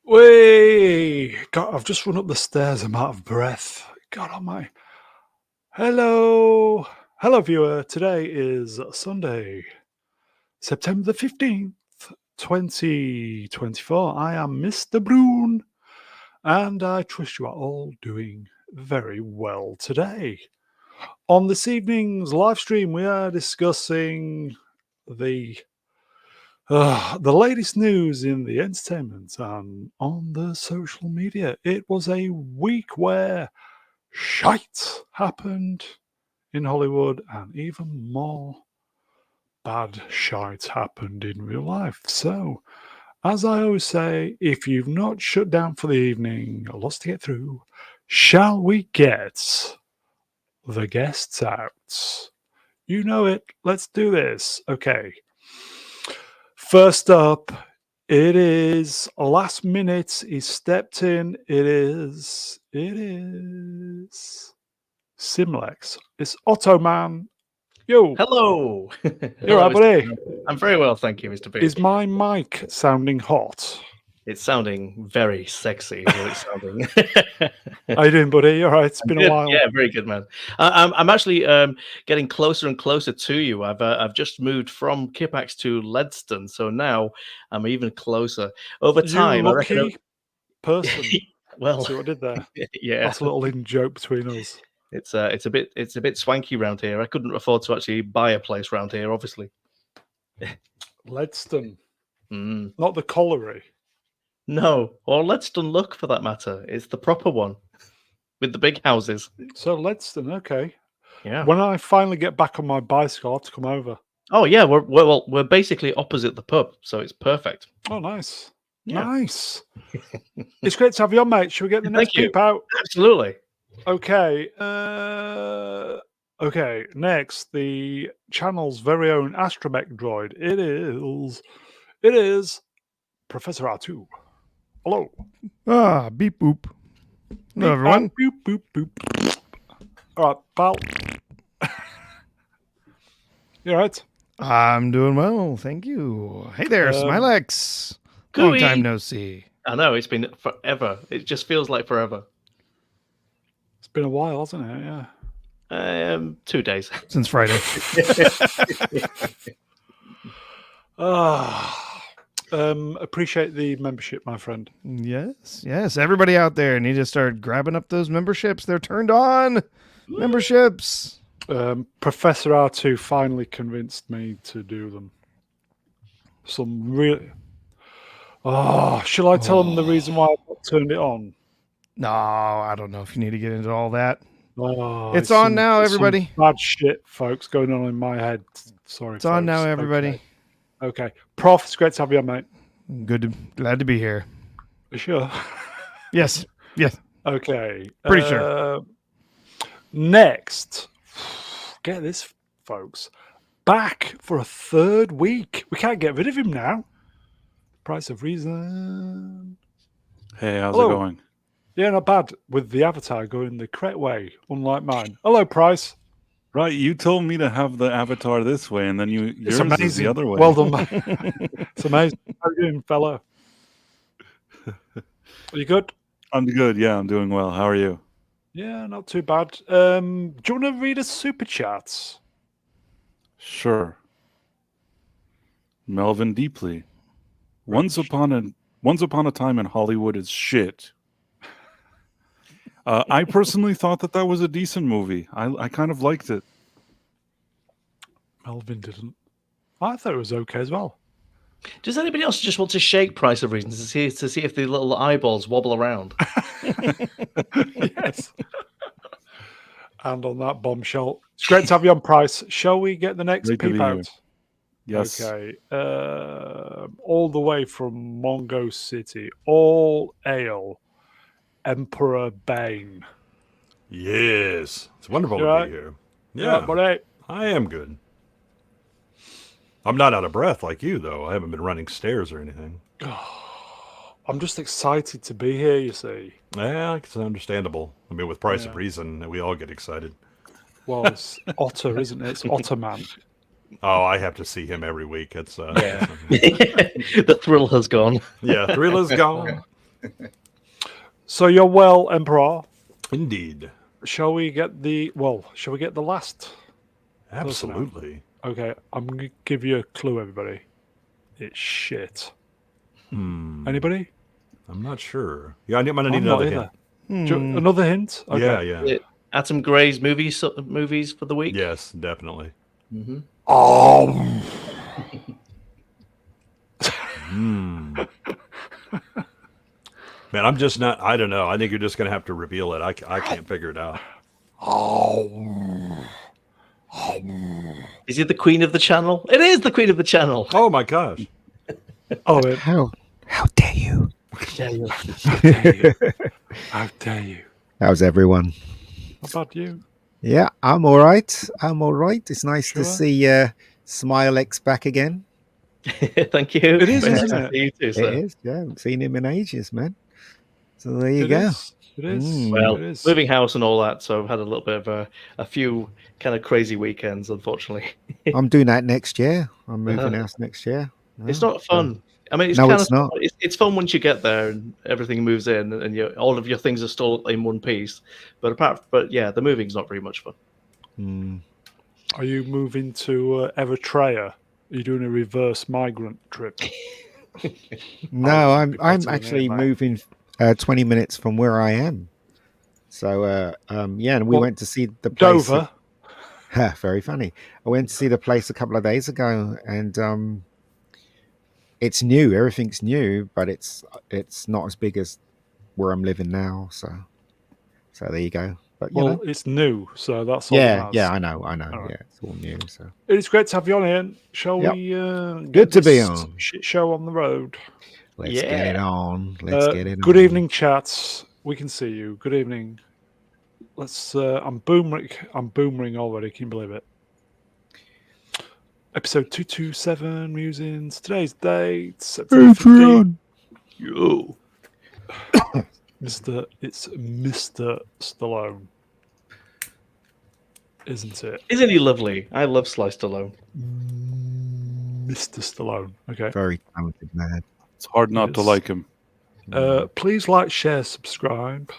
Way! God, I've just run up the stairs. I'm out of breath. God almighty. Hello. Hello, viewer. Today is Sunday, September the 15th, 2024. I am Mr. Brune, and I trust you are all doing very well today. On this evening's live stream, we are discussing the latest news in the entertainment and on the social media. It was a week where shite happened in Hollywood, and even more bad shite happened in real life. So, as I always say, if you've not shut down for the evening, lots to get through, shall we get the guests out? You know it. Let's do this. Okay. First up, it is last minute. He stepped in. It is Simlex. It's Otto Man. Yo, Hello. you're Hello, right, Mr. buddy. Brown. I'm very well, thank you, Mr. B. Is my mic sounding hot? It's sounding very sexy. Is what it's sounding. How you doing, buddy? You're right. It's been Good. a while. Yeah, very good, man. I'm actually getting closer and closer to you. I've just moved from Kipax to Ledston, so now I'm even closer. Over time, You I reckon. lucky person. Well, See what I did there? yeah, That's a little in joke between us. it's a bit swanky round here. I couldn't afford to actually buy a place round here, obviously. Ledston, Mm. not the colliery. No, or Ledston Look for that matter. It's the proper one with the big houses. So Ledston, okay. Yeah. When I finally get back on my bicycle, I'll have to come over. Oh yeah, we're basically opposite the pub, so it's perfect. Oh, nice. Yeah. Nice. It's great to have you on, mate. Should we get the next Thank you. peep out? Absolutely. Okay. Okay. Next, the channel's very own astromech droid. It is Professor R2. Hello. Beep boop. Hello, everyone. Boop, boop, boop. All right, pal. You all right? I'm doing well, thank you. Hey there, Smilex. Long Gooey. time no see. I know it's been forever. It just feels like forever. It's been a while, hasn't it? Yeah. 2 days. Since Friday. Appreciate the membership, my friend. Yes. Everybody out there need to start grabbing up those memberships. They're turned on. Memberships. Professor R2 finally convinced me to do them. Some really. Shall I tell them the reason why I turned it on? No, I don't know if you need to get into all that. It's on now, everybody. Some bad shit, folks, going on in my head. Sorry, It's on now, everybody. Okay. Prof, it's great to have you on, mate. Glad to be here. Sure. Yes. Okay. Pretty sure. Next, get this, folks. Back for a third week. We can't get rid of him now. Price of Reason. Hey, how's Hello. it going? Yeah, not bad. With the avatar going the correct way, unlike mine. Hello, Price. Right, you told me to have the avatar this way, and then yours is the other way. Well done, man. It's amazing. How are you doing, fella? Are you good? I'm good. Yeah, I'm doing well. How are you? Yeah, not too bad. Do you want to read us super chats? Sure. Melvin Deeply. Once upon a time in Hollywood is shit. I personally thought that was a decent movie. I kind of liked it. Melvin didn't. I thought it was okay as well. Does anybody else just want to shake Price of Reason to see if the little eyeballs wobble around? Yes. And on that bombshell, it's great to have you on, Price. Shall we get the next Great to peep be out? here. Yes. Okay. All the way from Mongo City. All ale. Emperor Bane. Yes. It's wonderful You to right? be here. Yeah, Yeah, buddy. I am good. I'm not out of breath like you, though. I haven't been running stairs or anything. I'm just excited to be here, you see. Yeah, it's understandable. I mean, with Price of Yeah. Reason, we all get excited. Well, it's Otter, isn't it? It's Otterman. Oh, I have to see him every week. It's Yeah. The thrill has gone. yeah, thrill is gone. So you're well, Emperor. Indeed. Shall we get the last? Absolutely. Okay, I'm gonna give you a clue, everybody. It's shit. Anybody? I'm not sure. Yeah, I might need I'm not another either. hint. Another hint? Okay. Yeah. Atom Gray's movies for the week. Yes, definitely. Oh. Man, I'm just not. I don't know. I think you're just going to have to reveal it. I can't figure it out. Is it the Queen of the Channel? It is the Queen of the Channel. Oh my gosh. Oh, How dare you? how dare you? How's everyone? How about you? Yeah, I'm all right. It's nice to Sure. see Smilex back again. Thank you. It is, Very isn't nice to it? see you too, It sir. is. Yeah, I haven't seen him in ages, man. So there you It go. is. It is. Well, it is. moving house and all that, so I've had a little bit of a few kind of crazy weekends, unfortunately. I'm doing that next year. I'm moving house next year. It's Yeah, not fun. I mean, it's No, kind it's of not. It's fun once you get there and everything moves in and all of your things are still in one piece. But yeah, the moving's not very much fun. Mm. Are you moving to Eritrea? Are you doing a reverse migrant trip? No, Oh, I'm be better than actually it, mate. moving 20 minutes from where I am. So yeah, and we Well, went to see the place. Dover. Very funny. I went to see the place a couple of days ago, and it's new. Everything's new, but it's not as big as where I'm living now. So there you go. But you Well, know, it's new, so that's all that yeah, matters. yeah, I know. right. Yeah, it's all new. So It's great to have you on here. Shall Yep. we Good get to be this on. shit show on the road? let's get it on. Good evening, chats. We can see you. Good evening. Let's. I'm boomering already. Can you believe it? Episode 227 Musings. Today's date. September 15th. Yo. It's Mr. Stallone. Isn't it? Isn't he lovely? I love Sly Stallone. Mr. Stallone. Okay. Very talented man. It's hard not to Yes. like him. Please like, share, subscribe.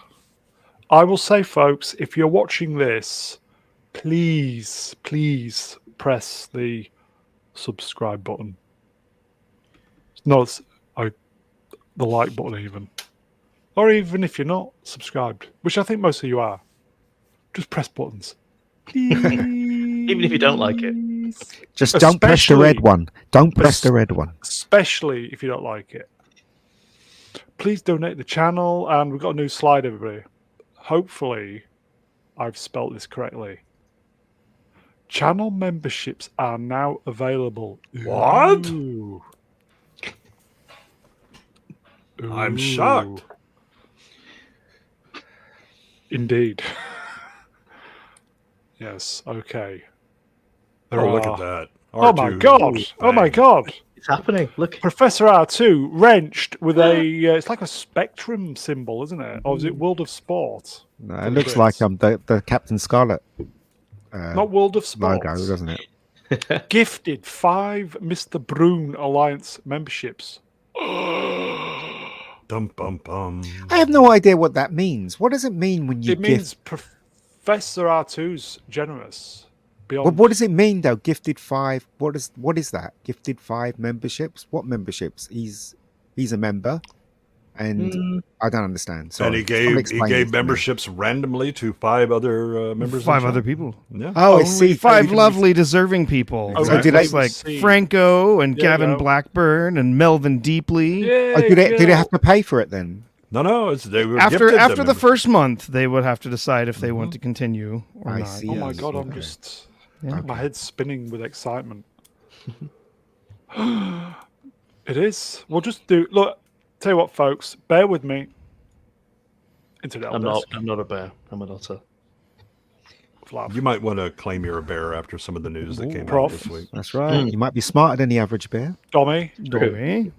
I will say, folks, if you're watching this, please press the subscribe button. The like button even. Or even if you're not subscribed, which I think most of you are. Just press buttons. Please. Even if you don't like it. Just don't press the red one. Don't press the red one. Especially if you don't like it. Please donate the channel, and we've got a new slide, everybody. Hopefully, I've spelt this correctly. Channel memberships are now available. What? Ooh. I'm shocked. Indeed. Yes. Okay. Look at that. Oh my R2. god! Oh my Bang. god! It's happening. Look. Professor R2 wrenched with a. It's like a spectrum symbol, isn't it? Or is it World of Sport? No, it looks like the Captain Scarlet Not World of Sport. logo, doesn't it? Gifted 5 Mr. Brune Alliance memberships. Dum bum bum. I have no idea what that means. What does it mean when you It means Professor R2's generous. Beyond. Well, what does it mean though? Gifted 5. What is that? Gifted 5 memberships? What memberships? He's a member, and I don't understand. So And he gave memberships randomly to 5 other members. of the 5 channel. other people. Yeah. Oh, I Only see. 5 lovely, deserving people. Oh, So do It's they- like see. Franco and There you Gavin go. Blackburn and Melvin Deeply. Yeah, do they have to pay for it then? No, they were After gifted after them. the first month, they would have to decide if they want to continue or I not. see. Oh my Yes, god, I'm okay. just. Yeah. My head's spinning with excitement. It is. We'll just do. Look, tell you what, folks, bear with me. Into the I'm not a bear. I'm an otter. You might want to claim you're a bear after some of the news that came out Prof. this week. That's right. You might be smarter than the average bear. Dommy, Dory.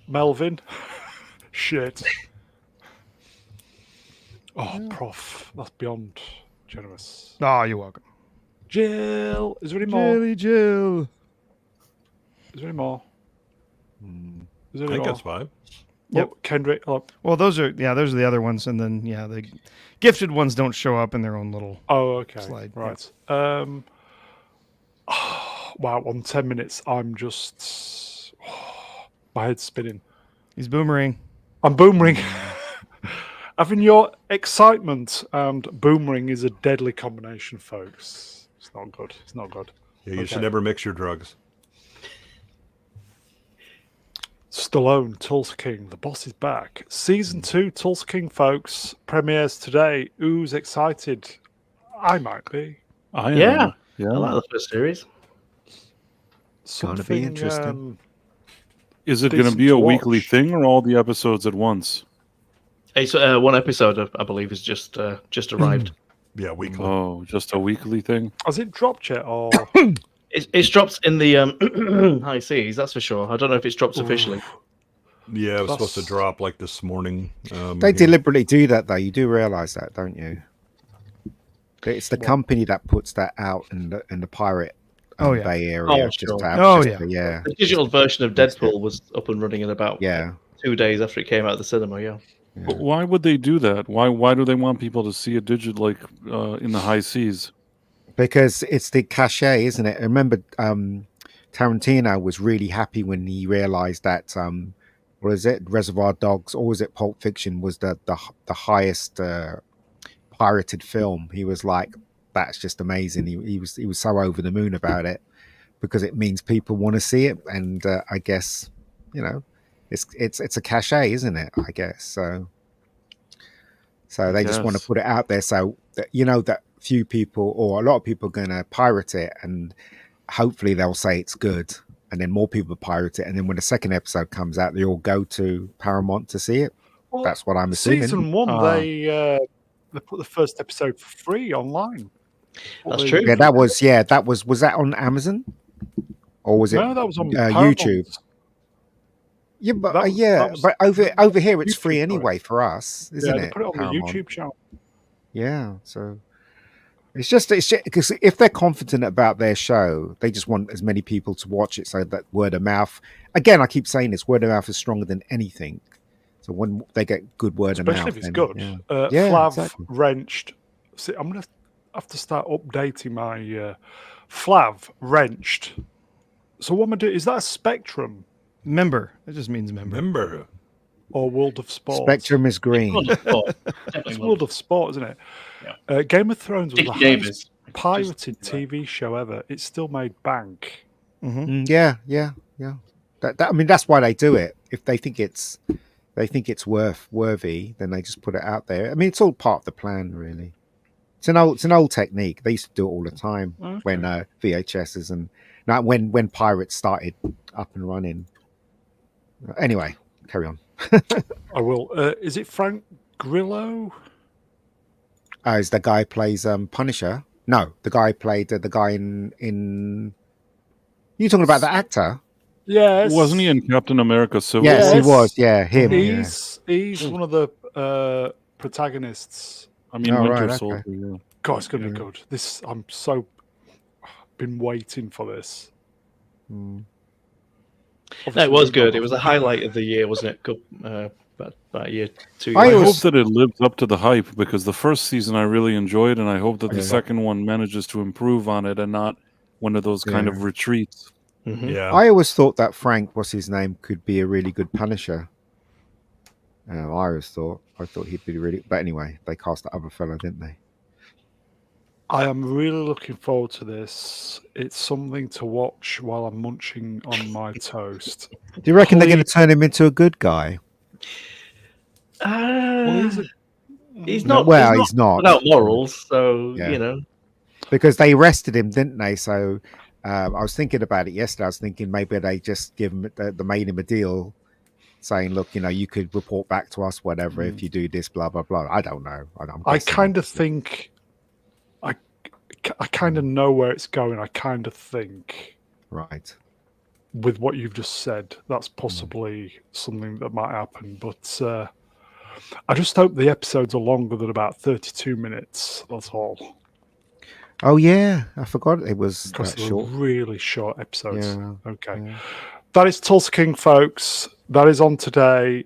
Melvin. Shit. Oh, Prof. That's beyond generous. Oh, you're welcome. Jill. Is there any more? Jelly Jill. Is there any more? Is there I any think more? that's 5. Yep. Oh, Kendrick. Well, those are the other ones, and then the gifted ones don't show up in their own little. Oh, okay. Slide, Right. Wow, on 10 minutes, I'm just... my head's spinning. He's boomerang. I'm boomering. Having your excitement and boomering is a deadly combination, folks. It's not good. It's not good. Yeah, you Okay. should never mix your drugs. Stallone, Tulsa King. The boss is back. Season 2, Tulsa King, folks. Premieres today. Who's excited? I might be. I am. Yeah. Yeah. I like the first series. Gonna be interesting. Is it going to decent be a to weekly watch. thing or all the episodes at once? It's one episode, I believe, has just arrived. Yeah, weekly. Oh, just a weekly thing? Has it dropped yet? Or It's dropped in the high seas, that's for sure. I don't know if it's dropped officially. Yeah, it was supposed to That's- drop like this morning. They here. deliberately do that, though. You do realize that, don't you? It's the What? company that puts that out in the pirate Bay Area. Oh, sure. Yeah. The digital version of Deadpool was up and running in about Yeah. 2 days after it came out of the cinema. Yeah. But why would they do that? Why do they want people to see a digit like in the high seas? Because it's the cachet, isn't it? I remember Tarantino was really happy when he realized that what is it, Reservoir Dogs, or was it Pulp Fiction, was the highest pirated film. He was like, that's just amazing. He was so over the moon about it because it means people want to see it, and I guess it's a cachet, isn't it? I guess so. So they just want to put it out there so that that few people or a lot of people are going to pirate it, and hopefully they'll say it's good, and then more people pirate it, and then when the second episode comes out, they all go to Paramount to see it. Well, That's what I'm assuming. Season 1, they put the first episode for free online. That's true. Yeah, that was was that on Amazon or was it? No, that was on Paramount. YouTube. Yeah, but That was- but over here it's YouTube, free sorry. anyway for us, isn't They it? put it on Paramount? the YouTube channel. Yeah, so it's just because if they're confident about their show, they just want as many people to watch it so that word of mouth. Again, I keep saying this: word of mouth is stronger than anything. So when they get good word of Especially mouth, if it's then, good. Yeah. Flav, Exactly. Wrenched. See, I'm going to have to start updating my Flav, Wrenched. So what am I doing? Is that a Spectrum Member. It just means member. Remember. or World of Sport? Spectrum is green. World of Sport. It's Definitely World of Sport, isn't it? Yeah. Game of Thrones was the Dickie highest Davis. pirated TV show ever. It still made bank. Yeah. I mean, that's why they do it. If they think it's worthy, then they just put it out there. I mean, it's all part of the plan, really. It's an old technique. They used to do it all the time when VHSs and now when pirates started up and running. Anyway, carry on. I will. Is it Frank Grillo? Is the guy plays Punisher? No, the guy played the guy in. You talking about the actor? Yes. Wasn't he in Captain America Civil Yes, War? he was. Yeah, him. He's one of the protagonists. I mean, Oh, Winter right, Soldier. okay. Yeah. God, it's gonna be good. I'm so been waiting for this. Mm. No, it was good. It was a highlight of the year, wasn't it? Good, about a year, 2 years. I I hope always- that it lives up to the hype because the first season I really enjoyed, and I hope that the Yeah. second one manages to improve on it and not one of those kind of retreats. Mhm. Yeah. I always thought that Frank, what's his name, could be a really good Punisher. I always thought he'd be really. But anyway, they cast the other fella, didn't they? I am really looking forward to this. It's something to watch while I'm munching on my toast. Do you reckon they're going to turn him into a good guy? Well, He's No, not. well, he's he's not. without morals, so Yeah. you know. Because they arrested him, didn't they? So I was thinking about it yesterday. I was thinking maybe they just give him, they made him a deal, saying, "Look, you could report back to us, whatever, if you do this, blah blah blah." I don't know. I kind of think, I kind of know where it's going. I kind of think, right. with what you've just said, that's possibly something that might happen. But I just hope the episodes are longer than about 32 minutes. That's all. Oh yeah, I forgot it was Because that they're short. really short episodes. Yeah, Okay. yeah. That is Tulsa King, folks. That is on today.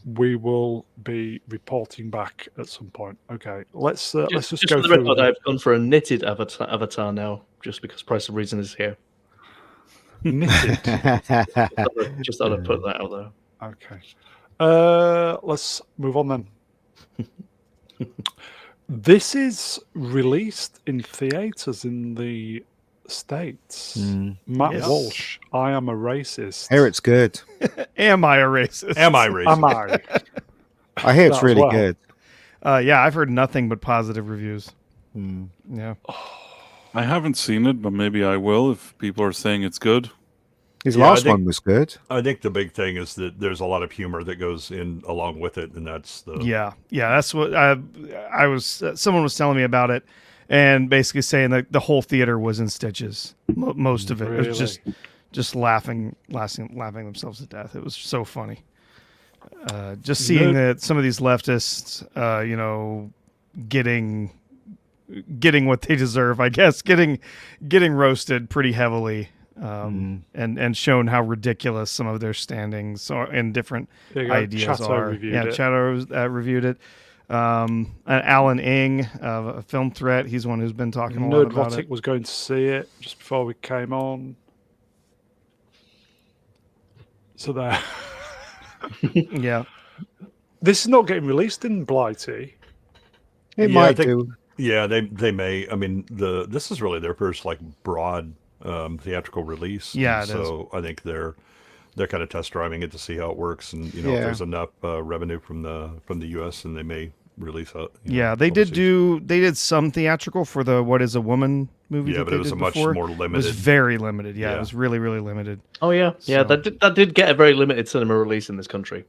we will be reporting back at some point. Okay, let's just Just go for the through. record, I've gone for a knitted avatar now, just because Price of Reason is here. Knitted. Just thought I'd put that out there. Okay. Let's move on then. This is released in theaters in the States. Matt Yes. Walsh, I Am a Racist. I hear it's good. Am I a racist? Am I racist? Am I? I hear it's That as really well. good. Yeah, I've heard nothing but positive reviews. Mm. Yeah. I haven't seen it, but maybe I will if people are saying it's good. His Yeah, I last think- one was good. I think the big thing is that there's a lot of humor that goes in along with it, and that's the Yeah, that's what I was. Someone was telling me about it, and basically saying that the whole theater was in stitches. Most of it, it was just laughing themselves to death. It was so funny. Just seeing that some of these leftists, getting what they deserve, I guess, getting roasted pretty heavily. And shown how ridiculous some of their standings are and different ideas Chatto are. reviewed Yeah, it. Chatto reviewed it. And Alan Ing of a Film Threat, he's one who's been talking a lot about Nerdvotic it. was going to see it just before we came on. So there. Yeah, This is not getting released in Blighty. It Yeah, I might think- do. Yeah, they may. I mean, this is really their first like broad theatrical release. Yeah, and it is. so I think they're kind of test driving it to see how it works, and if Yeah. there's enough revenue from the U.S., and they may release it. yeah, they did some theatrical for the What Is a Woman movie. Yeah, that but they it was did a much before. more It was limited. very limited. Yeah, Yeah. it was really, really limited. Oh yeah, yeah. So- That did get a very limited cinema release in this country.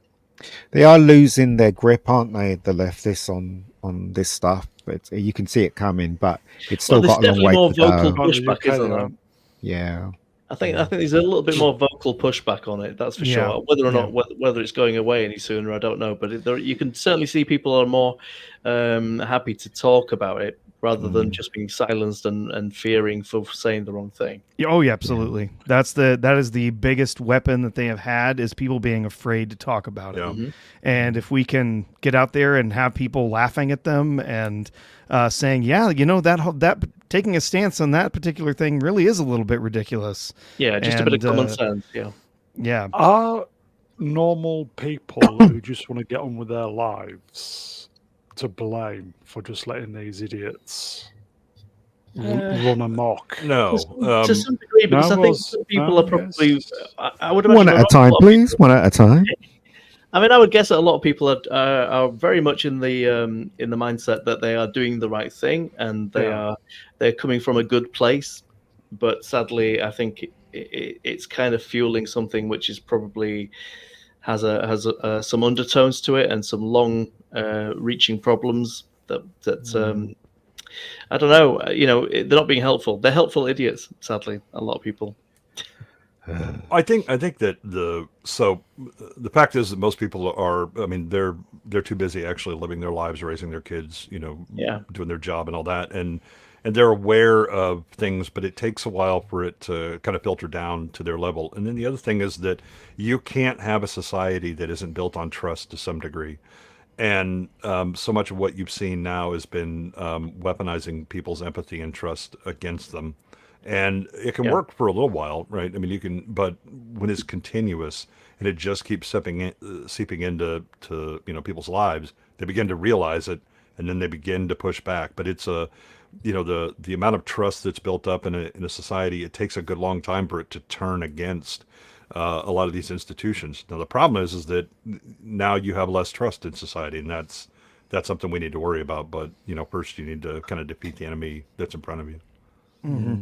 They are losing their grip, aren't they? The leftists on this stuff, but you can see it coming. But it's still Well, got there's a long way definitely more to vocal go. Oh, the pushback, UK, isn't there? aren't. Yeah, I think there's a little bit more vocal pushback on it. That's for Yeah, sure. Whether or yeah. not whether it's going away any sooner, I don't know. But you can certainly see people are more happy to talk about it rather than just being silenced and fearing for saying the wrong thing. Yeah, oh yeah, absolutely. That is the biggest weapon that they have had is people being afraid to talk about it. Yeah. Mm-hmm. And if we can get out there and have people laughing at them and saying, yeah, that taking a stance on that particular thing really is a little bit ridiculous. Yeah, just a bit of And, common sense. Yeah. Yeah. Are normal people who just want to get on with their lives to blame for just letting these idiots run amok? No, To some degree, because no, I think was- some people no, are probably. yes. I would imagine one at a lot time, of please. people- One at a time. I mean, I would guess that a lot of people are very much in the mindset that they are doing the right thing and they're coming from a good place. But sadly, I think it's kind of fueling something which is probably has some undertones to it and some long reaching problems that I don't know. They're not being helpful. They're helpful idiots. Sadly, a lot of people. I think that the fact is that most people are. I mean, they're too busy actually living their lives, raising their kids, Yeah. doing their job and all that, and they're aware of things, but it takes a while for it to kind of filter down to their level. And then the other thing is that you can't have a society that isn't built on trust to some degree. And so much of what you've seen now has been weaponizing people's empathy and trust against them. And it can work for a little while, right? I mean, you can, but when it's continuous and it just keeps seeping into people's lives, they begin to realize it, and then they begin to push back. But it's the amount of trust that's built up in a society. It takes a good long time for it to turn against a lot of these institutions. Now the problem is that now you have less trust in society, and that's something we need to worry about. But first you need to kind of defeat the enemy that's in front of you. Mm-hmm.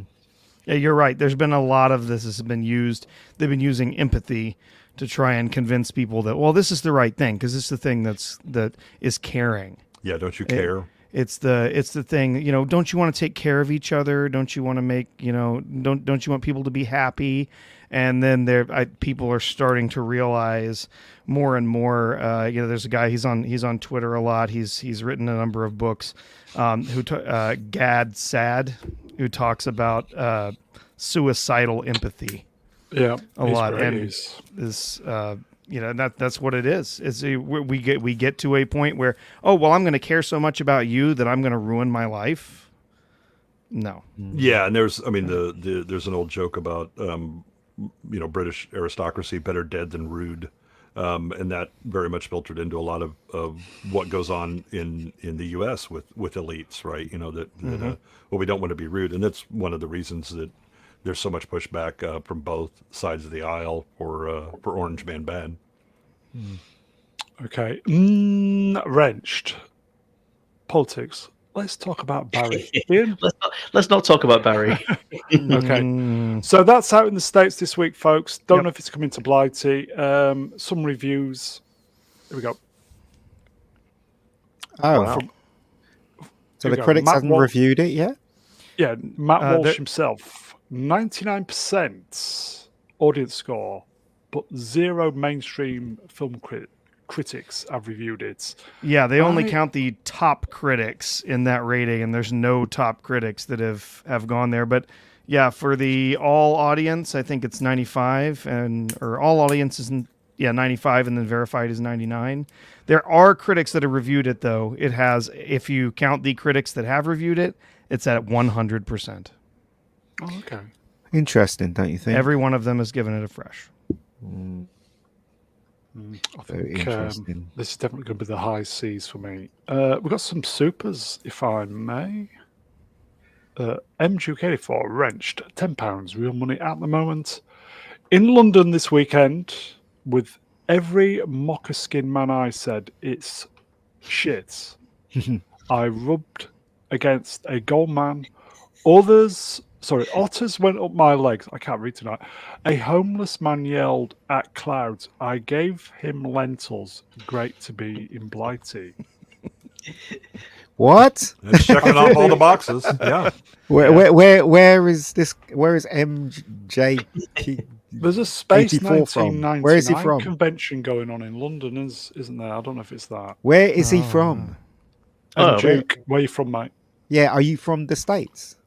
Yeah, you're right. There's been a lot of this has been used. They've been using empathy to try and convince people that, well, this is the right thing because it's the thing that is caring. Yeah, don't you care? It's the thing, don't you want to take care of each other? Don't you want to make, don't you want people to be happy? And then people are starting to realize more and more, there's a guy, he's on Twitter a lot. He's written a number of books, Gad Sad, who talks about suicidal empathy. Yeah, a he's lot, great, and he's- is that's what it is. We get to a point where, oh well, I'm going to care so much about you that I'm going to ruin my life. No. Yeah, and there's there's an old joke about British aristocracy better dead than rude. And that very much filtered into a lot of what goes on in the U.S. with elites, right? We don't want to be rude, and that's one of the reasons that there's so much pushback from both sides of the aisle for Orange Man Bad. Okay. Wrenched. Politics. Let's talk about Barry. Ian? Let's not talk about Barry. Okay. So that's out in the States this week, folks. Don't know if it's coming to Blighty. Some reviews. Here we go. Oh, Wow. so Here we the go. critics Matt haven't Walsh. reviewed it yet? Yeah, Matt Walsh there- himself. 99% audience score, but 0 mainstream film critics have reviewed it. Yeah, they only I- count the top critics in that rating, and there's no top critics that have gone there. But yeah, for the all audience, I think it's 95, or all audiences, 95, and then verified is 99. There are critics that have reviewed it, though. It has, if you count the critics that have reviewed it, it's at 100%. Oh, okay. Interesting, don't you think? Every one of them has given it a fresh. I Very think interesting. this is definitely going to be the high C's for me. We've got some supers, if I may. MJuke84, wrenched, £10, real money at the moment. In London this weekend, with every moccaskin man I said, it's shit. I rubbed against a gold man. Otters went up my legs. I can't read tonight. A homeless man yelled at clouds. I gave him lentils. Great to be in Blighty. What? It's checking off all the boxes. Yeah. Where is this? Where is MJ? There's a Space 84 from? 1999 Where is he from? convention going on in London, isn't there? I don't know if it's that. Where is he from? Oh, Duke, where are you from, mate? Yeah, are you from the States?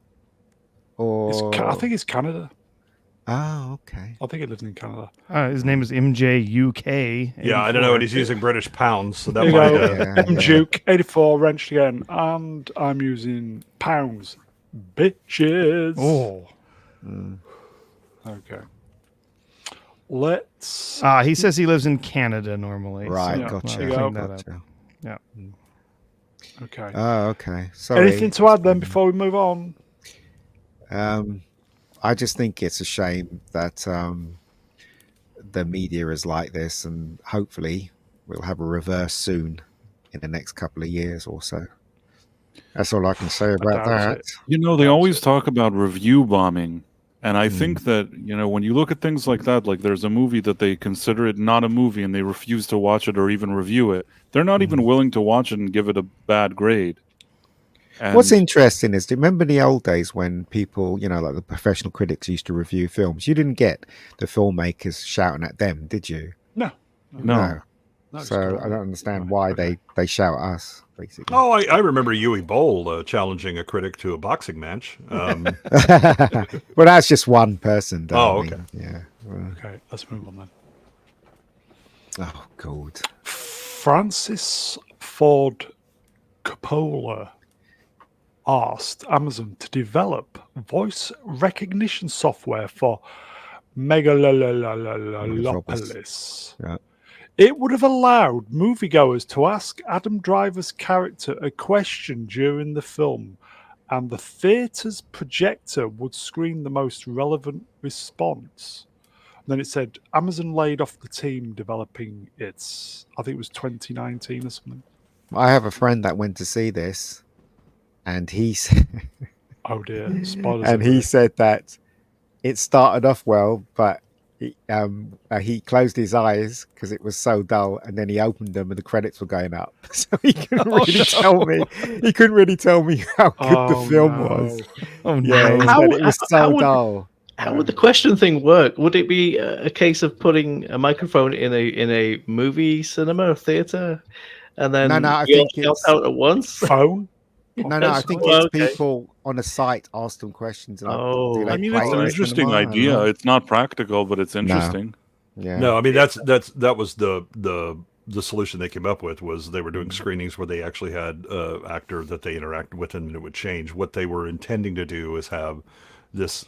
I Or think it's Canada. oh, okay. I think he lives in Canada. His name is MJUK. Yeah, I don't know, and he's using British pounds, so that There you might. go. Yeah, M Duke 84 wrenched again, and I'm using pounds. Bitches. Oh. Okay. Let's. He says he lives in Canada normally. Right, Yeah, gotcha. there you go. Gotcha. Okay. Oh, okay. Sorry. Anything to add then before we move on? I just think it's a shame that the media is like this, and hopefully we'll have a reverse soon in the next couple of years or so. That's all I can say about doubt that. it. They always talk about review bombing. And I think that, when you look at things like that, like there's a movie that they consider it not a movie and they refuse to watch it or even review it. They're not even willing to watch it and give it a bad grade. And What's interesting is, do you remember the old days when people, like the professional critics used to review films? You didn't get the filmmakers shouting at them, did you? No. No. So I don't understand why they shout at us, basically. Oh, I remember Yui Bowl challenging a critic to a boxing match. Well, that's just one person, though. Oh, I mean, okay. Yeah. Well, Okay, let's move on then. oh, God. Francis Ford Coppola asked Amazon to develop voice recognition software for Megalopolis. Yeah. It would have allowed moviegoers to ask Adam Driver's character a question during the film, and the theatre's projector would screen the most relevant response. And then it said Amazon laid off the team developing it. I think it was 2019 or something. I have a friend that went to see this, and he said, Oh dear, spoilers. and he said that it started off well, but he closed his eyes because it was so dull, and then he opened them and the credits were going up. So he couldn't really tell me. He couldn't really tell me how good the film was. Oh, Yeah, no. he said it was so dull. How would the question thing work? Would it be a case of putting a microphone in a movie cinema or theater, and then No, I we all think shout it's- out at once? Phone. No, I think Oh, it's okay. people on a site ask them questions and Oh. do they I mean, play it's it an in interesting cinema? I don't idea. know. It's not practical, but it's interesting. Yeah. No, I mean that was the solution they came up with was they were doing screenings where they actually had actor that they interacted with and it would change. What they were intending to do is have this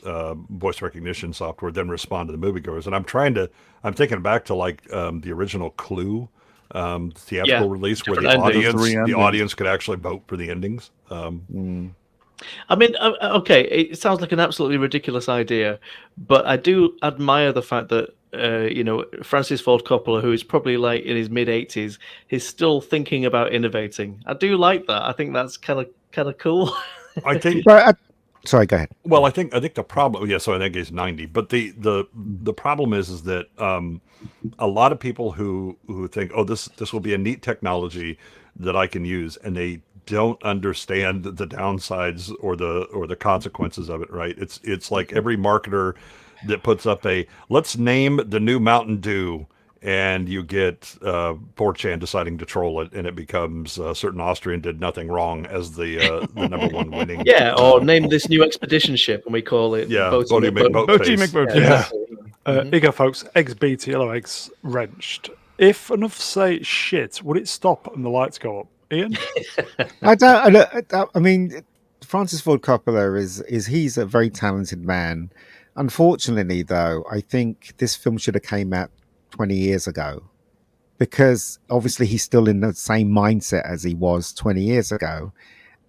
voice recognition software then respond to the moviegoers. And I'm thinking back to like the original Clue theatrical release where different endings. Three the endings. audience could actually vote for the endings. I mean, okay, it sounds like an absolutely ridiculous idea, but I do admire the fact that Francis Ford Coppola, who is probably like in his mid-80s, is still thinking about innovating. I do like that. I think that's kind of cool. I think But sorry, go ahead. Well, I think the problem, yeah. So I think he's 90, but the problem is that a lot of people who think, oh, this will be a neat technology that I can use, and they don't understand the downsides or the consequences of it. Right? It's like every marketer that puts up let's name the new Mountain Dew. And you get 4chan deciding to troll it, and it becomes certain Austrian did nothing wrong as the number one winning. Yeah, or name this new expedition ship, and we call it Boaty Boaty McBoatface. McBoatface. Yeah. Exactly. Here you go, folks. Eggs beat, yellow eggs wrenched. If enough say shit, would it stop and the lights go up? Ian? I mean, Francis Ford Coppola he's a very talented man. Unfortunately, though, I think this film should have came out 20 years ago, because obviously he's still in the same mindset as he was 20 years ago.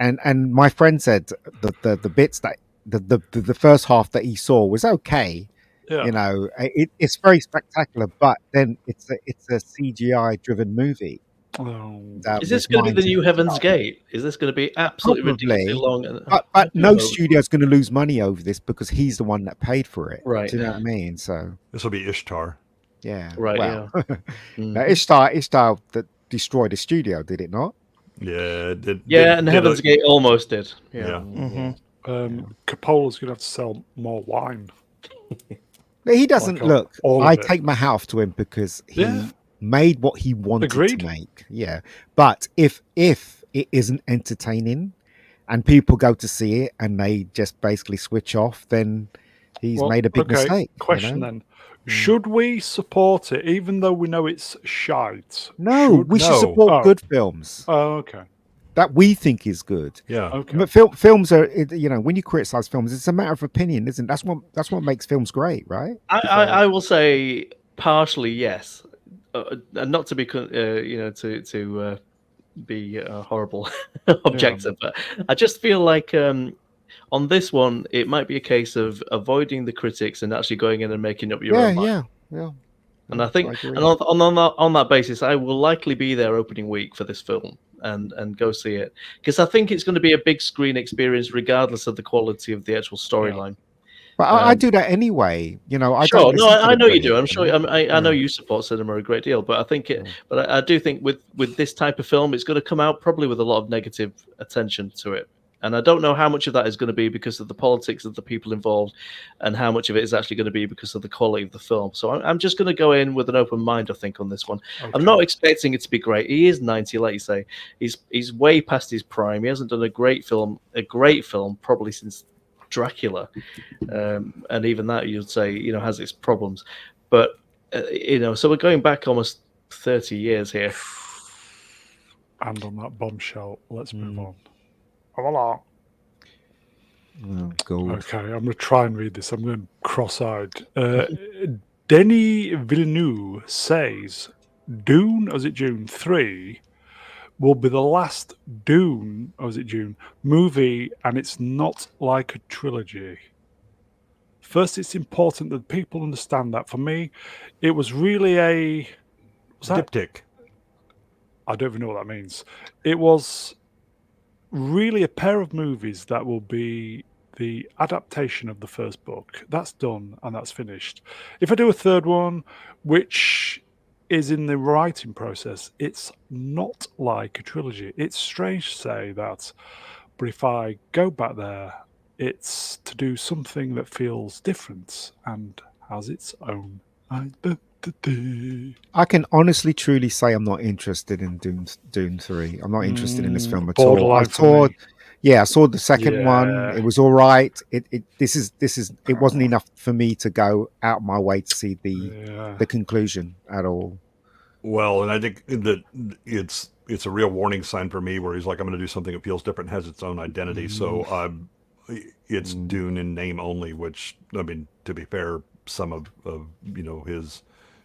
And my friend said that the bits that the first half that he saw was okay. Yeah. You know, it's very spectacular, but then it's a CGI driven movie. Oh. Is this going to be the new Heaven's Gate? Is this going to be absolutely ridiculously Probably. long? But no studio's going to lose money over this because he's the one that paid for it. Right. Do you know what I mean? So This will be Ishtar. yeah. Right, Well, Mm. now Ishtar that destroyed the studio, did it not? Yeah. And Heaven's Gate almost did. Yeah. Coppola's going to have to sell more wine. But he doesn't Like look. all of I it. take my hat off to him because he Yeah. made what he wanted Agreed. to make. Yeah. But if it isn't entertaining and people go to see it and they just basically switch off, then he's made a big mistake. Question then. Should we support it even though we know it's shite? No, we should No. support good films Oh, okay. that we think is good. Yeah. Okay. But films are, when you criticize films, it's a matter of opinion, isn't it? That's what makes films great, right? I will say partially yes, and not to be to be horrible objective, but I just feel like on this one it might be a case of avoiding the critics and actually going in and making up your own mind. Yeah. And I think, agree. and on that basis, I will likely be there opening week for this film and go see it, because I think it's going to be a big screen experience, regardless of the quality of the actual storyline. But I do that anyway. I Sure, don't no, listen to I the know you critics, do. I'm sure. know? I know you support cinema a great deal, but I think but I do think with this type of film, it's going to come out probably with a lot of negative attention to it. And I don't know how much of that is going to be because of the politics of the people involved, and how much of it is actually going to be because of the quality of the film. So I'm just going to go in with an open mind, I think, on this one. Okay. I'm not expecting it to be great. He is 90, like you say. He's way past his prime. He hasn't done a great film probably since Dracula, and even that you'd say has its problems. But so we're going back almost 30 years here. And on that bombshell, let's move on. Voila. Oh, God. Okay, I'm going to try and read this. I'm going cross-eyed. Denis Villeneuve says Dune, or is it June 3, will be the last Dune, or is it June, movie, and it's not like a trilogy. First, it's important that people understand that. For me, it was really a... Was that? Diptych. I don't even know what that means. It was really a pair of movies that will be the adaptation of the first book. That's done and that's finished. If I do a third one, which is in the writing process, it's not like a trilogy. It's strange to say that, but if I go back there, it's to do something that feels different and has its own identity. I can honestly, truly say I'm not interested in Dune 3. I'm not interested in this film at all. Borderline for me. Yeah, I saw the second one. Yeah. It was all right. It wasn't enough for me to go out my way to see Yeah. the conclusion at all. Well, and I think that it's a real warning sign for me where he's like, I'm going to do something that feels different, has its own identity. So it's Dune in name only, which, I mean, to be fair, some of his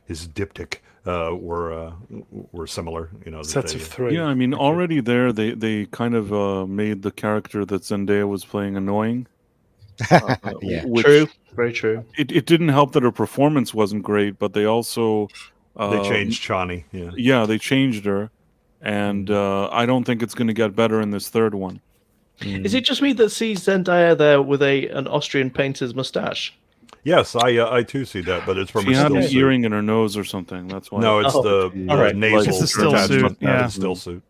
diptych were similar. Sets of three. Yeah, I mean, already there, they kind of made the character that Zendaya was playing annoying. Yeah. Which True, very true. it didn't help that her performance wasn't great, but they also They changed Chani. Yeah. Yeah, they changed her, and I don't think it's going to get better in this third one. Is it just me that sees Zendaya there with an Austrian painter's mustache? Yes, I too see that, but it's from She a had still an suit. earring in her nose or something. That's why. No, it's Oh, the all right. nasal It's the still attachment. suit, yeah. It's still suit.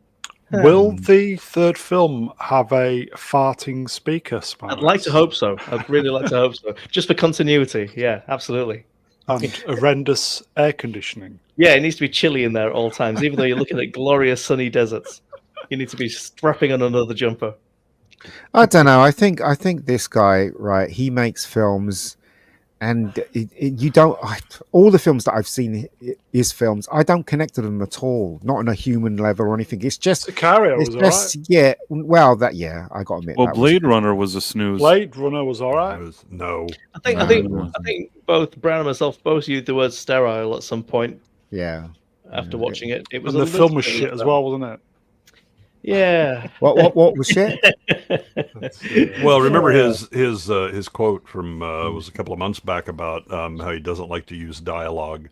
Will the third film have a farting speaker? I'd like to hope so. I'd really like to hope so. Just for continuity. Yeah, absolutely. And horrendous air conditioning. Yeah, it needs to be chilly in there at all times, even though you're looking at glorious sunny deserts. You need to be strapping on another jumper. I don't know. I think this guy, right? He makes films, and you don't. All the films that I've seen, his films, I don't connect to them at all. Not on a human level or anything. It's just, Sicario was alright. yeah. Well, I got to admit. Well, that Blade Runner was a snooze. Blade Runner was alright. No. I think both Brown and myself both used the word sterile at some point Yeah. after watching it. It was And a the film was little shit bit as well, wasn't it? Yeah. What was shit? Well, remember his quote from was a couple of months back about how he doesn't like to use dialogue,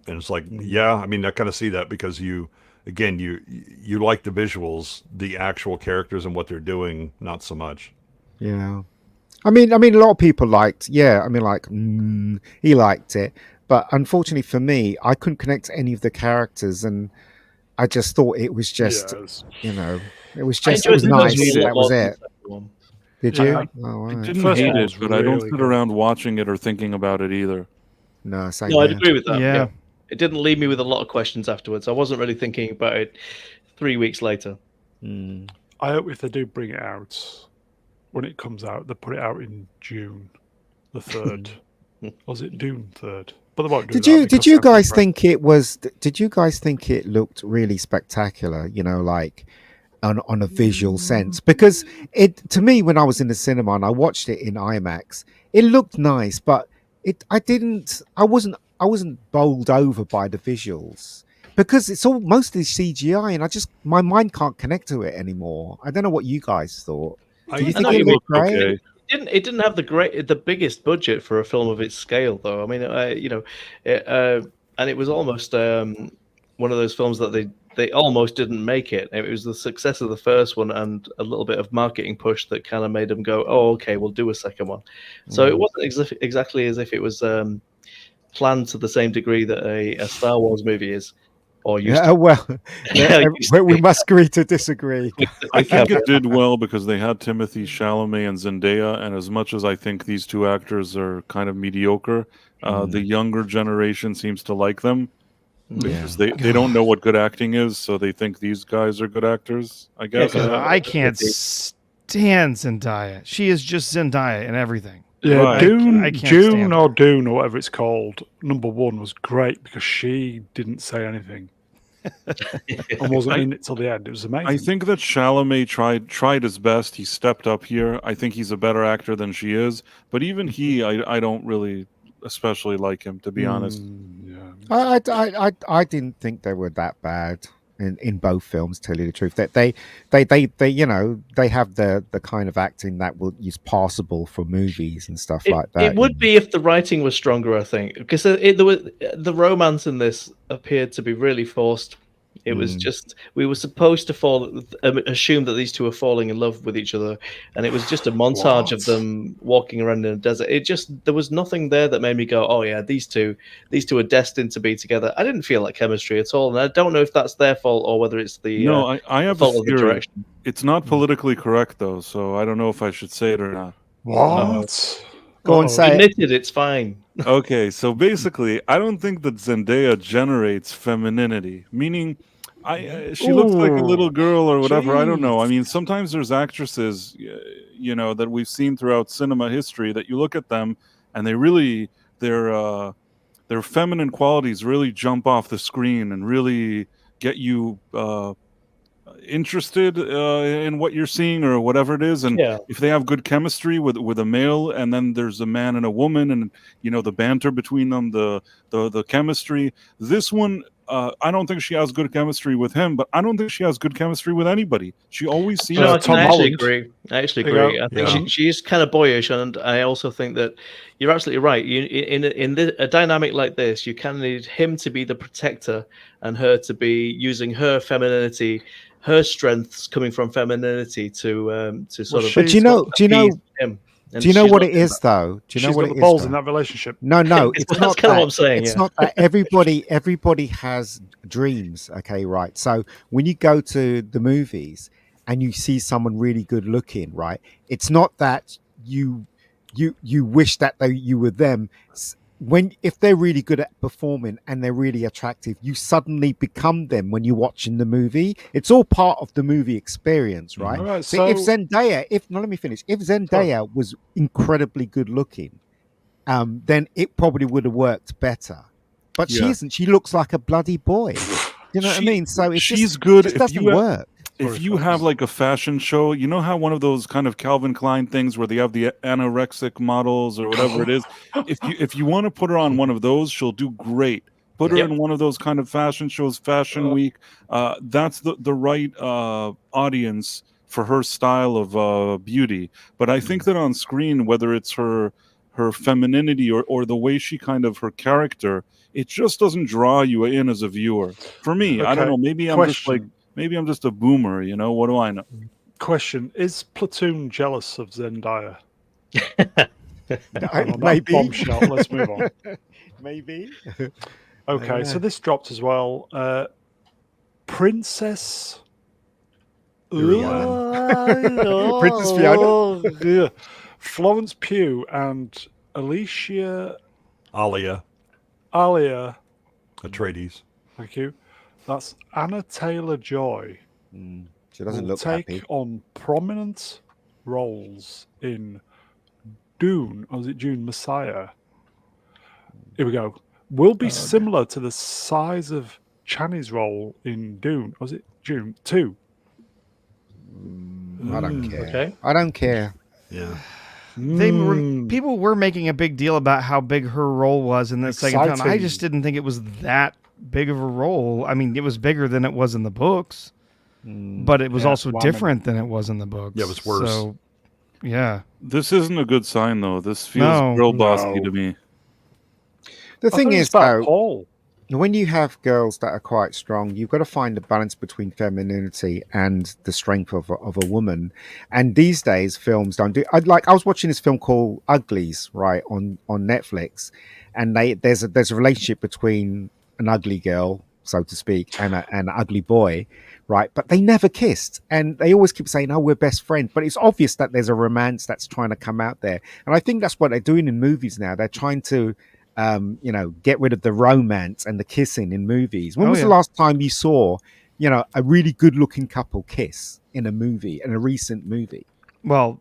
and it's like, yeah, I mean, I kind of see that because you like the visuals, the actual characters and what they're doing, not so much. Yeah. I mean, a lot of people liked. Yeah. I mean, like he liked it, but unfortunately for me, I couldn't connect to any of the characters, and I just thought it was just, Yes. it was I just, it enjoyed was the nice. first one a That lot was more than it. the second one. Did Yeah, you? I- Oh, all I right. didn't First hate one it, was but I don't really sit good. around watching it or thinking about it either. No, same No, I'd here. agree with that. Yeah. Yeah. It didn't leave me with a lot of questions afterwards. I wasn't really thinking about it 3 weeks later. Mm. I hope if they do bring it out, when it comes out, they put it out in June the 3rd. Was it Dune 3rd? But they won't do Did that you because you they're guys afraid. think it was? Did you guys think it looked really spectacular? Like on a visual sense, because it, to me, when I was in the cinema and I watched it in IMAX, it looked nice, but I wasn't bowled over by the visuals because it's all mostly CGI, and my mind can't connect to it anymore. I don't know what you guys thought. I Did you know think it you looked great? Okay. It didn't have the biggest budget for a film of its scale, though. I mean, and it was almost one of those films that they almost didn't make it. It was the success of the first one and a little bit of marketing push that kind of made them go, "Oh, okay, we'll do a second one." So it wasn't exactly as if it was planned to the same degree that a Star Wars movie is, or used Yeah, to. well, Used to we be. must agree to disagree. I think it did well because they had Timothy Chalamet and Zendaya, and as much as I think these two actors are kind of mediocre, the younger generation seems to like them because they don't know what good acting is, so they think these guys are good actors, I guess. I can't stand Zendaya. She is just Zendaya in everything. Yeah, Right. Dune, I can't June stand or Dune or whatever it's called, #1 was great because she didn't say anything and wasn't in it till the end. It was amazing. I think that Chalamet tried his best. He stepped up here. I think he's a better actor than she is, but even he, I don't really especially like him, to be honest. Yeah. I didn't think they were that bad in both films. Tell you the truth, that they they have the kind of acting that is passable for movies and stuff like that. It would be if the writing was stronger, I think, because the romance in this appeared to be really forced. It was just, we were supposed to assume that these two were falling in love with each other, and it was just a montage of them walking around in a desert. There was nothing there that made me go, oh yeah, these two are destined to be together. I didn't feel like chemistry at all, and I don't know if that's their fault or whether it's the I have fault a of the theory. direction. It's not politically correct though, so I don't know if I should say it or not. What? Go on, say it. Admitted, it's fine. Okay, so basically, I don't think that Zendaya generates femininity. Meaning, she looks like a little girl or whatever. I don't know. I Jeez. mean, sometimes there's actresses, that we've seen throughout cinema history that you look at them and they really their feminine qualities really jump off the screen and really get you interested in what you're seeing or whatever it is. And Yeah. if they have good chemistry with a male, and then there's a man and a woman, and the banter between them, the chemistry. This one, I don't think she has good chemistry with him, but I don't think she has good chemistry with anybody. She always seems No, I Tom actually Holland. agree. I actually There you agree. go. I think Yeah. she is kind of boyish, and I also think that you're absolutely right. In a dynamic like this, you kind of need him to be the protector and her to be using her femininity, her strengths coming from femininity to sort of. But she's appease him. And do you know she's what not it doing is that. though? Do you know she's what got it the is? balls in though? that relationship. No, That's it's kind not of what that. I'm saying. It's Yeah. not that everybody has dreams. Okay, right. So when you go to the movies and you see someone really good looking, right? It's not that you wish that you were them. If they're really good at performing and they're really attractive, you suddenly become them when you're watching the movie. It's all part of the movie experience, right? All right, So if so Zendaya, let me finish. If Zendaya was incredibly good looking, then it probably would have worked better. But she Yeah. isn't. She looks like a bloody boy. You know what I mean? So it's she's good just if doesn't you work. if you have like a fashion show, you know how one of those kind of Calvin Klein things where they have the anorexic models or whatever it is, if you want to put her on one of those, she'll do great. Put her Yep. in one of those kind of fashion shows, Fashion Week. That's the right audience for her style of beauty. But I think that on screen, whether it's her femininity or the way she kind of her character, it just doesn't draw you in as a viewer. For me, I don't Okay. know. Maybe I'm just a boomer. What do I know? question: is Platoon jealous of Zendaya? And on that Maybe. bombshell, let's move on. Maybe. Okay, so this dropped as well. Princess Princess Fiona? Yeah. Florence Pugh and Alicia Alia Atreides. Thank you. That's Anna Taylor-Joy. She doesn't Will look take happy. on prominent roles in Dune, or is it Dune Messiah? Here we go. Will be similar to the size of Channy's role in Dune, or is it Dune 2? I don't care. Okay. I don't care. Yeah. People were making a big deal about how big her role was in the second film. I Exciting. just didn't think it was that big of a role. I mean, it was bigger than it was in the books, but it was Yeah, also whamming. different than it was in the books. Yeah, it was worse. So, yeah. This isn't a good sign, though. This feels No. real bossy No. to me. The I thought thing it was is, about though, Paul. when you have girls that are quite strong, you've got to find a balance between femininity and the strength of a woman. And these days, films don't do. I was watching this film called Uglies, right, on Netflix, and there's a relationship between an ugly girl, so to speak, and an ugly boy, right? But they never kissed, and they always keep saying, "Oh, we're best friends." But it's obvious that there's a romance that's trying to come out there, and I think that's what they're doing in movies now. They're trying to get rid of the romance and the kissing in movies. When was the last time you saw, a really good looking couple kiss in a movie, in a recent movie? Well,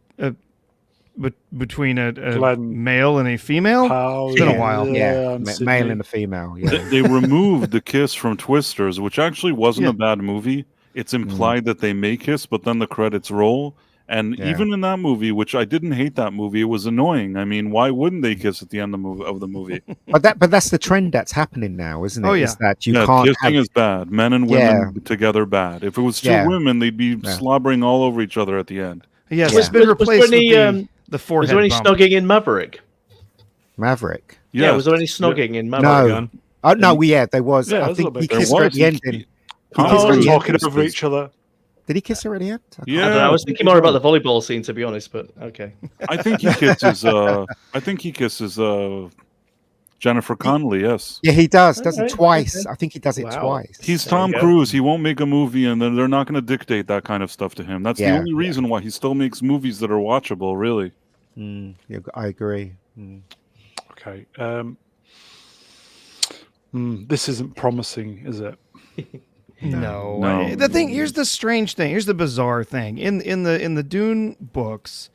between a Glenn male and a female, Powell, it's been a while. Yeah, and male Sydney. and a female. Yeah. They removed the kiss from Twisters, which actually wasn't a bad movie. It's implied that they may kiss, but then the credits roll. And Yeah. even in that movie, which I didn't hate that movie, it was annoying. I mean, why wouldn't they kiss at the end of the movie? But that's the trend that's happening now, isn't it? Oh, yeah. Is that you Yeah, can't kissing have is bad. Men and women together bad. If it was two women, they'd be slobbering all over each other at the end. Yes, Yeah. it's been replaced with the Was forehead there any bump. snogging in Maverick? Maverick. Yeah, was there any snogging in Maverick? No. Gun. Oh no, there was. Yeah, I there's a think little he bit. There kissed her at was. the end. He Oh, kissed her at they're the end. talking over each other. Did he kiss her at the end? I can't Yeah. I don't know. I was thinking more about the volleyball scene, to be honest. But okay. I think he kisses. Jennifer Connelly. Yes. Yeah, he does. Does it Alright, twice? okay. I think he does it Wow. twice. He's There you Tom go. Cruise. He won't make a movie, and then they're not going to dictate that kind of stuff to him. That's the Yeah, only reason why he still makes movies that are watchable. Really. Yeah, I agree. Okay. This isn't promising, is it? No. No. The thing here's the strange thing. Here's the bizarre thing. In the Dune books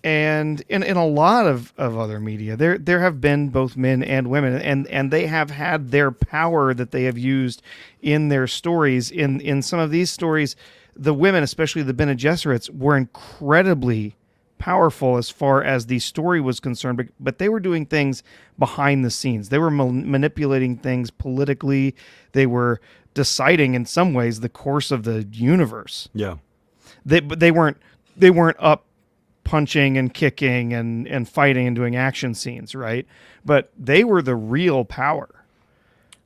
and in a lot of other media, there have been both men and women, and they have had their power that they have used in their stories. In some of these stories, the women, especially the Bene Gesserits, were incredibly powerful as far as the story was concerned, but they were doing things behind the scenes. They were manipulating things politically. They were deciding in some ways the course of the universe. Yeah. They weren't up punching and kicking and fighting and doing action scenes, right? But they were the real power.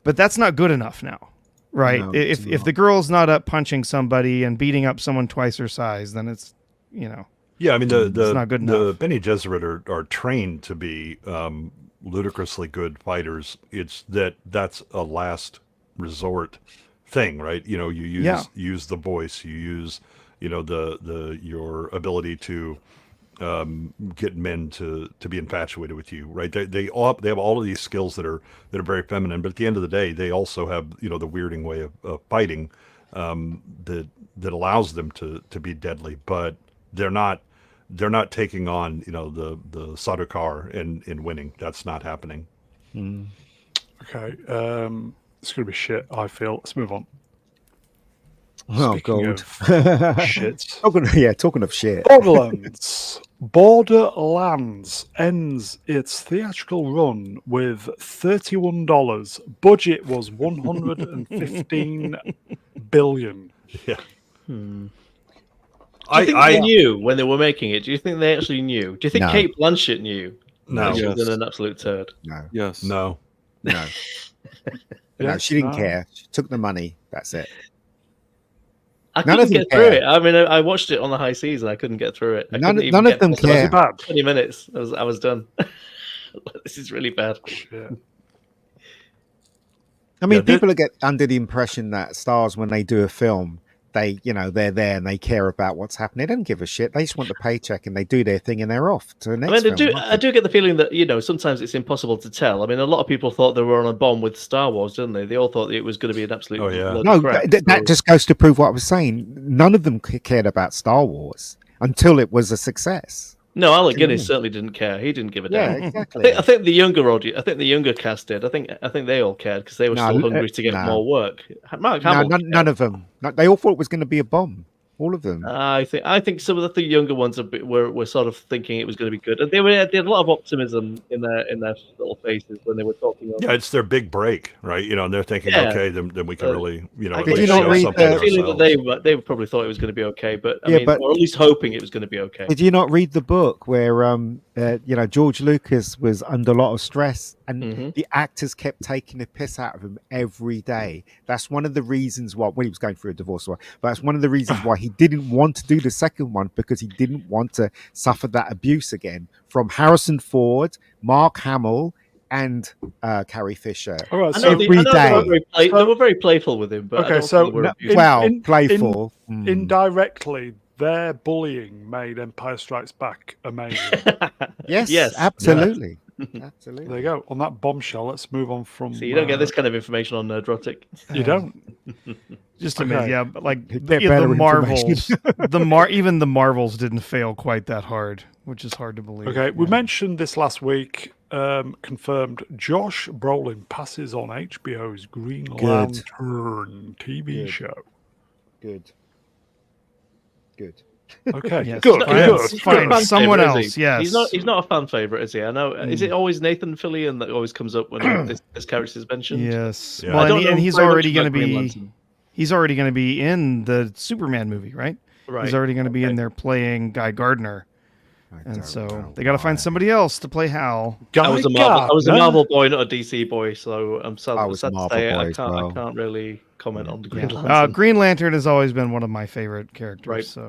But that's not good enough now, right? No, if the girl's not up punching somebody and beating up someone twice her size, then it's, you know. Yeah, I mean the not good the enough. Bene Gesserit are trained to be ludicrously good fighters. It's that's a last resort thing, right? You know, you use the voice, you use the your ability to get men to be infatuated with you, right? They have all of these skills that are very feminine, but at the end of the day, they also have the weirding way of fighting that allows them to be deadly, but they're not taking on the Sardaukar and winning. That's not happening. Okay, it's gonna be shit. I feel. Let's move on. Oh, Speaking God. of shit, Talking of shit. Borderlands ends its theatrical run with $31. Budget was $115 billion. Yeah. Do you think they knew when they were making it? Do you think they actually knew? Do you think No. Kate Blanchett knew? No. She was Yes. an absolute turd. No, Yes. No. no, Yeah, she didn't no. care. She took the money. That's it. I None of couldn't them get through care. it. I mean, I watched it on the high seas and I couldn't get through it. I None couldn't even of get them past the first care. Bad. 20 minutes. I was done. This is really bad. Shit. I mean, Yeah, that- people get under the impression that stars, when they do a film, they're there and they care about what's happening. They don't give a shit. They just want the paycheck and they do their thing and they're off to the next I mean, film. I do get the feeling that sometimes it's impossible to tell. I mean, a lot of people thought they were on a bomb with Star Wars, didn't they? They all thought it was going to be an absolute Oh, yeah. load No, of crap. that just goes to prove what I was saying. None of them cared about Star Wars until it was a success. No, Alec you know Guinness what I mean? certainly didn't care. He didn't give a Yeah, damn. exactly. I think the younger audience, I think the younger cast did. I think they all cared because they were No, still hungry to get no. more work. Mark No, Hamill. none of them. No, they all thought it was going to be a bomb. All of them. I think some of the younger ones were sort of thinking it was going to be good, and they had a lot of optimism in their little faces when they were talking. Yeah, it's their big break, right? And they're thinking, Yeah. okay, then we can really, I at get least you not show read something the- the feeling that ourselves. they probably thought it was going to be okay, but I Yeah, mean, but- or at least hoping it was going to be okay. Did you not read the book where George Lucas was under a lot of stress and Mhm. the actors kept taking the piss out of him every day? That's one of the reasons why, when he was going through a divorce, but that's one of the reasons why he didn't want to do the second one, because he didn't want to suffer that abuse again from Harrison Ford, Mark Hamill, and Carrie Fisher. All right, I so know, they, every I know they, were day. very they were very playful with him, but I Okay, don't so think they were no, abusive. Well, in- playful. indirectly, their bullying made Empire Strikes Back amazing. Yes, Yes. absolutely. There Absolutely. you go. On that bombshell, let's move on from. So you don't get this kind of information on Nerdrotic. You don't. Just a Okay. minute, yeah, but like Get the better Marvels, information. even the Marvels didn't fail quite that hard, which is hard to believe. Okay, we mentioned this last week. Confirmed. Josh Brolin passes on HBO's Green Lantern TV Good. show. Good. Good. Okay, Yes, good. fine, Good. He's not a fine. fan Someone favourite, is else, he? yes. He's not a fan favorite, is he? I know. Is it always Nathan Fillion that always comes up when this character is mentioned? Yes. Yeah. Well, I don't and know he's very much already going to about Green be Lantern. he's already going to be in the Superman movie, right? Right. He's already going to be in Okay. there playing Guy Gardner, I and don't so know they got to find why. somebody else to play Hal. Guy I was a Marvel boy, not a DC boy, so I'm sad, I was a sad to Marvel say boy I as can't well. I can't really comment on the Green Yeah. Lantern. Green Lantern has always been one of my favorite characters. Right. So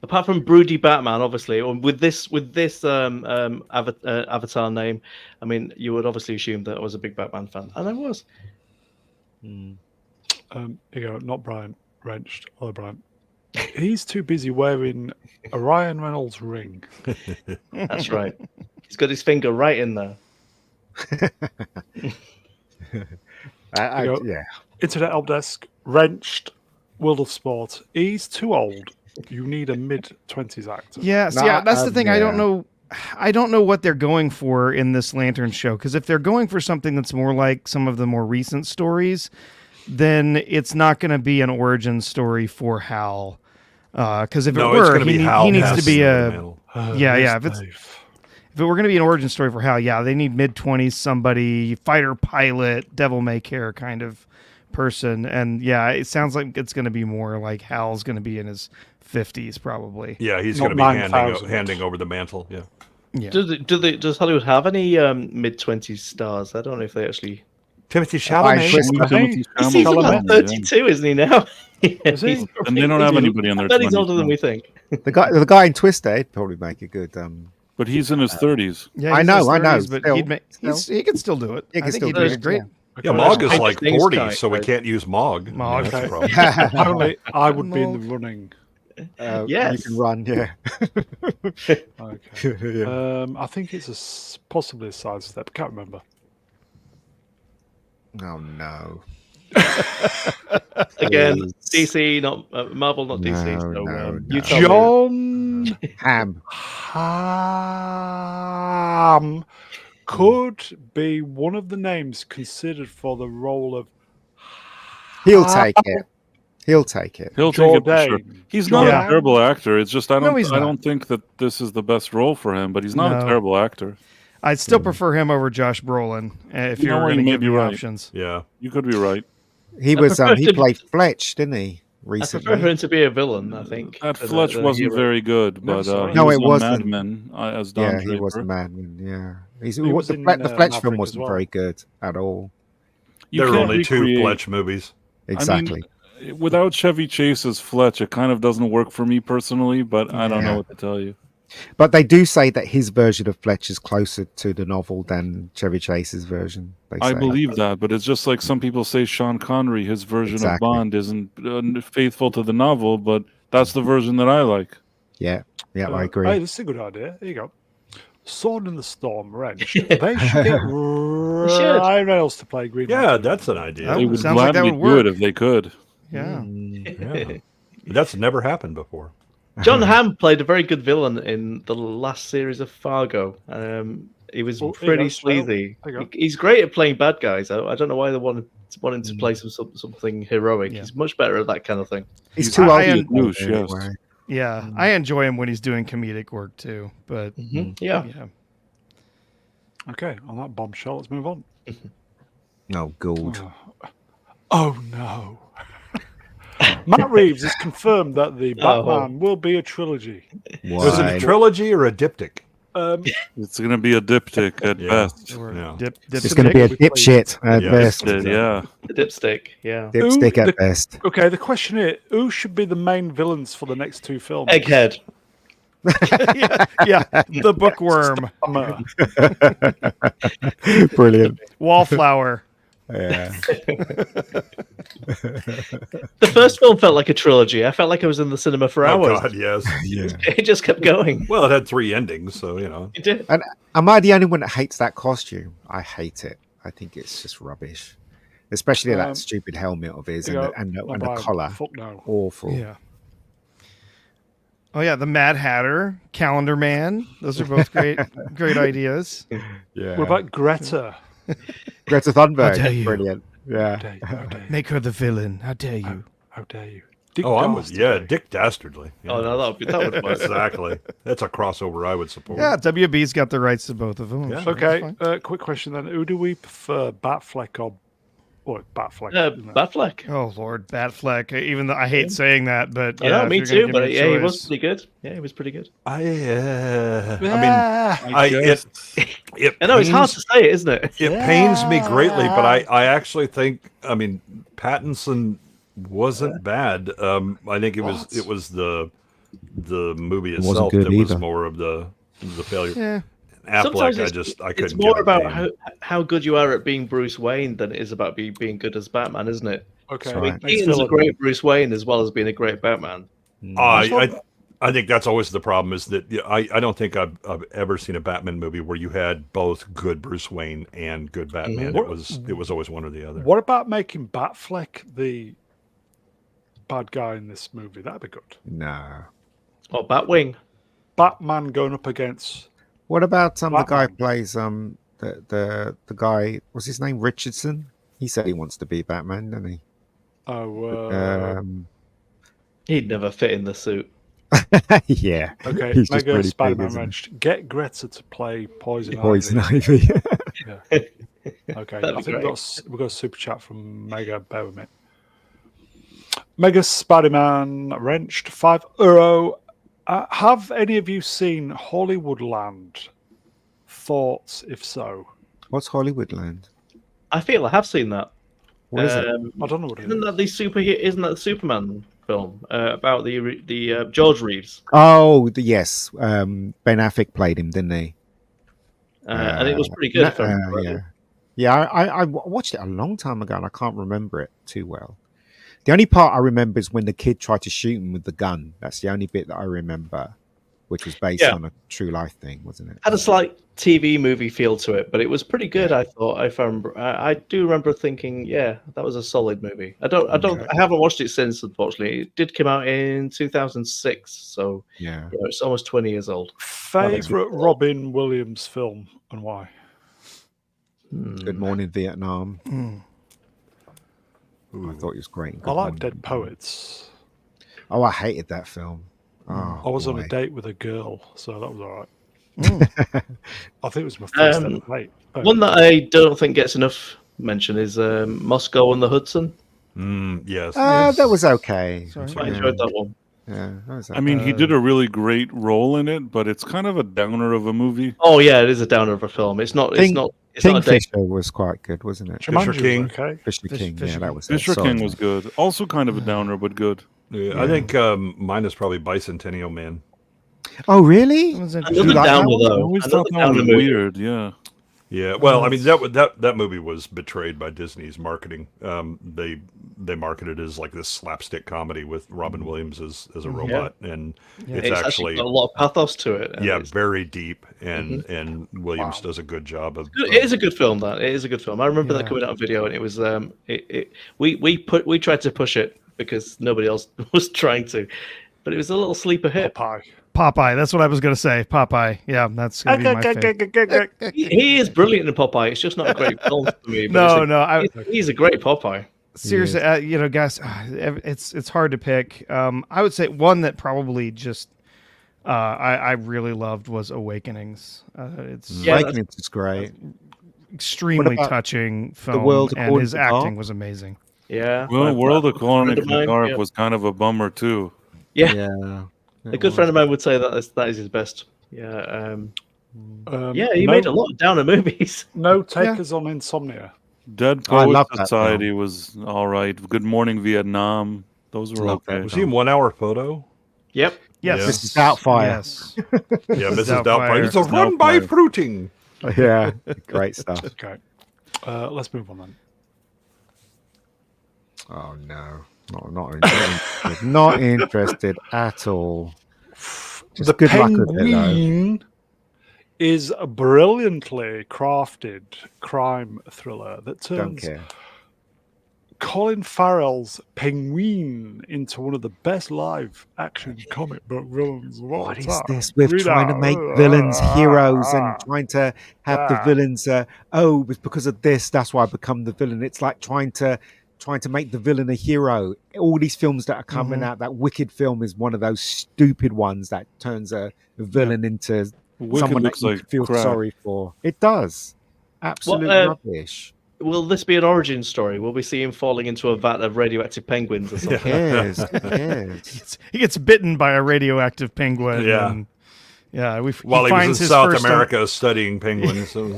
Apart from broody Batman, obviously, or with this Avatar name, I mean, you would obviously assume that I was a big Batman fan, and I was. Here you go. Not Brian Wrenched. Other Brian. He's too busy wearing a Ryan Reynolds ring. That's right. He's got his finger right in there. I, You know, yeah. Internet Help Desk, Wrenched, World of Sport. He's too old. You need a mid-20s actor. Yeah, see, that's the thing. I don't know. I don't know what they're going for in this Lantern show, because if they're going for something that's more like some of the more recent stories, then it's not going to be an origin story for Hal. Because if it were, he needs to be a If it were going to be an origin story for Hal, they need mid-20s, somebody, fighter pilot, devil may care kind of person. And it sounds like it's going to be more like Hal's going to be in his 50s probably. Yeah, he's going to be handing over the mantle. Yeah. Yeah. Does Hollywood have any mid-20s stars? I don't know if they actually. Timothy Chalamet. He's about 32, isn't he now? Is he? And they don't have anybody on their 20s. He's older than we think. The guy in Twister, he'd probably make a good. But he's in his 30s. Yeah, I know. But he could still do it. He I think still he'd do be it, great. Yeah, Mog is like 40, so we can't use Mog. Mog. That's the problem. Only I would be in the running. You can run, yeah. Okay. Yeah. I think it's possibly a sidestep. Can't remember. Oh no. Again, Please. DC, not Marvel, not DC. No, no. You tell me. John Hamm could be one of the names considered for the role of. He'll take it. He'll take it. He'll take it for sure. Jordan. He's not Yeah. a terrible actor. It's just I he's not. don't think that this is the best role for him. But he's not a No. terrible actor. I'd still prefer him over Josh Brolin if You you know were what, going to you may give be me right. options. Yeah. You could be right. He I was prefer he to- played Fletch, didn't he? I Recently. prefer him to be a villain, I think. That than a- Fletch than a wasn't hero. very good, but sorry. he No, was it on wasn't. Mad Men as Don Yeah, he was the Draper. madman. Yeah, He was the in, Fletch film Maverick wasn't as well. very good at all. You There were can't only two recreate- Fletch movies. Exactly. Without Chevy Chase as Fletch, it kind of doesn't work for me personally, but I don't know what to tell you. But they do say that his version of Fletch is closer to the novel than Chevy Chase's version. They I say. believe that, but it's just like some people say Sean Connery, his version Exactly. of Bond isn't faithful to the novel, but that's the version that I like. Yeah, I Hey, agree. this is a good idea. Here you go. Sword in the Storm, Wrench. They should get Ryan Reynolds to play Green Yeah, Lantern. that's an idea. Oh, They would sounds like that gladly would do work. it if they could. Yeah. Yeah. That's never happened before. John Hamm played a very good villain in the last series of Fargo. He was Oh, pretty there you go. sleazy. There you go. He's great at playing bad guys. I don't know why they want him to play something heroic. Yeah. He's much better at that kind of thing. He's too old. I to am- play Douche, yes. anyway. Yeah, I enjoy him when he's doing comedic work too. But Yeah. yeah, Okay, on that bombshell, let's move on. Oh, good. Oh no. Matt Reeves has confirmed that the Batman will be a trilogy. Is it Why? a trilogy or a diptych? It's going to be a diptych at Yeah. best. or Yeah. It's going to be a dipshit at Yeah. best. Yeah. The dipstick. Yeah. Dipstick Who- at best. Okay, the question is, who should be the main villains for the next two films? Egghead. yeah, the bookworm, Brilliant. wallflower. Yeah. The first film felt like a trilogy. I felt like I was in the cinema for Oh, hours. God, yes. Yeah. It just kept going. Well, it had 3 endings, so, you know. It did. And am I the only one that hates that costume? I hate it. I think it's just rubbish. Especially that stupid helmet of his and Yeah, the collar. Fuck no. Awful. Yeah. Oh yeah, the Mad Hatter, Calendar Man. Those are both great ideas. Yeah. What about Greta? Greta How dare Thunberg? you. Brilliant. Yeah. How dare you? How dare you? Make her the villain. How dare you? How dare you? Dick Oh, Dastardly. Dick Dastardly. Yeah. Oh no, that would work. Exactly. That's a crossover I would support. Yeah, WB's got the rights to both of them. Yeah. So that's Okay, fine. quick question then. Who do we prefer, Batfleck or Batfleck? isn't it? Batfleck. Oh Lord, Batfleck. Even though I hate saying that, but I yeah, know, if me you're gonna too. give But a yeah, he was choice- pretty good. Yeah, he was pretty good. I mean, Ah, it I know it's hard pains- to say, isn't it? It pains me greatly, but I actually think, I mean, Pattinson wasn't bad. I think it was the movie wasn't itself good that was either. more of the failure. Yeah. Sometimes Affleck, I couldn't. It's more get about behind. how good you are at being Bruce Wayne than it is about being good as Batman, isn't it? okay. Right. next Keaton's a villain. great Bruce Wayne as well as being a great Batman. I I think that's always the problem is that I don't think I've ever seen a Batman movie where you had both good Bruce Wayne and good Batman. Mhm. It was always one or the other. What about making Batfleck the bad guy in this movie? That'd be good. No. Or Batwing. Batman going up against What about the guy who Batman. plays the guy? What's his name? Richardson. He said he wants to be Batman, doesn't he? He'd never fit in the suit. Yeah. Okay, He's just Mega really big, Spider-Man isn't he? wrenched. Get Greta to play Poison Poison Ivy. Ivy. Okay, That'd I be think great. we've got a super chat from Mega. Bear with me. Mega Spider-Man wrenched €5. Have any of you seen Hollywoodland? Thoughts, if so? What's Hollywoodland? I feel I have seen that. What is it? I don't know what it Isn't is. that Isn't that the Superman film about the George Reeves? Oh, yes. Ben Affleck played him, didn't he? And it was pretty good. If I remember rightly. Yeah. Yeah, I watched it a long time ago and I can't remember it too well. The only part I remember is when the kid tried to shoot him with the gun. That's the only bit that I remember, which was based Yeah. on a true life thing, wasn't it? Had a slight TV movie feel to it, but it was pretty good. I thought. If I remember, I do remember thinking, yeah, that was a solid movie. I haven't watched it since. Unfortunately, it did come out in 2006, so Yeah. it's almost 20 years old. Favorite Robin Williams film and why? Good Morning Vietnam. Mm. I thought it was great. I Good like Morning Dead Vietnam. Poets. Oh, I hated that film. Oh, I was on boy. a date with a girl, so that was all right. Mm. I think it was my first ever date. Oh, One that I don't think gets enough mention is Moscow on the Hudson. Yes. That was okay. Sorry. I enjoyed that one. Yeah, that was okay. I mean, he did a really great role in it, but it's kind of a downer of a movie. Oh yeah, it is a downer of a film. It's not. It's not a date. Kingfisher was quite good, wasn't it? Jumanji was King. okay. Fisher King, yeah, that was it. Fisher Sorry. King was good. Also kind of a downer, but good. Yeah, I think mine is probably Bicentennial Man. Oh, really? That was Another interesting. You like that downer one? I though. always Another thought that was downer movie. weird, yeah. Yeah, well, I mean that movie was betrayed by Disney's marketing. They marketed it as like this slapstick comedy with Robin Williams as a robot, and it's It's actually got a lot of pathos to it. and it's- very deep, and Williams does a good job of. It is a good film. That it is a good film. I remember that Yeah. coming out on video, and it was we tried to push it because nobody else was trying to, but it was a little sleeper hit. Popeye. Popeye. That's what I was going to say. Popeye. Yeah, that's going to be my favorite. He is brilliant in Popeye. It's just not a great film for me. No, he's a great Popeye. seriously, guys, it's hard to pick. I would say one that probably just I really loved was Awakenings. It's Yeah, Awakenings is great. extremely about touching film, World and According his to acting Garp? was amazing. Yeah. Well, World According to friend of mine, Garp yeah. was kind of a bummer, too. Yeah. Yeah. A good friend of mine would say that is his best. Yeah. Yeah, he no, made a lot of downer movies. No takers on Insomnia. Dead Oh, I Poets love that Society was all right. Good Morning Vietnam. Those were Love that okay. Was he in 1 Hour Photo? Yep. Yes, Yeah. Mrs. Doubtfire. Yes. Yeah, Mrs. Doubtfire. Doubtfire. It's a Mrs. run by Doubtfire. fruiting. Yeah, great stuff. Okay. Let's move on then. Oh no, not interested. Not interested at all. Just The good luck with it, though. Penguin is a brilliantly crafted crime thriller that Don't turns care. Colin Farrell's Penguin into one of the best live action comic book villains of all What is time. this with Read trying to out. make villains heroes and trying to have the ah. villains? Oh, it's because of this. That's why I become the villain. It's like trying to make the villain a hero. All these films that are coming out, that Wicked film is one of those stupid ones that turns a villain into Wicked someone that looks you like feel crap. sorry for. It does. Absolute rubbish. Will this be an origin story? Will we see him falling into a vat of radioactive penguins or Who something? cares? Who cares? He gets bitten by a radioactive penguin. Yeah. and, yeah. While he was in South America studying penguins. So-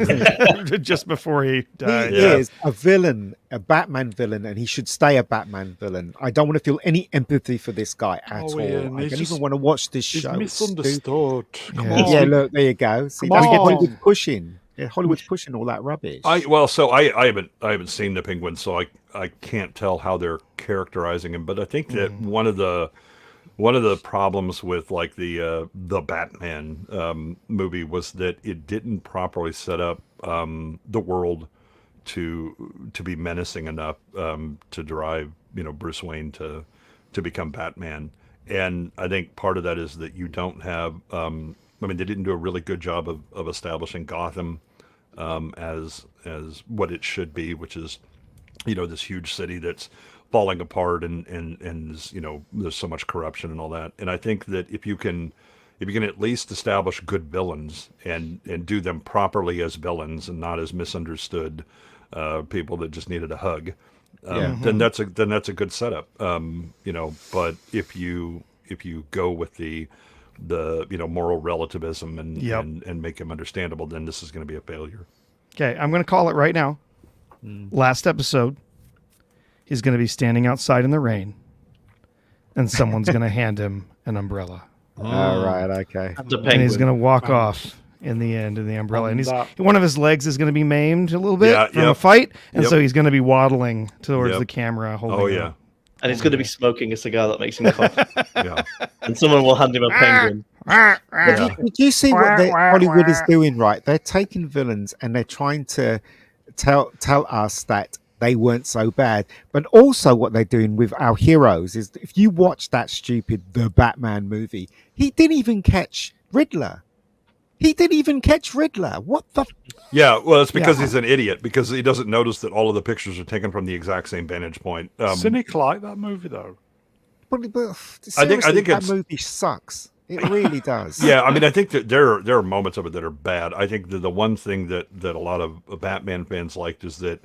just before he He died. Yeah. is a villain, a Batman villain, and he should stay a Batman villain. I don't want to feel any empathy for this guy at all. Ian, I he's don't just- even want to watch this He's show. It's stupid. misunderstood. Come Yeah. on. Yeah, look, there you go. See, Come that's what on. Hollywood's pushing. Yeah, Hollywood's pushing all that rubbish. I haven't seen the Penguin, so I can't tell how they're characterizing him. But I think that one of the One of the problems with like the Batman movie was that it didn't properly set up the world to be menacing enough to drive Bruce Wayne to become Batman. And I think part of that is that you don't have. I mean, they didn't do a really good job of establishing Gotham as what it should be, which is this huge city that's falling apart and is, there's so much corruption and all that. And I think that if you can at least establish good villains and do them properly as villains and not as misunderstood people that just needed a hug, then that's a good setup. But if you go with the moral relativism and make him understandable, then this is going to be a failure. Okay, I'm going to call it right now. Last episode, he's going to be standing outside in the rain, and someone's going to hand him an umbrella. All right, okay. And he's going to walk off in the end in the umbrella. And one of his legs is going to be maimed a little bit from a fight, and so he's going to be waddling towards the camera. Holding it. And he's going to be smoking a cigar that makes him cough. And someone will hand him a penguin. Did you see what Hollywood is doing, right? They're taking villains and they're trying to tell us that they weren't so bad. But also what they're doing with our heroes is, if you watch that stupid The Batman movie, he didn't even catch Riddler. What the? Yeah, well, it's because he's an idiot, because he doesn't notice that all of the pictures are taken from the exact same vantage point. Cynic like that movie, though. But I think that movie sucks. It really does. Yeah, I mean, I think that there are moments of it that are bad. I think that the one thing that a lot of Batman fans liked is that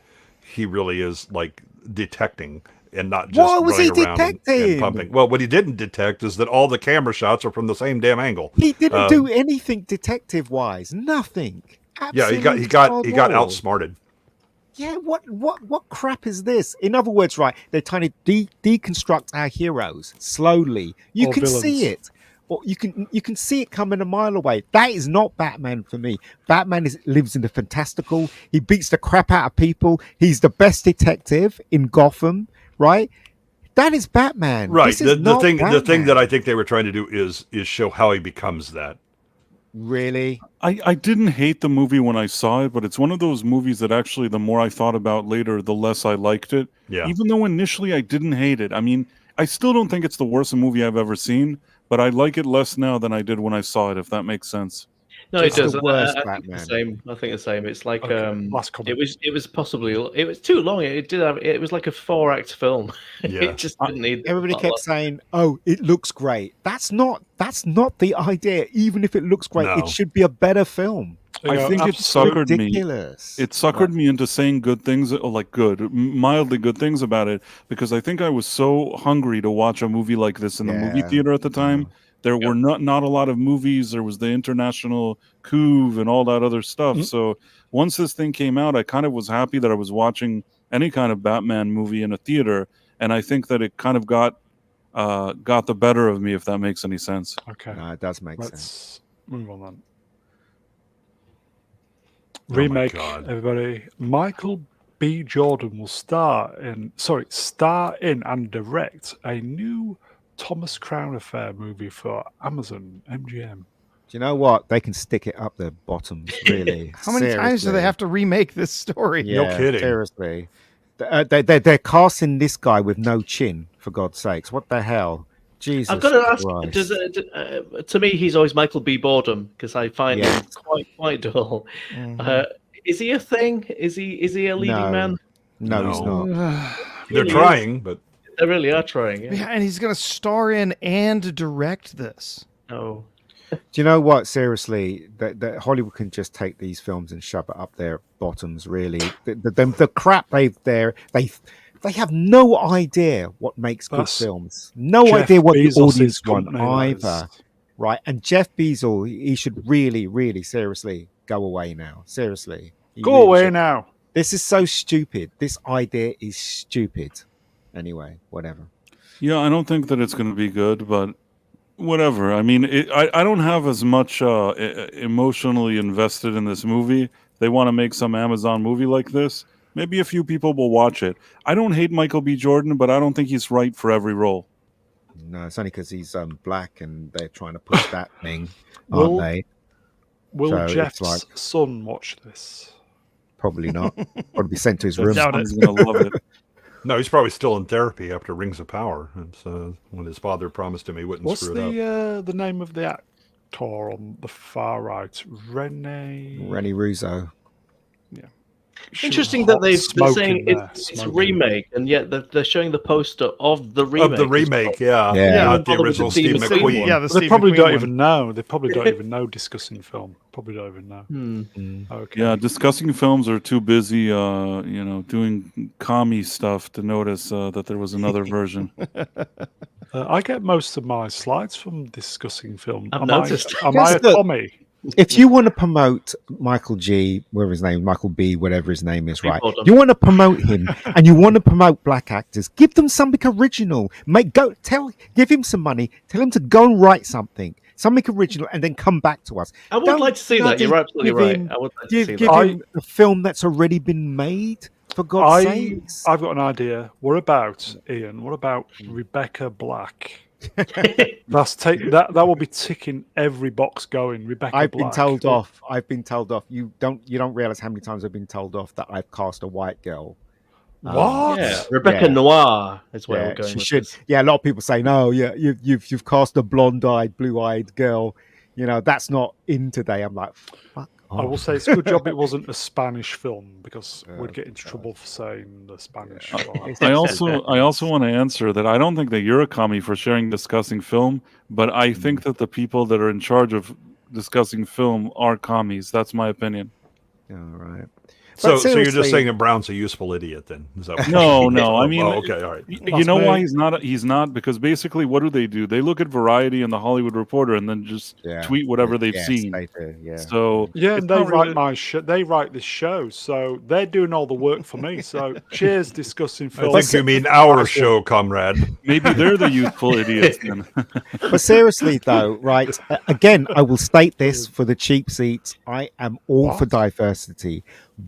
he really is like detecting and not just running around and pumping. Well, what he didn't detect is that all the camera shots are from the same damn angle. He didn't do anything detective-wise. Nothing. Absolutely, he got outsmarted. Yeah, what crap is this? In other words, right, they're trying to deconstruct our heroes slowly. You can see it. Or you can see it coming a mile away. That is not Batman for me. Batman lives in the fantastical. He beats the crap out of people. He's the best detective in Gotham, right? That is Batman. Right. The thing that I think they were trying to do is show how he becomes that. Really? I didn't hate the movie when I saw it, but it's one of those movies that actually, the more I thought about later, the less I liked it. Yeah. Even though initially I didn't hate it. I mean, I still don't think it's the worst movie I've ever seen, but I like it less now than I did when I saw it, if that makes sense. No, it does. I think the same. I think the same. It's like last comment. it was too long. It was like a 4-act film. Yeah. It just didn't need. Everybody kept saying, "Oh, it looks great." That's not the idea. Even if it looks great, it should be a better film. I think it suckered ridiculous. me. It suckered me into saying good things, or like mildly good things about it, because I think I was so hungry to watch a movie like this in the movie theater at the time. There were not a lot of movies. There was the international coup and all that other stuff. So once this thing came out, I kind of was happy that I was watching any kind of Batman movie in a theater, and I think that it kind of got the better of me, if that makes any sense. Okay, No, it does make sense. let's move on then. Remake, everybody. Michael B. Jordan will star in and direct a new Thomas Crown Affair movie for Amazon MGM. Do you know what? They can stick it up their bottoms, really. How many times do they have to remake this story? Yeah, No kidding. Seriously. They're casting this guy with no chin, for God's sakes. What the hell? Jesus I've got to ask. Christ. To me, he's always Michael B. Boredom, because I find him quite dull. Is he a thing? Is he a leading man? No, he's not. They're trying, but They really are trying. Yeah, and he's going to star in and direct this. Oh. Do you know what? Seriously, that Hollywood can just take these films and shove it up their bottoms. Really, the crap they have no idea what makes good films. No Jeff idea what the Bezos' audience want company either. Right? And Jeff Bezos, he should really, really seriously go away now. Seriously, Go away now. This is so stupid. This idea is stupid. Anyway, whatever. Yeah, I don't think that it's going to be good, but whatever. I mean, I don't have as much emotionally invested in this movie. They want to make some Amazon movie like this. Maybe a few people will watch it. I don't hate Michael B. Jordan, but I don't think he's right for every role. No, it's only because he's black and they're trying to push that thing, aren't Will- they? Will So it's Jeff's like- son watch this? Probably not. Probably be sent to his That room. Doubt it. son's gonna love it. No, he's probably still in therapy after Rings of Power. It's, when his father promised him he wouldn't What's screw it up. the name of the actor on the far right? Rennie Russo. Interesting that they're saying there, it's a smoking. remake, and yet they're showing the poster of the remake. Of the remake, yeah. Yeah. Not the Bother with original the Steve Steve McQueen McQueen. Yeah, the They Steve probably McQueen don't one. even know. They probably don't even know discussing film. Probably don't even know. Hmm. Okay. Yeah, discussing films are too busy, doing commie stuff to notice that there was another version. I get most of my slides from discussing film. I've Am noticed. I a Yes, but- commie? If you want to promote Michael G, whatever his name, Michael B, whatever his name is, Be right? bored of- You want to promote him and you want to promote black actors, give them something original. Give him some money, tell him to go and write something original, and then come back to us. I would Don't like to see that. bloody You're absolutely give right. him- I would like to see Give that. him a film that's already been made, for God's sakes. I've got an idea. What about Ian? What about Rebecca Black? That will be ticking every box going. Rebecca I've Black. been told off. You don't realize how many times I've been told off that I've cast a white girl. What? Yeah, Rebecca Yeah. Noir is where we're Yeah, going she with should. this. Yeah, a lot of people say, no, yeah, you've cast a blonde-eyed, blue-eyed girl. That's not in today. I'm like, fuck I will off. say it's a good job it wasn't a Spanish film because we'd get into trouble for saying the Spanish. one. I also want to answer that I don't think that you're a commie for sharing discussing film, but I think that the people that are in charge of discussing film are commies. That's my opinion. All right. So But you're just seriously- saying that Brown's a useful idiot then? Is that what No, you're saying? no. I mean, okay, all right. you know why he's not? He's not because basically, what do? They look at Variety and the Hollywood Reporter and then just Yeah. tweet whatever they've Yes, seen. they do, yeah. So Yeah, it's and they not write really- my show. They write this show, so they're doing all the work for me. So cheers, discussing I film. think you mean our show, comrade. Maybe they're the youthful idiots then. But seriously, though, right? Again, I will state this for the cheap seats. I am all for diversity,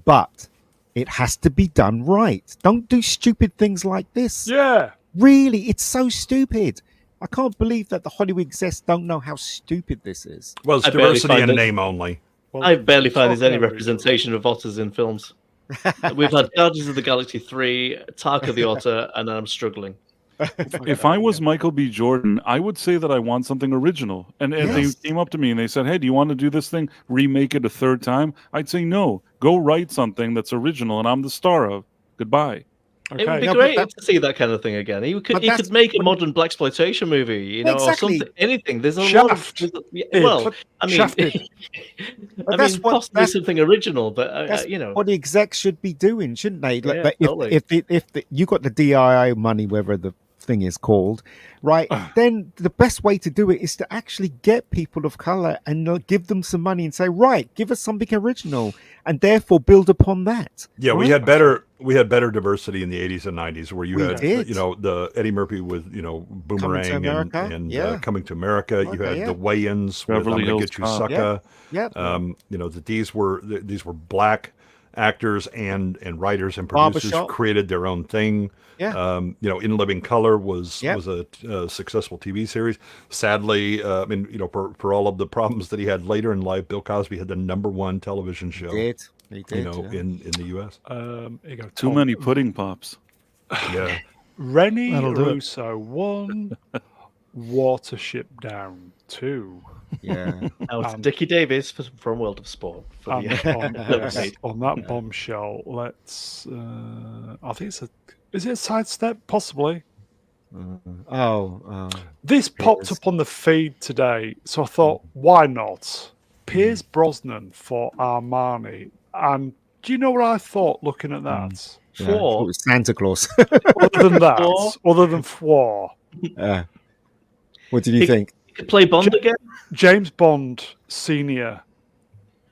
but it has to be done right. Don't do stupid things like this. Yeah. Really, it's so stupid. I can't believe that the Hollywood execs don't know how stupid this is. Well, it's I barely diversity find in it. name only. Well, I barely find there's any okay. representation of otters in films. We've had Guardians of the Galaxy 3, Tarka the Otter, and I'm struggling. If I was Michael B. Jordan, I would say that I want something original. And if Yes. they came up to me and they said, "Hey, do you want to do this thing? Remake it a third time?" I'd say no. Go write something that's original, and I'm the star of. Goodbye. It would be No, but great that- to see that kind of thing again. He But could that's- make a modern blaxploitation movie, or Exactly. something, anything. There's a Shaft. lot of yeah, Yeah, well, I mean, Shafted. that's what- possibly that's- something original, but That's you know, what the execs should be doing, shouldn't they? Yeah, Like, totally. if you got the DII money, whatever the thing is called, right? Then the best way to do it is to actually get people of color and give them some money and say, right, give us something original, and therefore build upon that. Yeah, we Right? had better diversity in the 80s and 90s where you We had did. the Eddie Murphy with Boomerang America, and yeah. Coming to America. You Okay, had yeah. the Wayans with Beverly I'm Gonna Hills Get You Cop. Sucker. Yep. That these were black actors and writers and producers Barbershop. created their own thing. Yeah. In Living Color was Yep. was a successful TV series. Sadly, for all of the problems that he had later in life, Bill Cosby had the #1 television show. He did. Yeah. in the U.S. Here you go, Too Tom. many pudding pops. Yeah. Rennie That'll do it. Russo 1, Watership Down 2. Yeah. now it's Dickie Davis from World of Sport. For On, the, on- yes, on that bombshell, let's. I think is it a sidestep? Possibly. Oh. This popped up on the feed today, so I thought, why not? Pierce Brosnan for Armani. And do you know what I thought looking at that? Yeah. Four. It was Santa Claus. Other than that, Four. other than four, What did you think? he could play Bond again. James Bond Senior.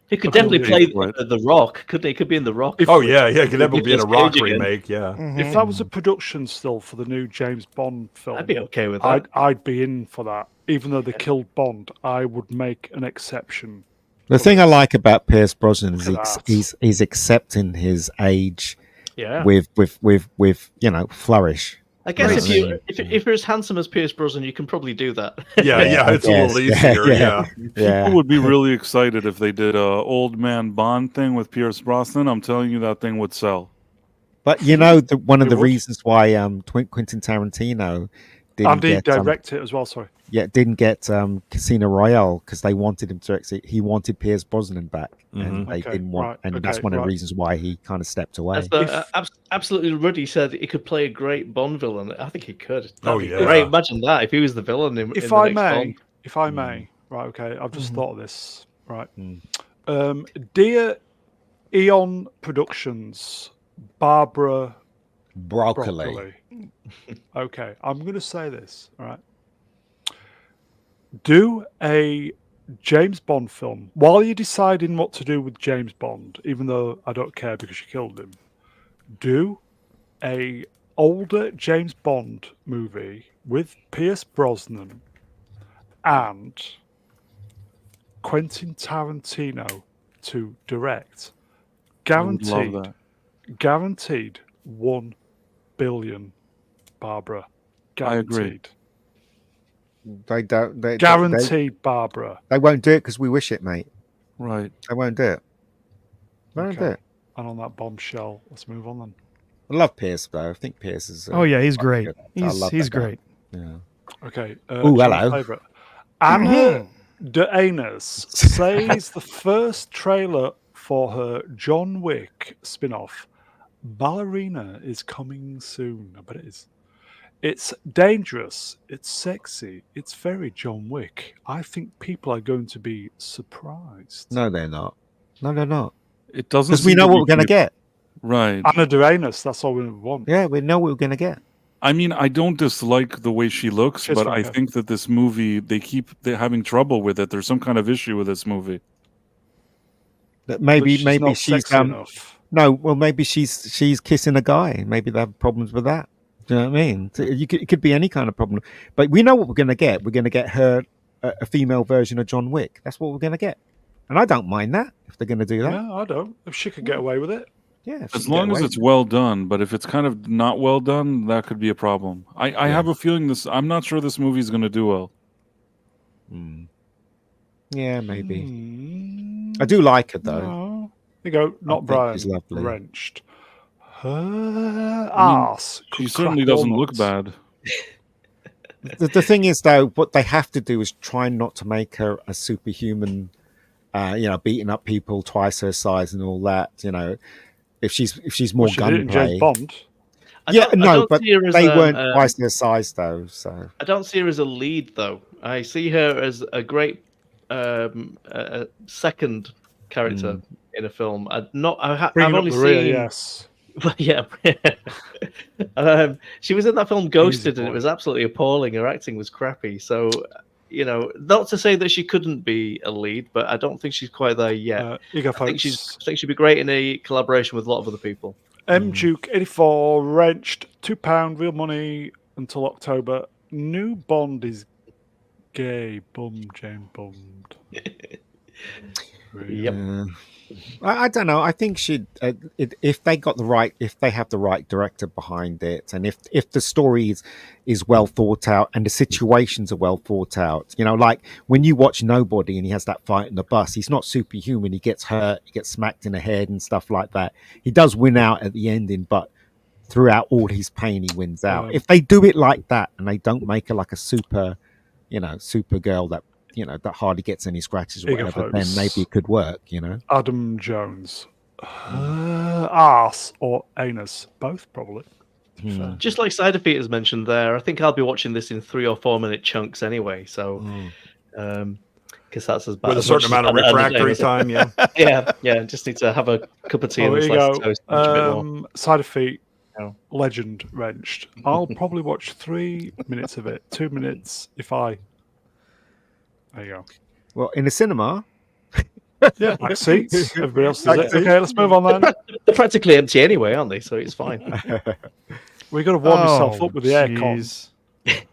He could I definitely believe play it. the Rock. Couldn't he? He could be in the Rock. If- Oh yeah, it could never be in a Nicolas rock Cage again. remake. Yeah. If that was a production still for the new James Bond film, I'd be okay with that. I'd be in for that. Even though they killed Bond, I would make an exception. The thing I like about Pierce Brosnan is Look at he's accepting his age Yeah. with flourish. I guess Right. if you're as handsome as Pierce Brosnan, you can probably do that. Yeah, I it's a little guess. easier. Yeah. People would be really excited if they did a old man Bond thing with Pierce Brosnan. I'm telling you, that thing would sell. But you know, one of It the would. reasons why Quentin Tarantino didn't And he get directed it as well. Sorry. didn't get Casino Royale because they wanted him to exit. He wanted Pierce Brosnan back, and they Okay, didn't want. right, And okay, that's one of the right. reasons why he kind of stepped away. As absolutely Ruddy said, he could play a great Bond villain. I think he could. That'd be yeah. great. Imagine that if he was the villain in If the I next may, Bond. right, okay, I've just thought of this, right. Mm. Dear Eon Productions, Barbara Broccoli. Okay, I'm going to say this, all right. Do a James Bond film while you're deciding what to do with James Bond, even though I don't care because you killed him. Do a older James Bond movie with Pierce Brosnan and Quentin Tarantino to direct. I would love that. Guaranteed 1 billion, Barbara. I agree. Guaranteed. They don't. Guaranteed, Barbara. They won't do it because we wish it, mate. Right. They won't do it. They won't do Okay. it. And on that bombshell, let's move on then. I love Pierce though. I think Pierce is. Oh yeah, he's quite great. good. I love He's that guy. great. Yeah. Okay. Ooh, hello. Favorite. Anna de Anas says the first trailer for her John Wick spin-off, Ballerina, is coming soon. I bet it is. It's dangerous. It's sexy. It's very John Wick. I think people are going to be surprised. No, they're not. No, they're not. It doesn't. Because we seem know to what be we're going to clear- get. Right. Anna de Anas, that's all we want. Yeah, we know what we're going to get. I mean, I don't dislike the way she looks, She's but fine, I yeah. think that this movie, they're having trouble with it. There's some kind of issue with this movie. That But maybe not she's sexy enough. no. Well, maybe she's kissing a guy. Maybe they have problems with that. Do you know what I mean? So it could be any kind of problem. But we know what we're going to get. We're going to get her a female version of John Wick. That's what we're going to get. And I don't mind that if they're going to do that. Yeah, I don't. If she could get away with it. Yeah, if she As can get long as away it's with well done, but if it's kind of not well done, that could be a problem. I have a feeling I'm not sure this movie's going to do well. it. Yeah, maybe. Mm, I do like her though. no. There you go. Not think Brian. she's lovely. Wrenched. Her I mean, ass. She could certainly crack doesn't look walnuts. bad. The thing is though, what they have to do is try not to make her a superhuman. Beating up people twice her size and all that. You know, if she's more Well, she did it in James gunplay. Bond. I Yeah, don't- I no, don't but see her as, they weren't um, twice their size though. So I don't see her as a lead, though. I see her as a great second character in a film. I've Bringing up only Maria, seen. yes. Yeah. She was in that film Ghosted, and boy. it was absolutely appalling. Her acting was crappy. So, not to say that she couldn't be a lead, but I don't think she's quite there yet. Here you go, I think folks. she'd be great in a collaboration with a lot of other people. M Duke 84 wrenched £2 real money until October. New Bond is gay. Bum Jane Bond. Yep. I don't know. I think if they have the right director behind it, and if the story is well thought out and the situations are well thought out, like when you watch Nobody and he has that fight in the bus, he's not superhuman. He gets hurt, he gets smacked in the head and stuff like that. He does win out at the ending, but throughout all his pain, he wins out. If they do it like that and they don't make her like a super girl that hardly gets any scratches or Here you go, whatever, then folks. maybe it could work, Adam Jones. Her ass or anus. Both, probably. Just like Cider Peter's mentioned there, I think I'll be watching this in 3 or 4 minute chunks anyway. So, because that's as bad With a as certain much amount of as refractory time, yeah. yeah. Just need to have a cup of tea Oh, and a here you slice of go. toast. Much a bit more. Side of feet. No. Legend wrenched. I'll probably watch 3 minutes of it. 2 minutes if I. There you go. Well, in the cinema, Yeah, back seats. Everybody else does it. Okay, let's move on then. They're practically empty anyway, aren't they? So it's fine. We've got to warm yourself up with the aircon. jeez.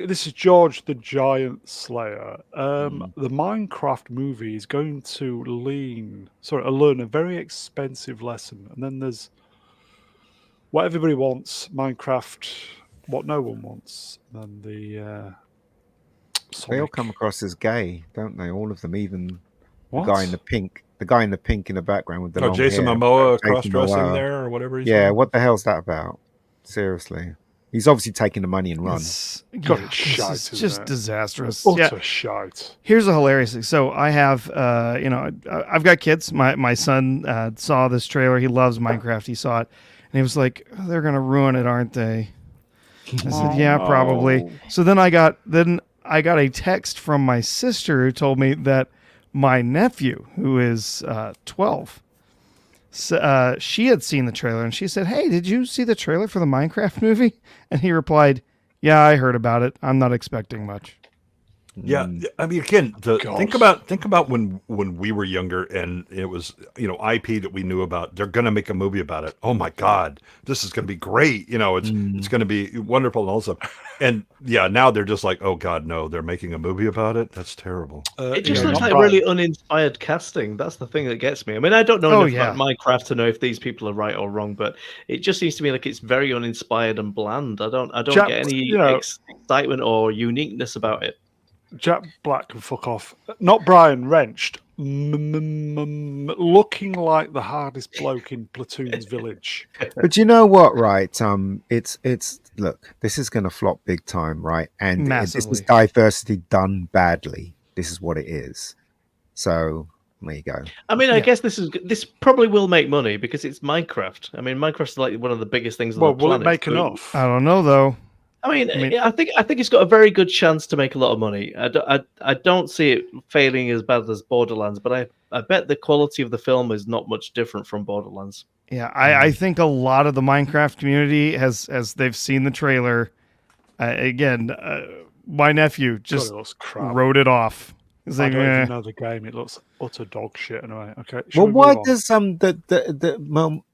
This is George the Giant Slayer. The Minecraft movie is going to learn a very expensive lesson, and then there's what everybody wants, Minecraft, what no one wants, and the They all Sonic. come across as gay, don't they? All of them, even What? the guy in the pink. The guy in the pink in the background with the long Jason hair. Momoa Jason cross-dressing Momoa. there or whatever he's Yeah, doing. what the hell's that about? Seriously. He's obviously taking the money and run. God, Yeah, it's shite, it's isn't just it? disastrous. Utter Yeah. shite. Here's a hilarious thing. So I have, I've got kids. My son saw this trailer. He loves Minecraft. He saw it, and he was like, "Oh, they're gonna ruin it, aren't they?" I said, "Yeah, probably." no. So then I got a text from my sister who told me that my nephew, who is 12, she had seen the trailer, and she said, "Hey, did you see the trailer for the Minecraft movie?" And he replied, "Yeah, I heard about it. I'm not expecting much." Yeah, I mean, again, think God. about when we were younger, and it was IP that we knew about. They're going to make a movie about it. Oh my God, this is going to be great. It's going to be wonderful and all stuff. And yeah, now they're just like, oh God, no, they're making a movie about it. That's terrible. It just Yeah, looks not like Brian. really uninspired casting. That's the thing that gets me. I mean, I don't know enough about Minecraft to know if these people are right or wrong, but it just seems to me like it's very uninspired and bland. I don't get any excitement or uniqueness about it. Jack Black can fuck off. Not Brian Wrenched. Looking like the hardest bloke in Platoon's village. But you know what, right? It's look, this is going to flop big time, right? And this is diversity done badly. This is what it is. So there you go. I mean, I guess this probably will make money because it's Minecraft. I mean, Minecraft's like one of the biggest things on the planet. Will it make enough? I don't know though. I mean, I think it's got a very good chance to make a lot of money. I don't see it failing as bad as Borderlands, but I bet the quality of the film is not much different from Borderlands. Yeah, I think a lot of the Minecraft community as they've seen the trailer. My nephew just wrote it off. He's I like, don't even know the game. It looks utter dog shit. Anyway, okay. Well, why does the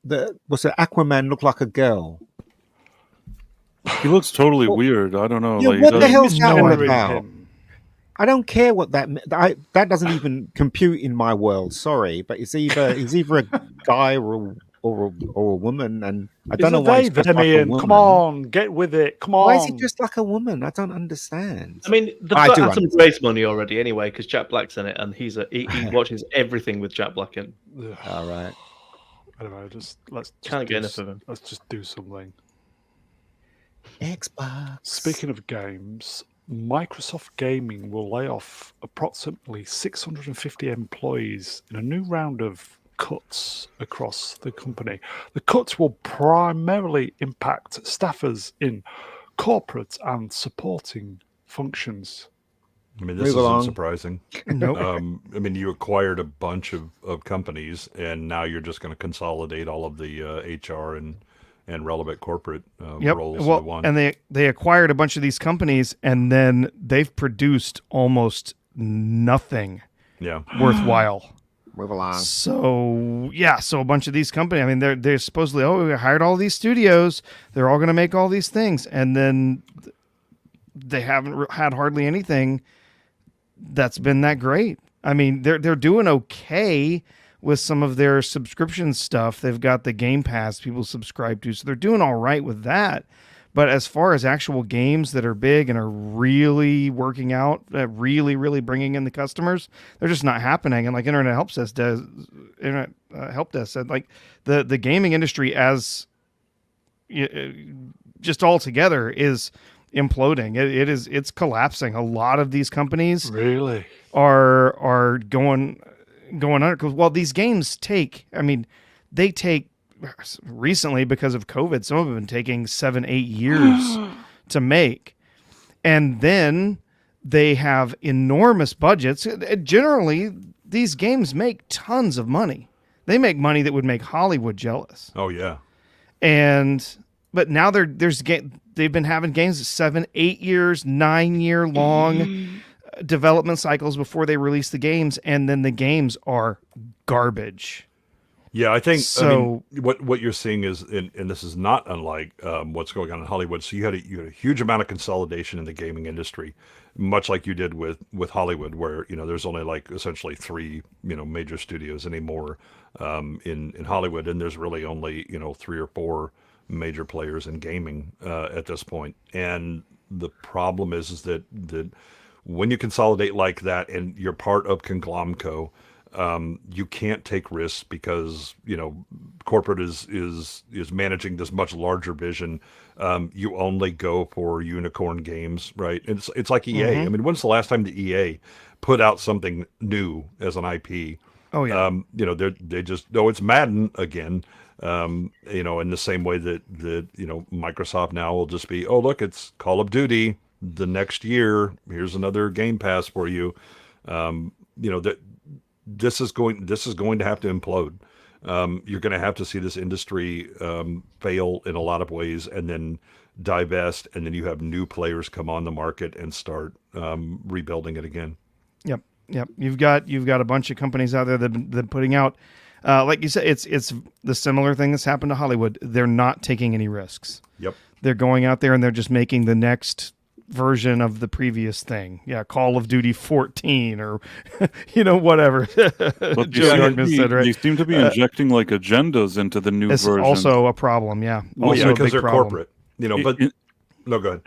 Aquaman look like a girl? He looks totally weird. I don't know. Yeah, like, what the hell's that all about? Him. I don't care what that that doesn't even compute in my world. Sorry, but he's either a guy or a woman, and I don't know why he's just like a woman. Come on, get with it. Come on. Why is he just like a woman? I don't understand. I mean, the film had some great money already anyway because Jack Black's in it, and he watches everything with Jack Black in. All right. Anyway, can't get enough of him. Let's just do something. Xbox. Speaking of games, Microsoft Gaming will lay off approximately 650 employees in a new round of cuts across the company. The cuts will primarily impact staffers in corporate and supporting functions. I mean, this isn't surprising. Nope. I mean, you acquired a bunch of companies, and now you're just going to consolidate all of the HR and relevant corporate roles into one. And they acquired a bunch of these companies, and then they've produced almost nothing worthwhile. Move along. So a bunch of these companies, I mean, they're supposedly, we hired all these studios, they're all going to make all these things, and then they haven't had hardly anything that's been that great. I mean, they're doing okay with some of their subscription stuff. They've got the Game Pass people subscribe to, so they're doing all right with that. But as far as actual games that are big and are really working out, really, really bringing in the customers, they're just not happening. And like Internet Help Desk said, like the gaming industry as just all together is imploding. It's collapsing. A lot of these companies really are going under because these games they take recently because of COVID. Some of them have been taking 7-8 years to make, and then they have enormous budgets. Generally, these games make tons of money. They make money that would make Hollywood jealous. Oh yeah, but now they've been having games at 7-8 years, 9-year long development cycles before they release the games, and then the games are garbage. Yeah, I think so. I mean, what you're seeing is, and this is not unlike what's going on in Hollywood. So you had a huge amount of consolidation in the gaming industry, much like you did with Hollywood, where there's only like essentially 3 major studios anymore in Hollywood, and there's really only 3 or 4 major players in gaming at this point. And the problem is that when you consolidate like that and you're part of Conglomco, you can't take risks because corporate is managing this much larger vision. You only go for unicorn games, right? It's like EA. I mean, when's the last time the EA put out something new as an IP? Oh yeah. They just it's Madden again. In the same way that Microsoft now will just be, oh look, it's Call of Duty. The next year, here's another Game Pass for you. That this is going to have to implode. You're going to have to see this industry fail in a lot of ways, and then divest, and then you have new players come on the market and start rebuilding it again. Yep. You've got a bunch of companies out there that have been putting out, like you said, it's the similar thing that's happened to Hollywood. They're not taking any risks. Yep. They're going out there and they're just making the next version of the previous thing. Yeah, Call of Duty 14 or whatever. But they seem to be injecting like agendas into the new version. It's also a problem, yeah. Because they're corporate. No, go ahead.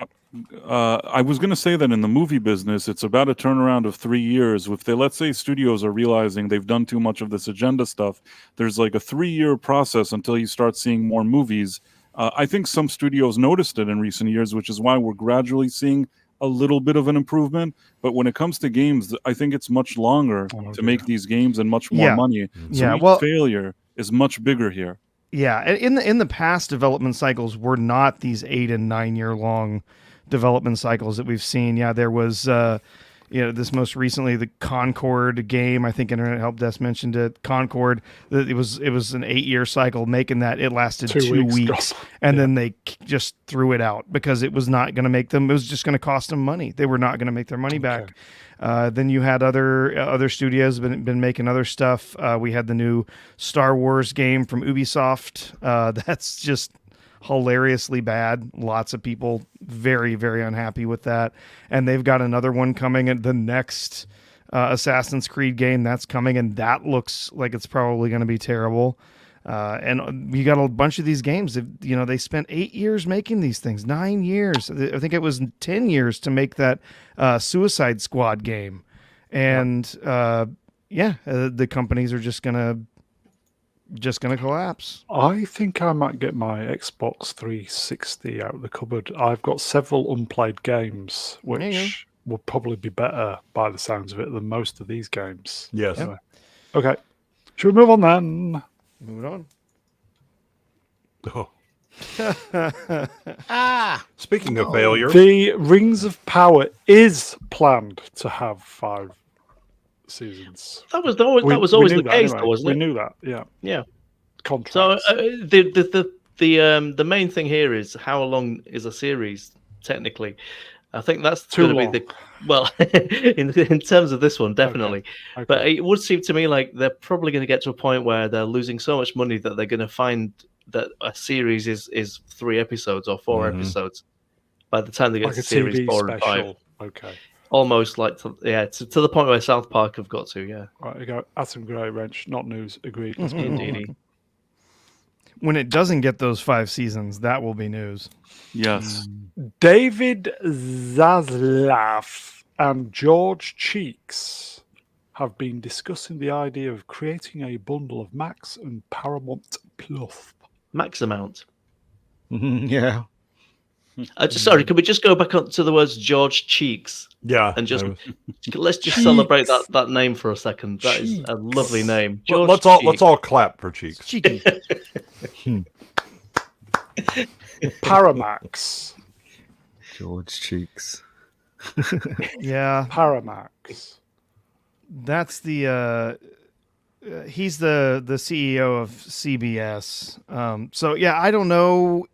I was going to say that in the movie business, it's about a turnaround of 3 years. If let's say studios are realizing they've done too much of this agenda stuff, there's like a 3-year process until you start seeing more movies. I think some studios noticed it in recent years, which is why we're gradually seeing a little bit of an improvement. But when it comes to games, I think it's much longer to make these games and much more money. So each failure is much bigger here. Yeah, in the past, development cycles were not these 8 and 9 year long development cycles that we've seen. Yeah, there was this most recently, the Concord game. I think Internet Help Desk mentioned it. Concord. It was an 8-year cycle. Making that, it lasted 2 weeks, and then they just threw it out because it was not going to make them. It was just going to cost them money. They were not going to make their money back. Then you had other studios been making other stuff. We had the new Star Wars game from Ubisoft. That's just hilariously bad. Lots of people very, very unhappy with that. And they've got another one coming, and the next Assassin's Creed game that's coming, and that looks like it's probably going to be terrible. And you got a bunch of these games. They spent 8 years making these things, 9 years. I think it was 10 years to make that Suicide Squad game. And the companies are just gonna collapse. I think I might get my Xbox 360 out of the cupboard. I've got several unplayed games, which will probably be better by the sounds of it than most of these games. Yes. Anyway. Okay. Should we move on then? Moving on. Oh. Speaking of failure, the Rings of Power is planned to have 5 seasons. That was always the case, though, wasn't it? We knew that. Yeah. Yeah. Contracts. So the main thing here is how long is a series technically? I think that's going to be in terms of this one, definitely. Okay. But it would seem to me like they're probably going to get to a point where they're losing so much money that they're going to find that a series is 3 episodes or 4 episodes by the time they get to series 4 and 5. Okay. Almost like to the point where South Park have got to. Yeah. Right. You go. Atom Gray Wrench. Not news. Agreed. Indeed. When it doesn't get those 5 seasons, that will be news. Yes. David Zaslav and George Cheeks have been discussing the idea of creating a bundle of Max and Paramount Plus. Max amount. Yeah. Sorry, can we just go back to the words George Cheeks? Yeah. And let's just celebrate that name for a second. That is a lovely name. George let's all clap for Cheeks. Cheeky. Paramax. George Cheeks. Yeah. Paramax. That's the he's the CEO of CBS. So yeah, I don't know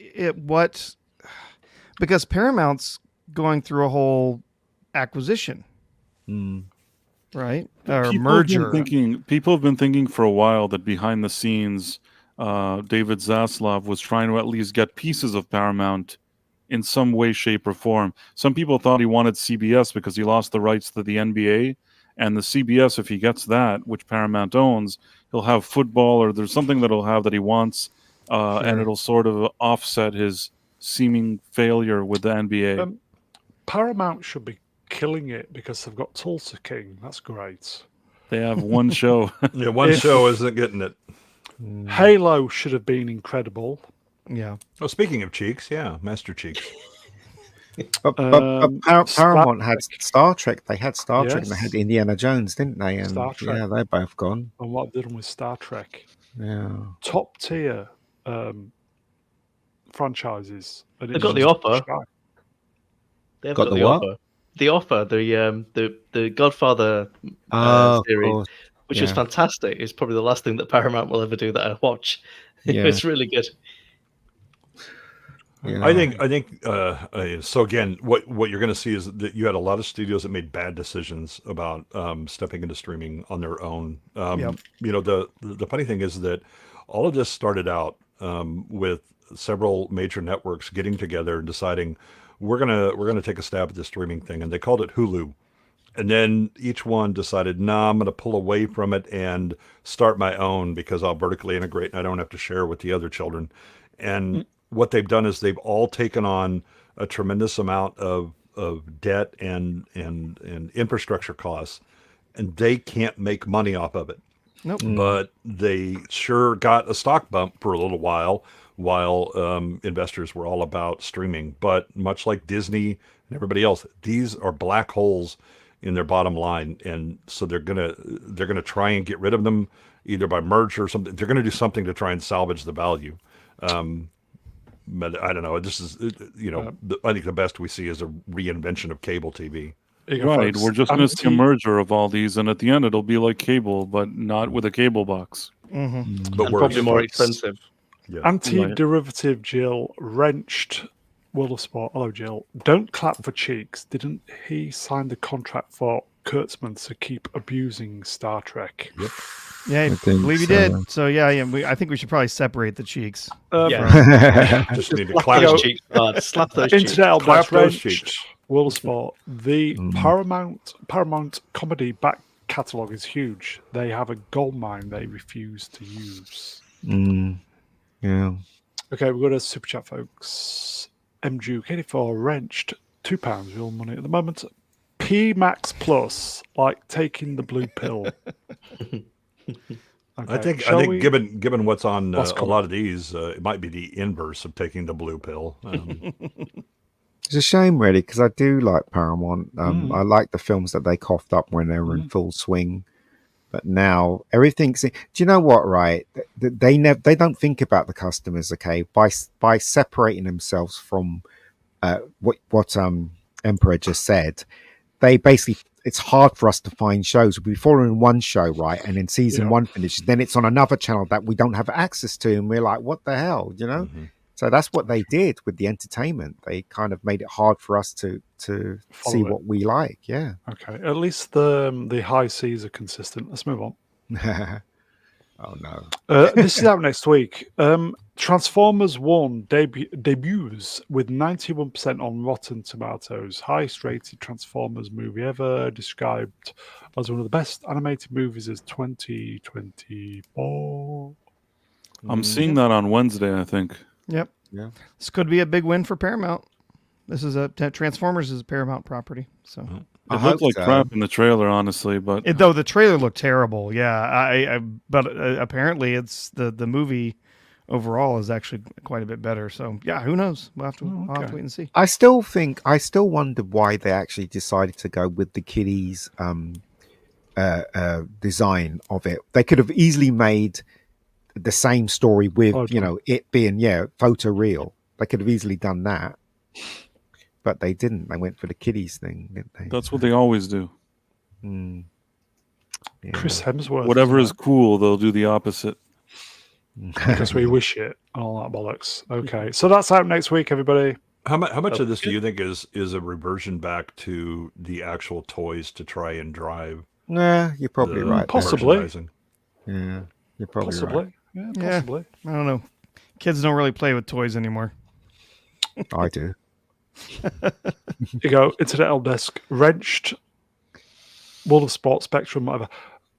because Paramount's going through a whole acquisition. Right? Or merger. People have been thinking for a while that behind the scenes David Zaslav was trying to at least get pieces of Paramount in some way, shape, or form. Some people thought he wanted CBS because he lost the rights to the NBA, and the CBS, if he gets that, which Paramount owns, he'll have football, or there's something that he'll have that he wants, and it'll sort of offset his seeming failure with the NBA. Paramount should be killing it because they've got Tulsa King. That's great. They have one show. Yeah, one show isn't getting it. Halo should have been incredible. Yeah. Oh, speaking of Cheeks, yeah, Master Cheeks. But Paramount had Star Trek. They had Star Trek and they had Indiana Jones, didn't they? And Star Trek. yeah, they're both gone. And what they've done with Star Trek. Yeah. Top tier franchises. They've got The Offer. They've got the what? Offer. The Offer, the Godfather series, which was fantastic. It's probably the last thing that Paramount will ever do that I watch. Yeah. It's really good. Yeah. I think. So again, what you're going to see is that you had a lot of studios that made bad decisions about stepping into streaming on their own. You know, the funny thing is that all of this started out with several major networks getting together and deciding we're gonna take a stab at this streaming thing, and they called it Hulu. And then each one decided, nah, I'm going to pull away from it and start my own because I'll vertically integrate and I don't have to share with the other children. And what they've done is they've all taken on a tremendous amount of debt and infrastructure costs, and they can't make money off of it. Nope. But they sure got a stock bump for a little while investors were all about streaming. But much like Disney and everybody else, these are black holes in their bottom line, and so they're gonna try and get rid of them either by merger or something. They're gonna do something to try and salvage the value. But I don't know. This is, I think the best we see is a reinvention of cable TV. Right, we're just going to see a merger of all these, and at the end it'll be like cable, but not with a cable box. Mm-hmm. But and probably more expensive. Yeah. Anti-derivative Jill wrenched World of Sport. Hello, Jill. Don't clap for Cheeks. Didn't he sign the contract for Kurtzman to keep abusing Star Trek? Yep. Yeah, I believe you did. So yeah, I think we should probably separate the cheeks. Just need to clap those cheeks. Slap those cheeks. Internet Clap those wrenched cheeks. World of Sport. The Paramount comedy back catalogue is huge. They have a gold mine they refuse to use. Yeah. Okay, we've got a super chat, folks. MJuke84 wrenched £2 real money at the moment. P Max Plus, like taking the blue pill. Okay, I think given what's on a lot of these, it might be the inverse of taking the blue pill. It's a shame, really, because I do like Paramount. I like the films that they coughed up when they were in full swing. But now everything's. Do you know what? Right? They don't think about the customers. Okay, by separating themselves from what Emperor just said, they basically. It's hard for us to find shows. We fall in one show, right, and then season one finishes. Then it's on another channel that we don't have access to, and we're like, "What the hell?" You know. Mm-hmm. So that's what they did with the entertainment. They kind of made it hard for us to see what we like. Yeah. Okay. At least the high seas are consistent. Let's move on. Oh no. This is out next week. Transformers 1 debuts with 91% on Rotten Tomatoes. Highest rated Transformers movie ever, described as one of the best animated movies of 2024. I'm seeing that on Wednesday, I think. Yep. Yeah. This could be a big win for Paramount. This is Transformers is a Paramount property. So It looked like crap in the trailer, honestly, but though the trailer looked terrible. Yeah, but apparently it's the movie overall is actually quite a bit better. So yeah, who knows? We'll have to wait and see. I still wonder why they actually decided to go with the kiddies design of it. They could have easily made the same story with it being photo real. They could have easily done that, but they didn't. They went for the kiddies thing, didn't they? that's what they always do. Yeah. Chris Hemsworth. Whatever is cool, they'll do the opposite. Because we wish it and all that bollocks. Okay, so that's out next week, everybody. How much of this do you think is a reversion back to the actual toys to try and drive? Nah, you're probably right. Possibly. Yeah, you're probably right. Yeah, possibly. I don't know. Kids don't really play with toys anymore. I do. You go, Internet Help Desk, wrenched, World of Sport, Spectrum, whatever.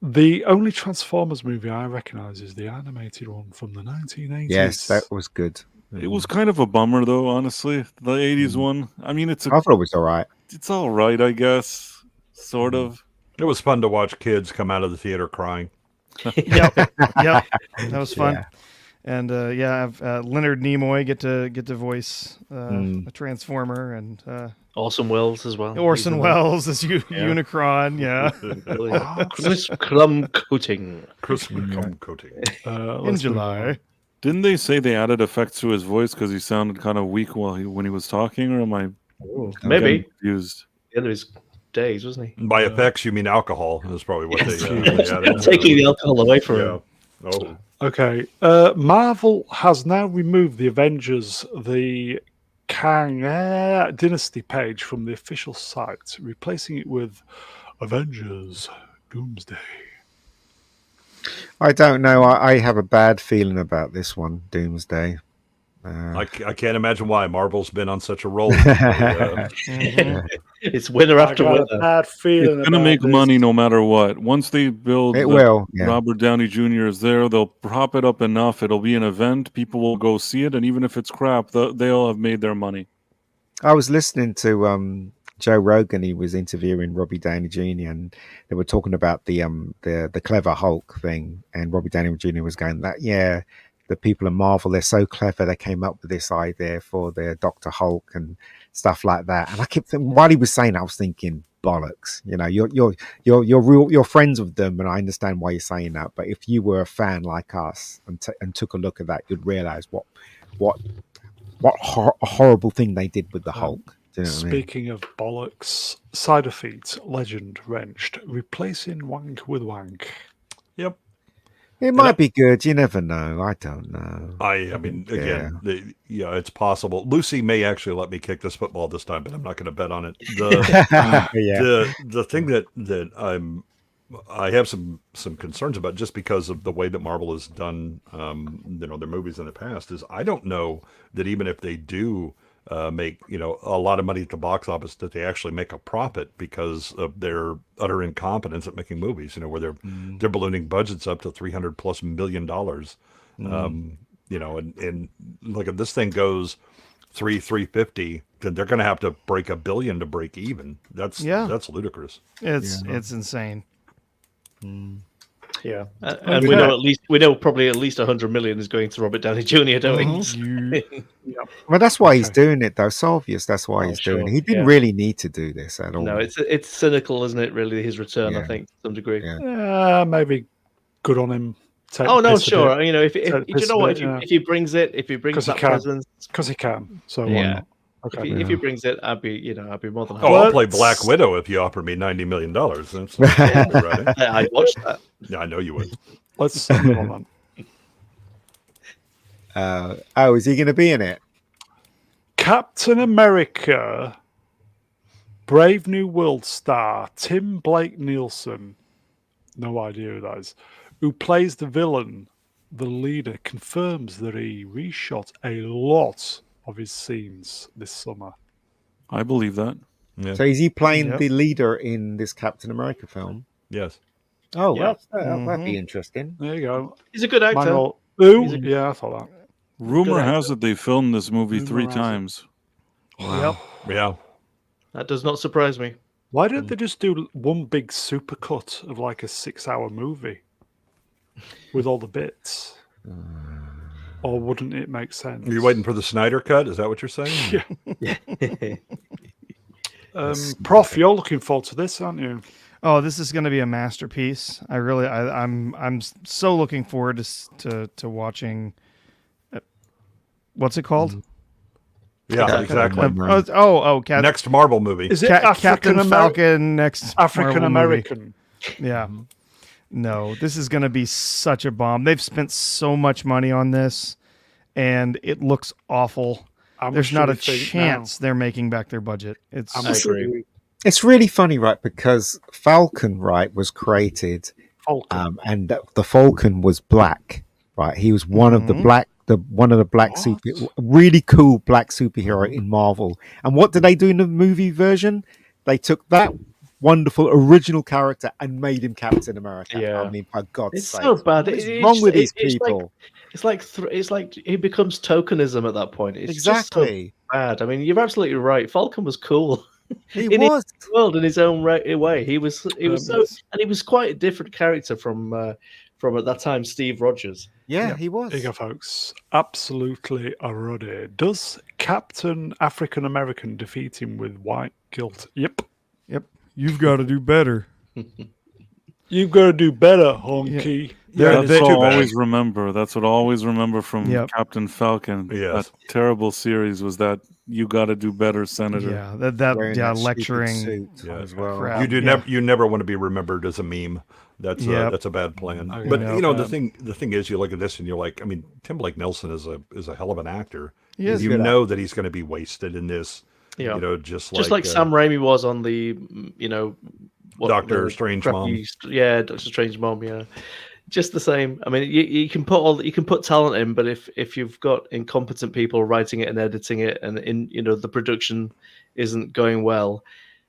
The only Transformers movie I recognise is the animated one from the 1980s. Yes, that was good. It was kind of a bummer, though. Honestly, the '80s one. I mean, I thought it was all right. it's all right, I guess. Sort of. It was fun to watch kids come out of the theater crying. Yep, that was fun. Yeah. And I've Leonard Nimoy get to voice a Transformer, and Orson Welles as well. Orson Welles as Unicron. Yeah, Chris Crumb coating. Christmas cum coating. in July. Didn't they say they added effects to his voice because he sounded kind of weak when he was talking, or am I Maybe confused? the end of his days, wasn't he? By effects, you mean alcohol. That's probably what they added. Taking the alcohol away from him. Oh. Okay. Marvel has now removed the Avengers, the Kang Dynasty page from the official site, replacing it with Avengers Doomsday. I don't know. I have a bad feeling about this one, Doomsday. I can't imagine why Marvel's been on such a roll. It's winner after I got winner. a bad feeling. It's gonna make money no matter what. Once they build, It will. Yeah. Robert Downey Jr. is there. They'll prop it up enough. It'll be an event. People will go see it, and even if it's crap, they'll have made their money. I was listening to Joe Rogan. He was interviewing Robbie Downey Jr. and they were talking about the clever Hulk thing. And Robbie Downey Jr. was going the people in Marvel, they're so clever. They came up with this idea for their Dr. Hulk and stuff like that. And I kept thinking, while he was saying that, I was thinking, bollocks. You know, you're friends with them, and I understand why you're saying that. But if you were a fan like us and took a look at that, you'd realize what horrible thing they did with the Hulk. Do you know what I mean? Speaking of bollocks, Side Effect Legend Wrenched, replacing Wank with Wank. Yep. It might be good. You never know. I don't know. I mean, again, it's possible. Lucy may actually let me kick this football this time, but I'm not going to bet on it. The thing that I have some concerns about, just because of the way that Marvel has done, their movies in the past, is I don't know that even if they do make a lot of money at the box office, that they actually make a profit because of their utter incompetence at making movies. Where they're ballooning budgets up to $300+ million. And look, if this thing goes 350, then they're going to have to break $1 billion to break even. That's ludicrous. It's insane. Yeah, and we know probably at least 100 million is going to Robert Downey Jr., don't we? Well, that's why he's doing it, though. It's obvious that's why he's doing it. He didn't really need to do this at all. No, it's cynical, isn't it? Really, his return, I think, to some degree. Yeah, maybe good on him. Oh no, sure. If he brings that presence, because he can. So why not? Okay. If he brings it, I'd be more than happy. I'll play Black Widow if you offer me $90 million. That's right. I'd watch that. Yeah, I know you would. Let's move on. Is he going to be in it? Captain America, Brave New World star Tim Blake Nielsen, no idea who that is, who plays the villain, the leader, confirms that he reshot a lot of his scenes this summer. I believe that. Yeah. So is he playing the leader in this Captain America film? Yes. Oh, that'd be interesting. There you go. He's a good actor. Yeah, I thought that. Rumor has it they filmed this movie 3 times. Yep. Yeah. That does not surprise me. Why didn't they just do one big supercut of like a 6-hour movie with all the bits? Or wouldn't it make sense? Are you waiting for the Snyder cut? Is that what you're saying? Yeah. Prof, you're looking forward to this, aren't you? Oh, this is going to be a masterpiece. I'm so looking forward to watching. What's it called? Yeah, exactly. Next Marvel movie. Is it Captain Falcon? Next African American? Yeah. No, this is going to be such a bomb. They've spent so much money on this, and it looks awful. There's not a chance they're making back their budget. It's really funny, right? Because Falcon, right, was created, and the Falcon was black, right? He was one of the black really cool black superhero in Marvel. And what did they do in the movie version? They took that wonderful original character and made him Captain America. Yeah. I mean, for God's It's sake, so bad. what is wrong with these people? It's like he becomes tokenism at that point. It's Exactly. just so bad. I mean, you're absolutely right. Falcon was cool. He in was. his world in his own way. He was so, Yes. and he was quite a different character from at that time Steve Rogers. Yeah, he was. There you go, folks. Absolutely ruddy. Does Captain African American defeat him with white guilt? Yep. You've got to do better. You've got to do better, honky. Yeah, That's it's what too I'll bad. always remember. That's what I always remember from Yep. Captain Falcon. Yes. That terrible series was that you got to do better, Senator. Yeah, that Wearing that stupid lecturing. suit Yeah. as well. Crap. You never want to be remembered as a meme. That's Yep. that's a bad plan. Okay. But Yep. you know the thing is, you look at this and you're like, I mean, Tim Blake Nelson is a hell of an actor. He is You good know that he's going to be wasted in this. Yeah. You know, just like Sam Raimi was on the Doctor Strange mom. Yeah, Doctor Strange mom. Yeah, just the same. I mean, you can put talent in, but if you've got incompetent people writing it and editing it, and the production isn't going well,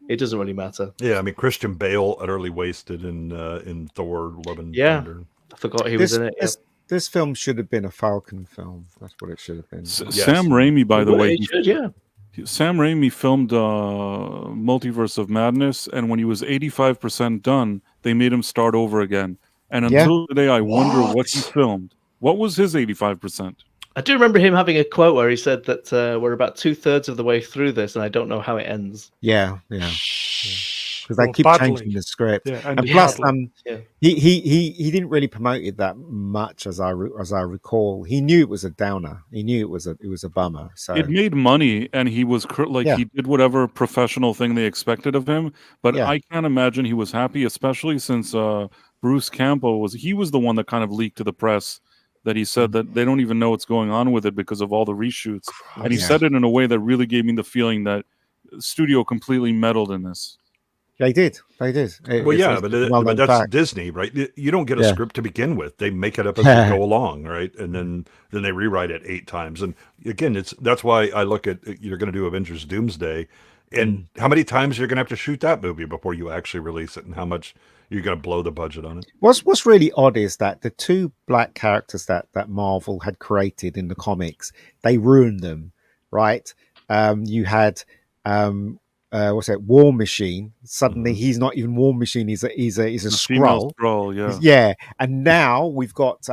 it doesn't really matter. Yeah, I mean Christian Bale utterly wasted in Thor: Love and Yeah. Thunder. I forgot he was in it. This film should have been a Falcon film. That's what it should have been. Sam Raimi, by the way, yeah. Sam Raimi filmed Multiverse of Madness, and when he was 85% done, they made him start over again. And until today, I wonder what he filmed. What was his 85%? I do remember him having a quote where he said that we're about 2/3 of the way through this, and I don't know how it ends. Yeah. Because they keep changing the script, Yeah, and plus, Yeah. he didn't really promote it that much, as I recall. He knew it was a downer. He knew it was a bummer. So It made money, and he was he did whatever professional thing they expected of him. But I can't imagine he was happy, especially since Bruce Campbell was the one that kind of leaked to the press that he said that they don't even know what's going on with it because of all the reshoots. And he said it in a way that really gave me the feeling that the studio completely meddled in this. They did. But that's fact. Disney, right? You don't get a script to begin with. They make it up as they go along, right? And then they rewrite it 8 times. And again, that's why I look at you're going to do Avengers Doomsday, and how many times you're going to have to shoot that movie before you actually release it, and how much you're going to blow the budget on it. What's really odd is that the 2 black characters that Marvel had created in the comics, they ruined them, right? You had what's that? War Machine. Suddenly, he's not even War Machine. He's a Skrull. Skrull, yeah. And now we've got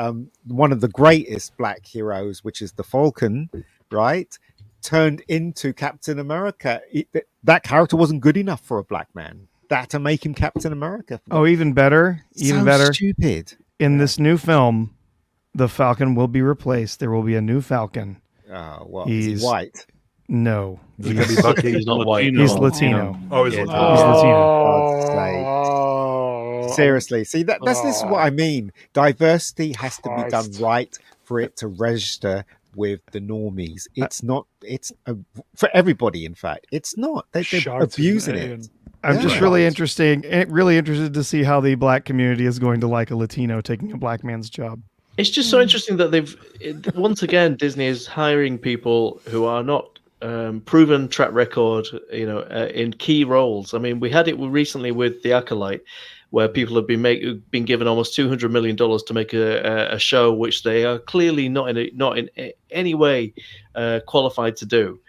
one of the greatest black heroes, which is the Falcon, right? Turned into Captain America. That character wasn't good enough for a black man. That to make him Captain America. Oh, even better. Even better. Stupid. In this new film, the Falcon will be replaced. There will be a new Falcon. Oh, well, is he white? No. He's going to be Bucky. He's not white. He's Latino. Oh, he's Latino. He's Latino. God's sake. Seriously. See, this is what I mean. Diversity has to be done right for it to register with the normies. It's for everybody, in fact. It's not. They're abusing it. I'm just really interested to see how the black community is going to like a Latino taking a black man's job. It's just so interesting that once again, Disney is hiring people who are not proven track record, in key roles. I mean, we had it recently with The Acolyte, where people have been given almost $200 million to make a show which they are clearly not in any way qualified to do.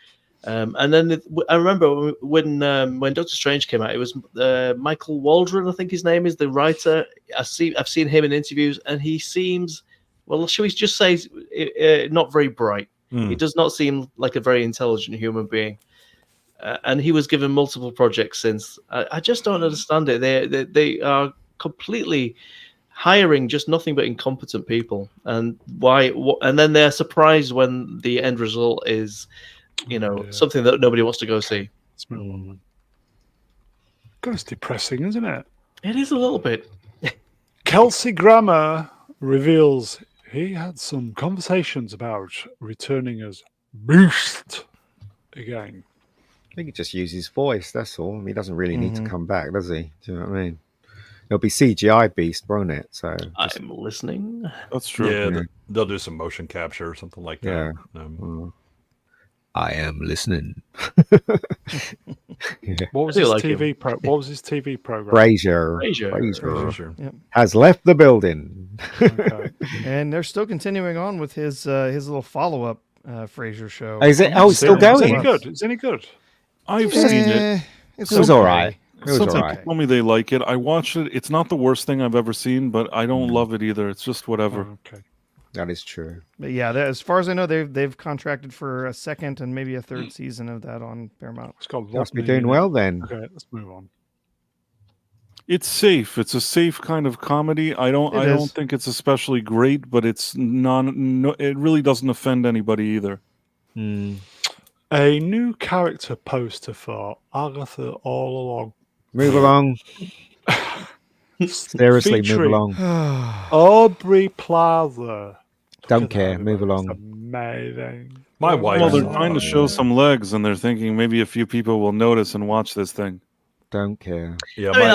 And then I remember when Doctor Strange came out, it was Michael Waldron, I think his name is, the writer. I've seen him in interviews, and he seems, well, shall we just say, not very bright. He does not seem like a very intelligent human being. And he was given multiple projects since. I just don't understand it. They are completely hiring just nothing but incompetent people. And why? And then they're surprised when the end result is, something that nobody wants to go see. It's depressing, isn't it? It is a little bit. Kelsey Grammer reveals he had some conversations about returning as Beast again. I think he just uses his voice, that's all. I mean, he doesn't really need to come back, does he? Do you know what I mean? It'll be CGI Beast, won't it? So I'm listening. That's true. Yeah, they'll do some motion capture or something like that. I am listening. What was I do his like him. TV What was his TV program? Frasier. Frasier. Sure. Has left the building. Okay. And they're still continuing on with his little follow up Frasier show. Is it? Oh, it's still Is going. any good? Is any good? I've seen it. It It was all right. It was Some all people right. told me they like it. I watched it. It's not the worst thing I've ever seen, but I don't love it either. It's just whatever. Oh, okay. That is true. But yeah, as far as I know, they've contracted for a second and maybe a third season of that on Paramount. It's got Must be Rodney doing in it. well then. Okay, let's move on. It's safe. It's a safe kind of comedy. I don't think it's especially great, but it's it really doesn't offend anybody either. A new character poster for Agatha All Along. Move along. Seriously, move Featuring along. Aubrey Plaza. Don't Look at care. that, Move it's along. Amazing. My wife. Well, they're saw trying to it. show some legs, and they're thinking maybe a few people will notice and watch this thing. Don't care. Yeah, I mean, my-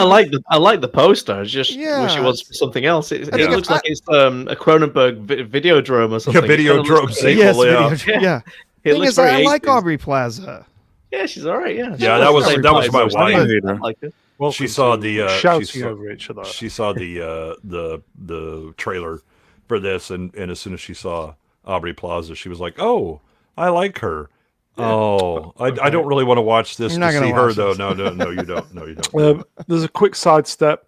I like the poster. I just Yeah. wish it was something else. It think looks like it's a Cronenberg Videodrome or something. Yeah, Videodrome It kinda sequel. looks yeah. video, yeah. It Thing looks is, I very like 80s. Aubrey Plaza. Yeah, she's all right. Yeah, Yeah, that was my wife. I like it. Welcome She saw to the shouting she saw, over each other. She saw the trailer for this, and as soon as she saw Aubrey Plaza, she was like, "Oh, I like her." Oh, I don't really want to watch this You're to not gonna see her watch though. this. No, you don't. No, you don't. There's a quick sidestep.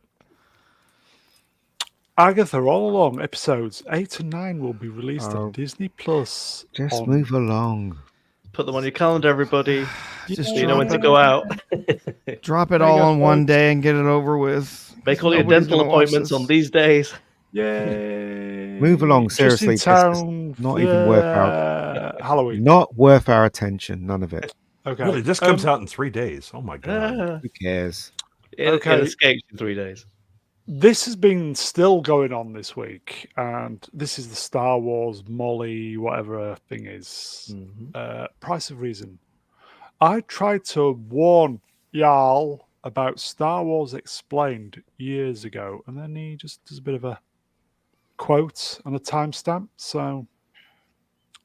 Agatha All Along episodes 8 and 9 will be released Oh. on Disney Plus. Just on- move along. Put them on your calendar, everybody. Just So you know when to drop go out. Drop it There you all go, on one folks. day and get it over with. Make all your Nobody's dental gonna watch appointments this. on these days. Yay! Move along, Just in seriously, this is town not even worth Halloween. Not worth our attention. None of it. Okay. Really, this comes out in 3 days. Oh my god. Who cares? It Okay. escapes in 3 days. This has been still going on this week, and this is the Star Wars Molly, whatever her thing is. Price of Reason. I tried to warn y'all about Star Wars Explained years ago, and then he just does a bit of a quote and a timestamp. So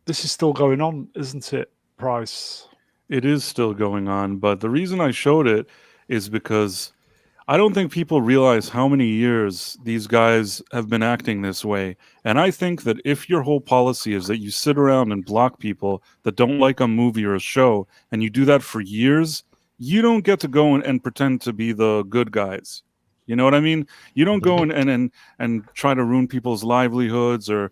this is still going on, isn't it, Price? It is still going on, but the reason I showed it is because I don't think people realize how many years these guys have been acting this way. And I think that if your whole policy is that you sit around and block people that don't like a movie or a show, and you do that for years, you don't get to go and pretend to be the good guys. You know what I mean? You don't go and try to ruin people's livelihoods or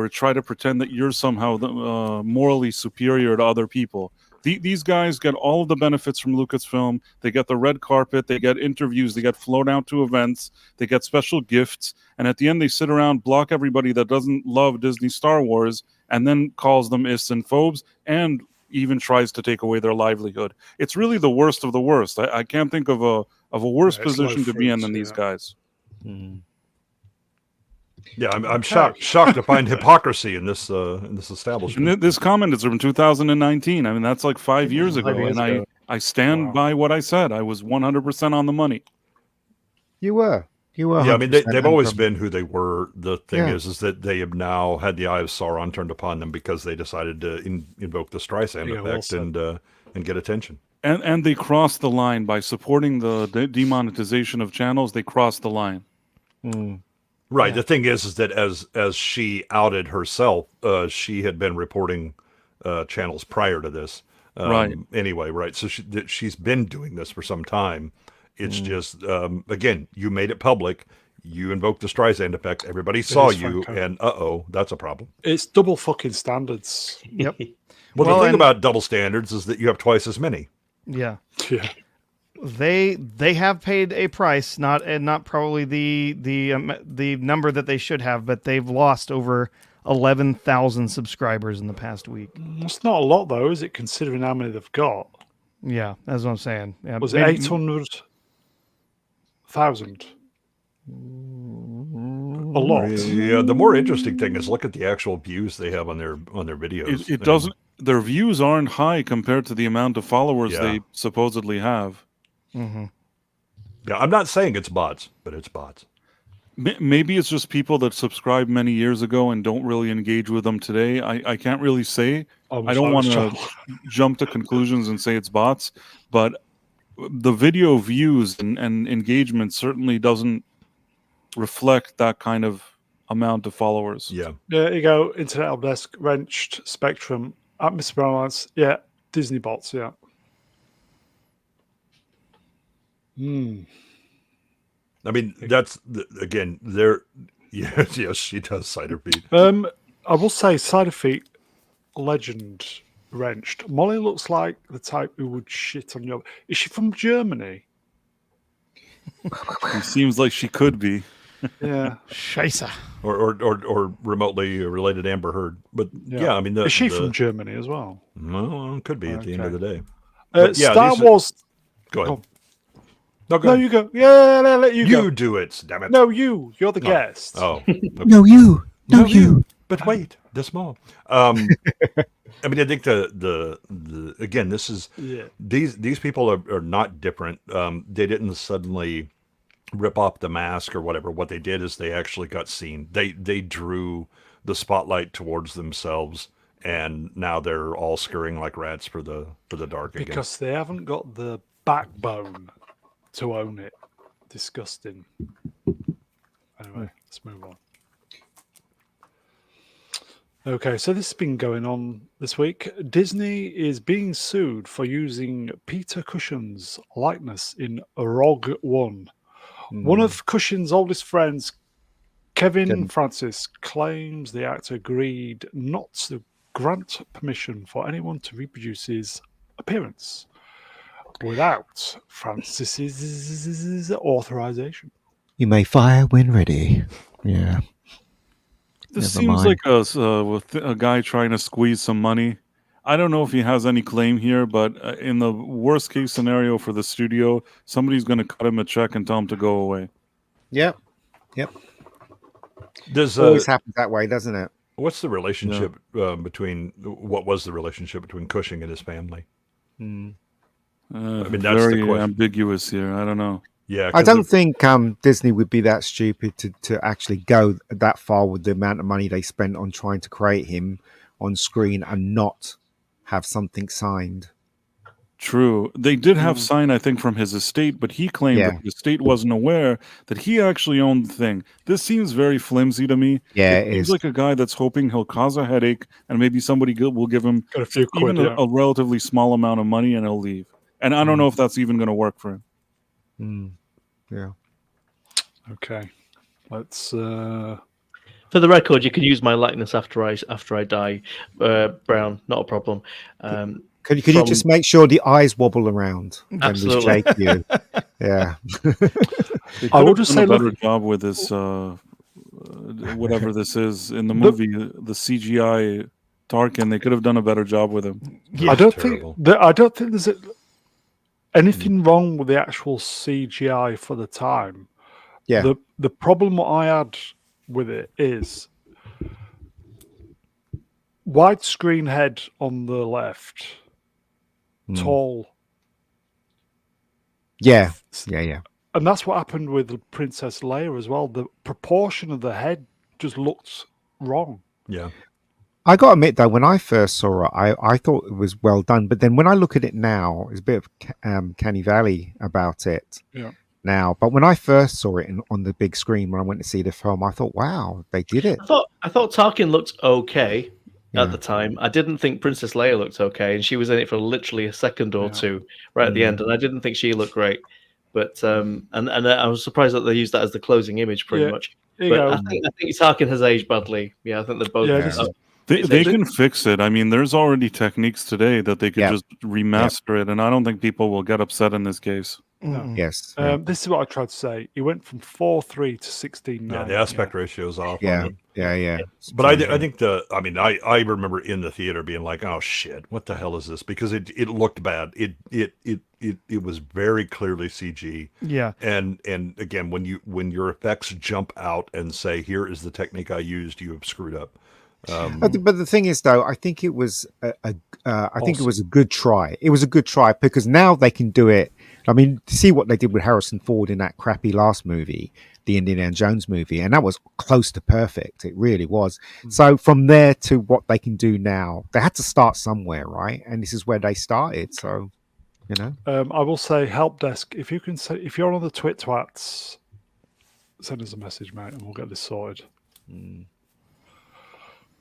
try to pretend that you're somehow morally superior to other people. These guys get all of the benefits from Lucasfilm. They get the red carpet, they get interviews, they get flown out to events, they get special gifts, and at the end they sit around, block everybody that doesn't love Disney Star Wars, and then calls them ists and phobes, and even tries to take away their livelihood. It's really the worst of the worst. I can't think of a worse Yeah, it's position low to be in fruits, than these yeah. guys. Yeah, I'm shocked to find hypocrisy in this establishment. And this comment is from 2019. I mean, that's like 5 years ago, 5 years and ago. I stand Wow. by what I said. I was 100% on the money. You were. Yeah, I mean 100% they've always from- been who they were. The thing Yeah. is that they have now had the eye of Sauron turned upon them because they decided to invoke the Streisand Yeah, well effect said. and get attention. And they crossed the line by supporting the demonetization of channels. They crossed the line. Right. The thing is that as she outed herself, she had been reporting channels prior to this. Right. Anyway, right. So she's been doing this for some time. It's just again, you made it public. You invoked the Streisand effect. Everybody saw is, you, Franco. and that's a problem. It's double fucking standards. Yep. Well, Well, the thing and- about double standards is that you have twice as many. Yeah. Yeah. They have paid a price, not probably the number that they should have, but they've lost over 11,000 subscribers in the past week. It's not a lot, though, is it, considering how many they've got? Yeah, that's what I'm saying. Yeah, Was it maybe- 800,000? A lot. Yeah, the more interesting thing is look at the actual views they have on their videos. It doesn't. Their views aren't high compared to the amount of followers Yeah. they supposedly have. Mhm. Yeah, I'm not saying it's bots, but it's bots. Maybe it's just people that subscribed many years ago and don't really engage with them today. I can't really say. I don't want to jump to conclusions and say it's bots, but the video views and engagement certainly doesn't reflect that kind of amount of followers. Yeah. There you go. Internet Help Desk, Wrenched, Spectrum, at Mr. Brownlands. Yeah, Disney bots. Yeah. I mean, that's again, there. Yes, yes, she does cider feet. I will say, Cider Feet, legend, Wrenched. Molly looks like the type who would shit on your. Is she from Germany? It seems like she could be. Yeah. Scheisse. Or remotely related Amber Heard. But yeah, I mean, is she from Germany as well? Well, could be at the end of the day. Star Wars. Go ahead. No, go. No, you go. Yeah, let you go. You do it, damn it. No, you. You're the guest. Oh. Okay. No, you. No, you. But wait, the small. I mean, I think the again, this is these people are not different. They didn't suddenly rip off the mask or whatever. What they did is they actually got seen. They drew the spotlight towards themselves, and now they're all scurrying like rats for the dark again. Because they haven't got the backbone to own it. Disgusting. Anyway, let's move on. Okay, so this has been going on this week. Disney is being sued for using Peter Cushing's likeness in Rogue One. One of Cushing's oldest friends, Kevin Francis, claims the actor agreed not to grant permission for anyone to reproduce his appearance without Francis's authorization. You may fire when ready. Yeah. This Never seems mind. like with a guy trying to squeeze some money. I don't know if he has any claim here, but in the worst case scenario for the studio, somebody's going to cut him a check and tell him to go away. Yep. Does Always happens that way, doesn't it? what's the relationship between what was the relationship between Cushing and his family? I mean, that's very the question. ambiguous here. I don't know. Yeah, I don't think Disney would be that stupid to actually go that far with the amount of money they spent on trying to create him on screen and not have something signed. True. They did have sign, I think, from his estate, but he claimed that the estate wasn't aware that he actually owned the thing. This seems very flimsy to me. Yeah, it seems like a guy that's hoping he'll cause a headache and maybe somebody will give him a few quid, even a relatively small amount of money and he'll leave. And I don't know if that's even going to work for him. Yeah. Okay. Let's. For the record, you can use my likeness after I die, Brown. Not a problem. Can you just make sure the eyes wobble around when we Absolutely. shake you? Yeah. I will just say a better job with this, whatever this is in the movie, the CGI Tarkin. They could have done a better job with him. Yeah, I don't think there's anything wrong with the actual CGI for the time. Yeah. The problem what I had with it is widescreen head on the left, tall. Yeah. And that's what happened with Princess Leia as well. The proportion of the head just looked wrong. Yeah. I got to admit, though, when I first saw it, I thought it was well done. But then when I look at it now, there's a bit of Canny Valley about it now. But when I first saw it on the big screen, when I went to see the film, I thought, wow, they did it. I thought Tarkin looked okay at the time. I didn't think Princess Leia looked okay, and she was in it for literally a second or two right at the end, and I didn't think she looked great. But and I was surprised that they used that as the closing image, pretty much. But I think Tarkin has aged badly. Yeah, I think they're both. They can fix it. I mean, there's already techniques today that they could just remaster it, and I don't think people will get upset in this case. No. Yes. This is what I tried to say. He went from 4:3 to 16:9. Yeah, the aspect ratio is off. Yeah. But I think I remember in the theater being like, oh shit, what the hell is this? Because it looked bad. It was very clearly CG. Yeah. And again, when your effects jump out and say, here is the technique I used, you have screwed up. But the thing is, though, I think it was I think it was a good try. It was a good try because now they can do it. I mean, see what they did with Harrison Ford in that crappy last movie, the Indiana Jones movie, and that was close to perfect. It really was. So from there to what they can do now, they had to start somewhere, right? And this is where they started. So You know. I will say, help desk. If you can say, if you're on the Twit Twats, send us a message, mate, and we'll get this sorted.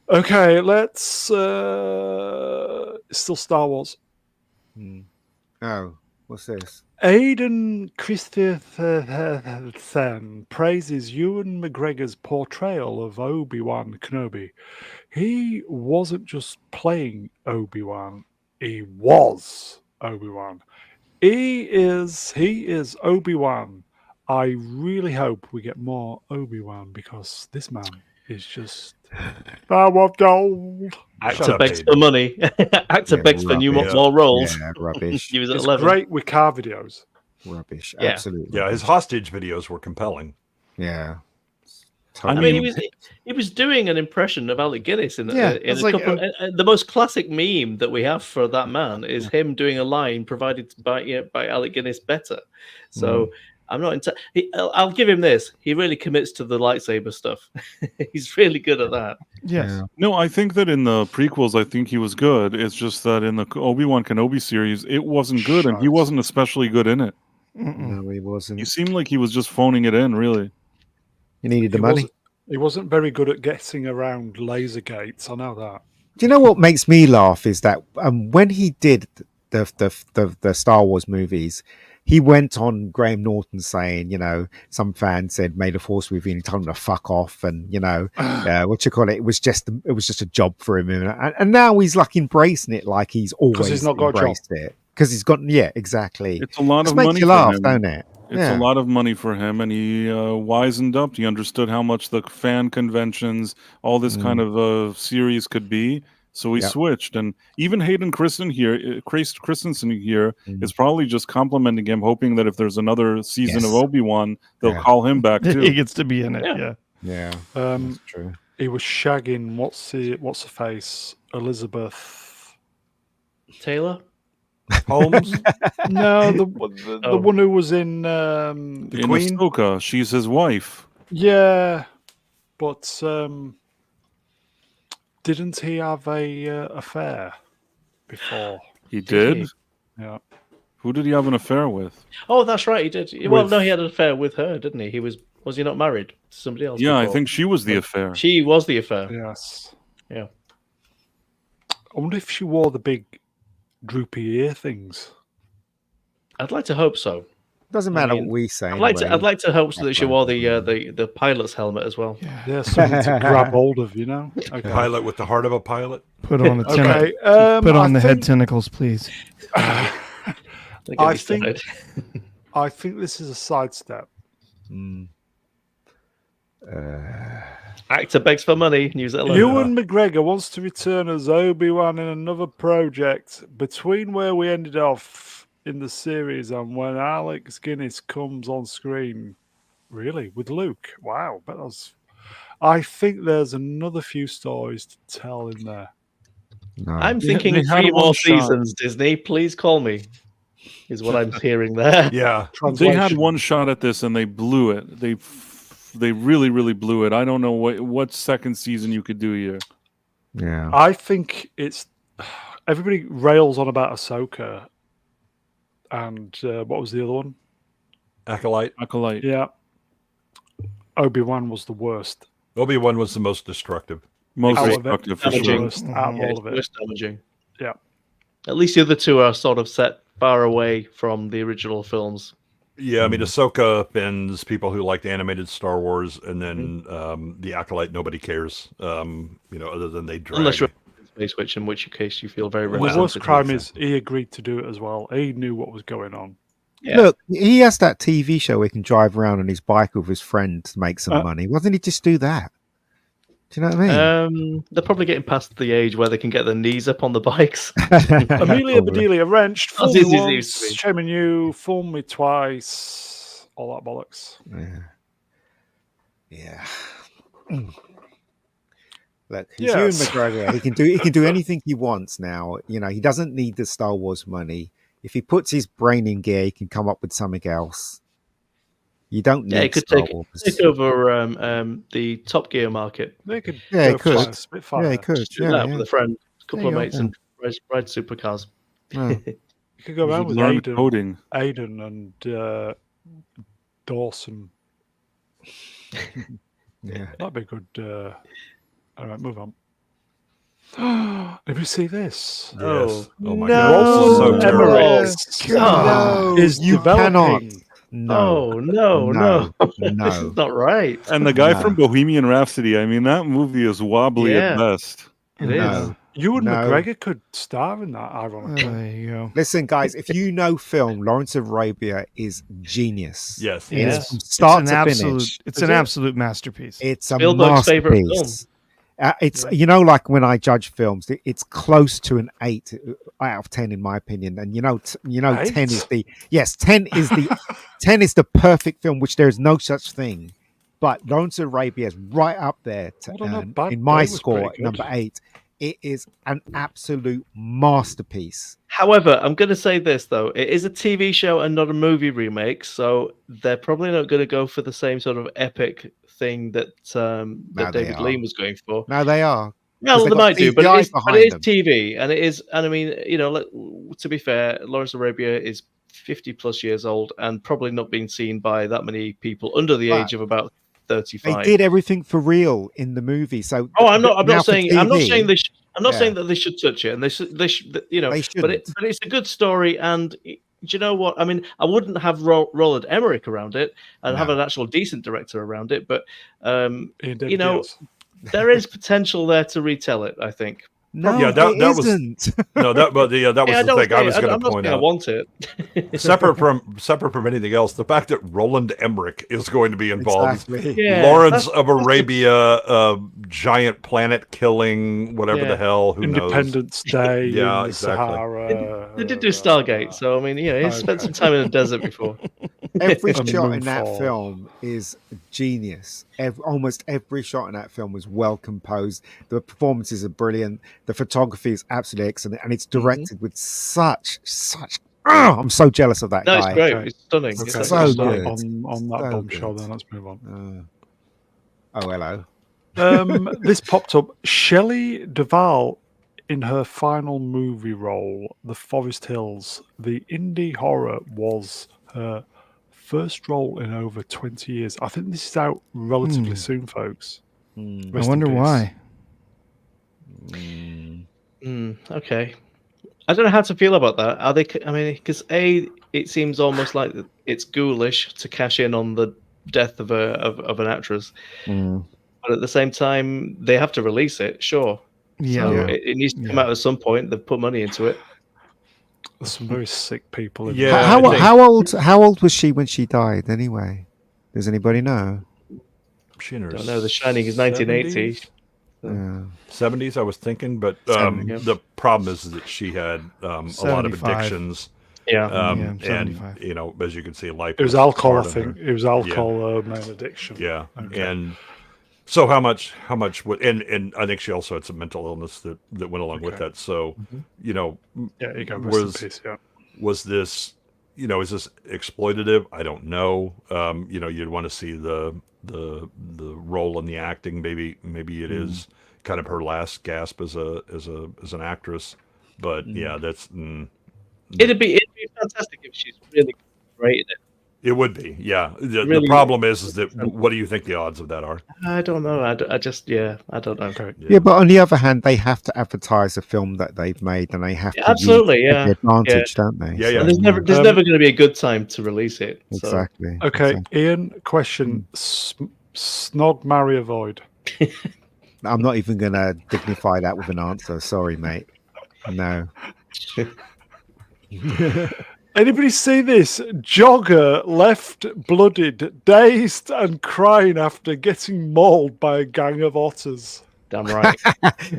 Okay, let's. It's still Star Wars. Oh, what's this? Aidan Christensen praises Ewan McGregor's portrayal of Obi-Wan Kenobi. He wasn't just playing Obi-Wan; he was Obi-Wan. He is Obi-Wan. I really hope we get more Obi-Wan because this man is just power of gold. Actor Shut up, begs Aiden. for money. Actor Yeah, begs for new rubbish. more roles. Yeah, rubbish. He was at It's 11. great with car videos. Rubbish. Yeah. Absolutely. Yeah, his hostage videos were compelling. Yeah. I Totally. mean, he was doing an impression of Alec Guinness in Yeah, in it's a like, couple. The most classic meme that we have for that man is him doing a line provided by Alec Guinness better. So I'm not. I'll give him this. He really commits to the lightsaber stuff. He's really good at that. Yes. Yeah. No, I think that in the prequels, I think he was good. It's just that in the Obi-Wan Kenobi series, it wasn't good, and he Shite. wasn't especially good in it. No, he wasn't. He seemed like he was just phoning it in, really. He needed the He money. He wasn't very good at getting around laser gates. I know that. Do you know what makes me laugh is that when he did the Star Wars movies, he went on Graham Norton saying, you know, some fan said, "May the Force be with you," and he told him to fuck off, and you know, what you call it? It was just a job for him, and now he's like embracing it like he's always he's not got a job. embraced it because he's got exactly. It's a lot This of makes money you for laugh, him. don't it? It's Yeah. a lot of money for him, and he wisened up. He understood how much the fan conventions, all this kind of series could be. So he Yep. switched, and even Hayden Christensen here is probably just complimenting him, hoping that if there's another season Yes. of Obi-Wan, they'll Yeah. call him back He too. gets to be in it. Yeah. Yeah. Yeah, Um, that's true. he was shagging what's her face, Elizabeth Taylor. Holmes. No, the Oh. one who was in In Queen. Ahsoka, she's his wife. Yeah, but didn't he have a affair before? He did? he? Yeah. Who did he have an affair with? Oh, that's right. He did. Well, With- no, he had an affair with her, didn't he? Was he not married to somebody else? Yeah, I before? think she was the affair. she was the affair. Yes. Yeah. I wonder if she wore the big droopy ear things. I'd like to hope so. Doesn't matter mean, what we say. I'd like anyway. to hope so that she wore Right. the pilot's helmet as well. Yeah, something to grab hold of, you know. Okay. Pilot with the heart of a pilot. Put on the tentacle. Okay. Put on I the head think- tentacles, please. Don't get I me think- started. I think this is a sidestep. Actor begs for money. News at 11. Ewan McGregor wants to return as Obi-Wan in another project between where we ended off in the series and when Alex Guinness comes on screen. Really? With Luke? Wow. But I think there's another few stories to tell in there. No. I'm thinking they had 3 one more shot. seasons. Disney, please call me. Is what I'm hearing there. Yeah. They Translation. had one shot at this and they blew it. They really, really blew it. I don't know what second season you could do here. Yeah. I think it's everybody rails on about Ahsoka, and what was the other one? Acolyte. Acolyte. Yeah, Obi-Wan was the worst. Obi-Wan was the most destructive. Most Out of it. destructive for Damaging. sure. Worst out of Yeah, all it's of it. most damaging. Yeah. At least the other two are sort of set far away from the original films. Yeah, I mean, Ahsoka offends people who liked animated Star Wars, and then the Acolyte, nobody cares, other than they drag. Unless you're a Space Witch, in which case you feel very The reluctant worst to do crime so. is he agreed to do it as well. He knew what was going on. Yeah. Look, he has that TV show where he can drive around on his bike with his friend to make some money. Why didn't he just do that? Do you know what I mean? They're probably getting past the age where they can get their knees up on the bikes. Amelia Probably. Bedelia wrenched, fool As me is his once, history. shaming you, fool me twice, all that bollocks. Yeah. Look, he's Yes. Ewan McGregor. He can do anything he wants now. You know, he doesn't need the Star Wars money. If he puts his brain in gear, he can come up with something else. You don't need Yeah, it could Star take Wars. over the Top Gear market. They could Yeah, he go could. fly a Spitfire. Yeah, he could. Just do Yeah, that yeah. with a friend, a couple There of you go, mates, and ride supercars. Yeah. You could go You around should with learn coding. Aiden and Dawson. Yeah. That'd be good. All right, move on. Let me see this. Yes. Oh my no, God. This is so terrible. Emirates No, is you cannot. developing. No, Oh no, no, this no. is not right. And the guy No. from Bohemian Rhapsody, I mean, that movie is wobbly Yeah. at best. It is. No. You and No. McGregor could star in that, ironically. There you go. Listen, guys, if you know film, Lawrence of Arabia is genius. Yes. Yeah. It's from start It's to an absolute. finish. It's Is an it? absolute masterpiece. It's a Spielberg's favourite film. masterpiece. It's like when I judge films, it's close to an 8 out of 10 in my opinion. And 10 is 8? the 10 is the 10 is the perfect film, which there is no such thing. But Lawrence of Arabia is right up there Well, not bad. in my That was score, pretty good. number 8. It is an absolute masterpiece. However, I'm going to say this though: it is a TV show and not a movie remake, so they're probably not going to go for the same sort of epic thing that No, they David are. Lean was going for. No, they are. Well, they've they got might do, but CGI it is behind them. TV, and it is. And I mean, to be fair, Lawrence of Arabia is 50 plus years old and probably not being seen by that many people under the But age of about They 35. did everything for real in the movie. So Oh, I'm not now for saying TV, they. I'm not Yeah. saying that they should touch it, and they should, They but shouldn't. but it's a good story, and do you know what? I mean, I wouldn't have Roland Emmerich around it, and have No. an actual decent director around it, but Ian David you know, Diaz. there is potential there to retell it. I think. No, Yeah, that it was- isn't. No, that was Yeah, the thing I was going I'm to not point saying I out. want it. Separate from anything else, the fact that Roland Emmerich is going to be involved. Exactly. Yeah, Lawrence that's- of Arabia, giant planet killing, whatever Yeah. the hell, who knows? Independence Day Yeah, in the exactly. Sahara. They did do Stargate, so I mean, he's spent some time in the desert before. Every A shot in that moonfall. film is genius. Almost every shot in that film was well composed. The performances are brilliant. The photography is absolutely excellent, and it's directed with such. I'm so jealous of that No, guy. it's great. Okay. It's stunning. It's It's so absolutely good. stunning. On that So bombshell, good. then let's move on. Oh, hello. This popped up. Shelley Duvall in her final movie role, The Forest Hills. The indie horror was her first role in over 20 years. I think this is out relatively soon, folks. I Rest in wonder peace. why. Okay. I don't know how to feel about that. Are they? I mean, because it seems almost like it's ghoulish to cash in on the death of an actress, but at the same time, they have to release it. Sure. Yeah. So Yeah. it needs to come out at some point. They've put money into it. There's some very sick people in Yeah, there. How, I think- how old was she when she died? Anyway, does anybody know? She in her Don't know. The Shining is 1980. 70s? Yeah. 70s, I was thinking, but 70s. the problem is that she had a lot of 75. addictions. Yeah. And 75. as you can see, life. It was alcohol, I part of think. her. It was alcohol, main addiction. Yeah, Okay. and so how much would and I think she also had some mental illness that went along with Okay. that. So Yeah, you go. Rest in was peace, yeah. was this is this exploitative? I don't know. You'd want to see the role in the acting. Maybe it is kind of her last gasp as an actress. But yeah, that's It'd be fantastic if she's really great in it. it would be. Yeah, the Really- problem is that what do you think the odds of that are? I don't know. I don't know. Okay. Yeah, but on the other hand, they have to advertise a film that they've made, and they have to Absolutely, use yeah. the advantage, don't they? Yeah, yeah. And there's never going to be a good time to release it. So. Exactly. Okay, exactly. Ian, question. Snog, marry, avoid. I'm not even going to dignify that with an answer. Sorry, mate. No. Anybody see this? Jogger left blooded, dazed and crying after getting mauled by a gang of otters. Damn right.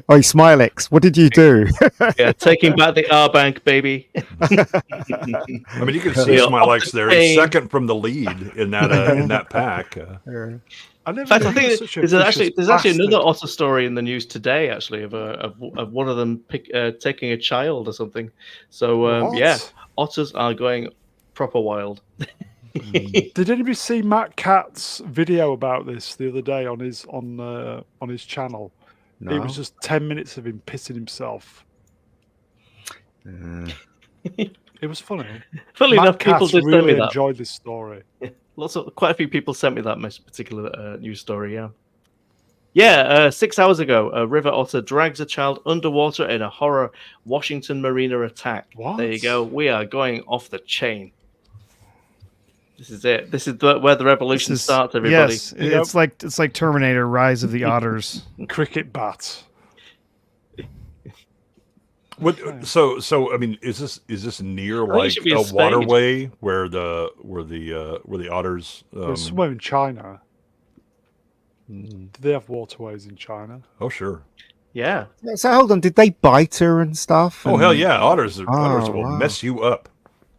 Oi, Smilex, what did you do? Yeah, taking back the R Bank, baby. I mean, you can see Yeah, Smilex there. Hey. He's second from the lead in that pack. I never In fact, I knew he was think such a there's vicious actually another bastard. otter story in the news today, actually, of one of them taking a child or something. So What? yeah, otters are going proper wild. Did anybody see Matt Catt's video about this the other day on his channel? No. It was just 10 minutes of him pissing himself. It was funny. Funnily Matt enough, people Cass did send me really that. enjoyed this story. Quite a few people sent me that particular news story. Yeah. Yeah, 6 hours ago, a river otter drags a child underwater in a horror Washington Marina attack. What? There you go. We are going off the chain. This is it. This is where the revolution starts, everybody. Yes, it's like Terminator: Rise of the Otters. Cricket bat. What? So I mean, is this near think it like should be a a spade. waterway where the otters? We're somewhere in China. Do they have waterways in China? Oh sure. Yeah. So hold on, did they bite her and stuff? Oh hell yeah, otters will wow. mess you up.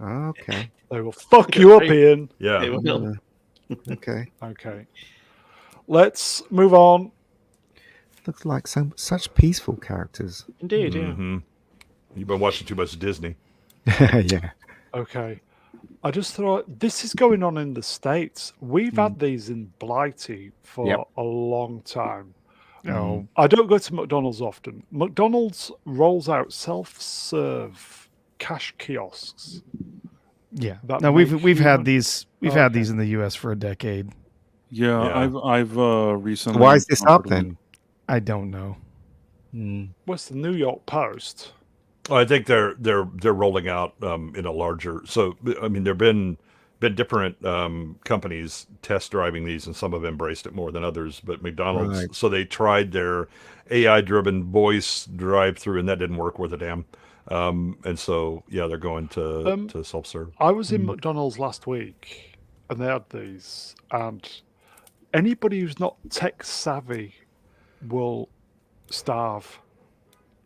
Okay. They will fuck you up, Ian. Yeah. It will. Okay. Okay. Let's move on. Looks like such peaceful characters. Indeed, yeah. Mm-hmm. You've been watching too much Disney. Yeah. Okay. I just thought this is going on in the States. We've had these in Blighty for a long time. Oh, I don't go to McDonald's often. McDonald's rolls out self-serve cash kiosks. yeah. That No, make we've you had want- these. We've had these in the U.S. for a decade. Yeah, I've recently. Why is this up encountered then? one. I don't know. What's the New York Post? I think they're rolling out in a larger. So I mean, there've been different companies test driving these, and some have embraced it more than others. But McDonald's, Right. so they tried their AI-driven voice drive-through, and that didn't work worth a damn. And so yeah, they're going to self-serve. I was in McDonald's last week, and they had these. And anybody who's not tech savvy will starve.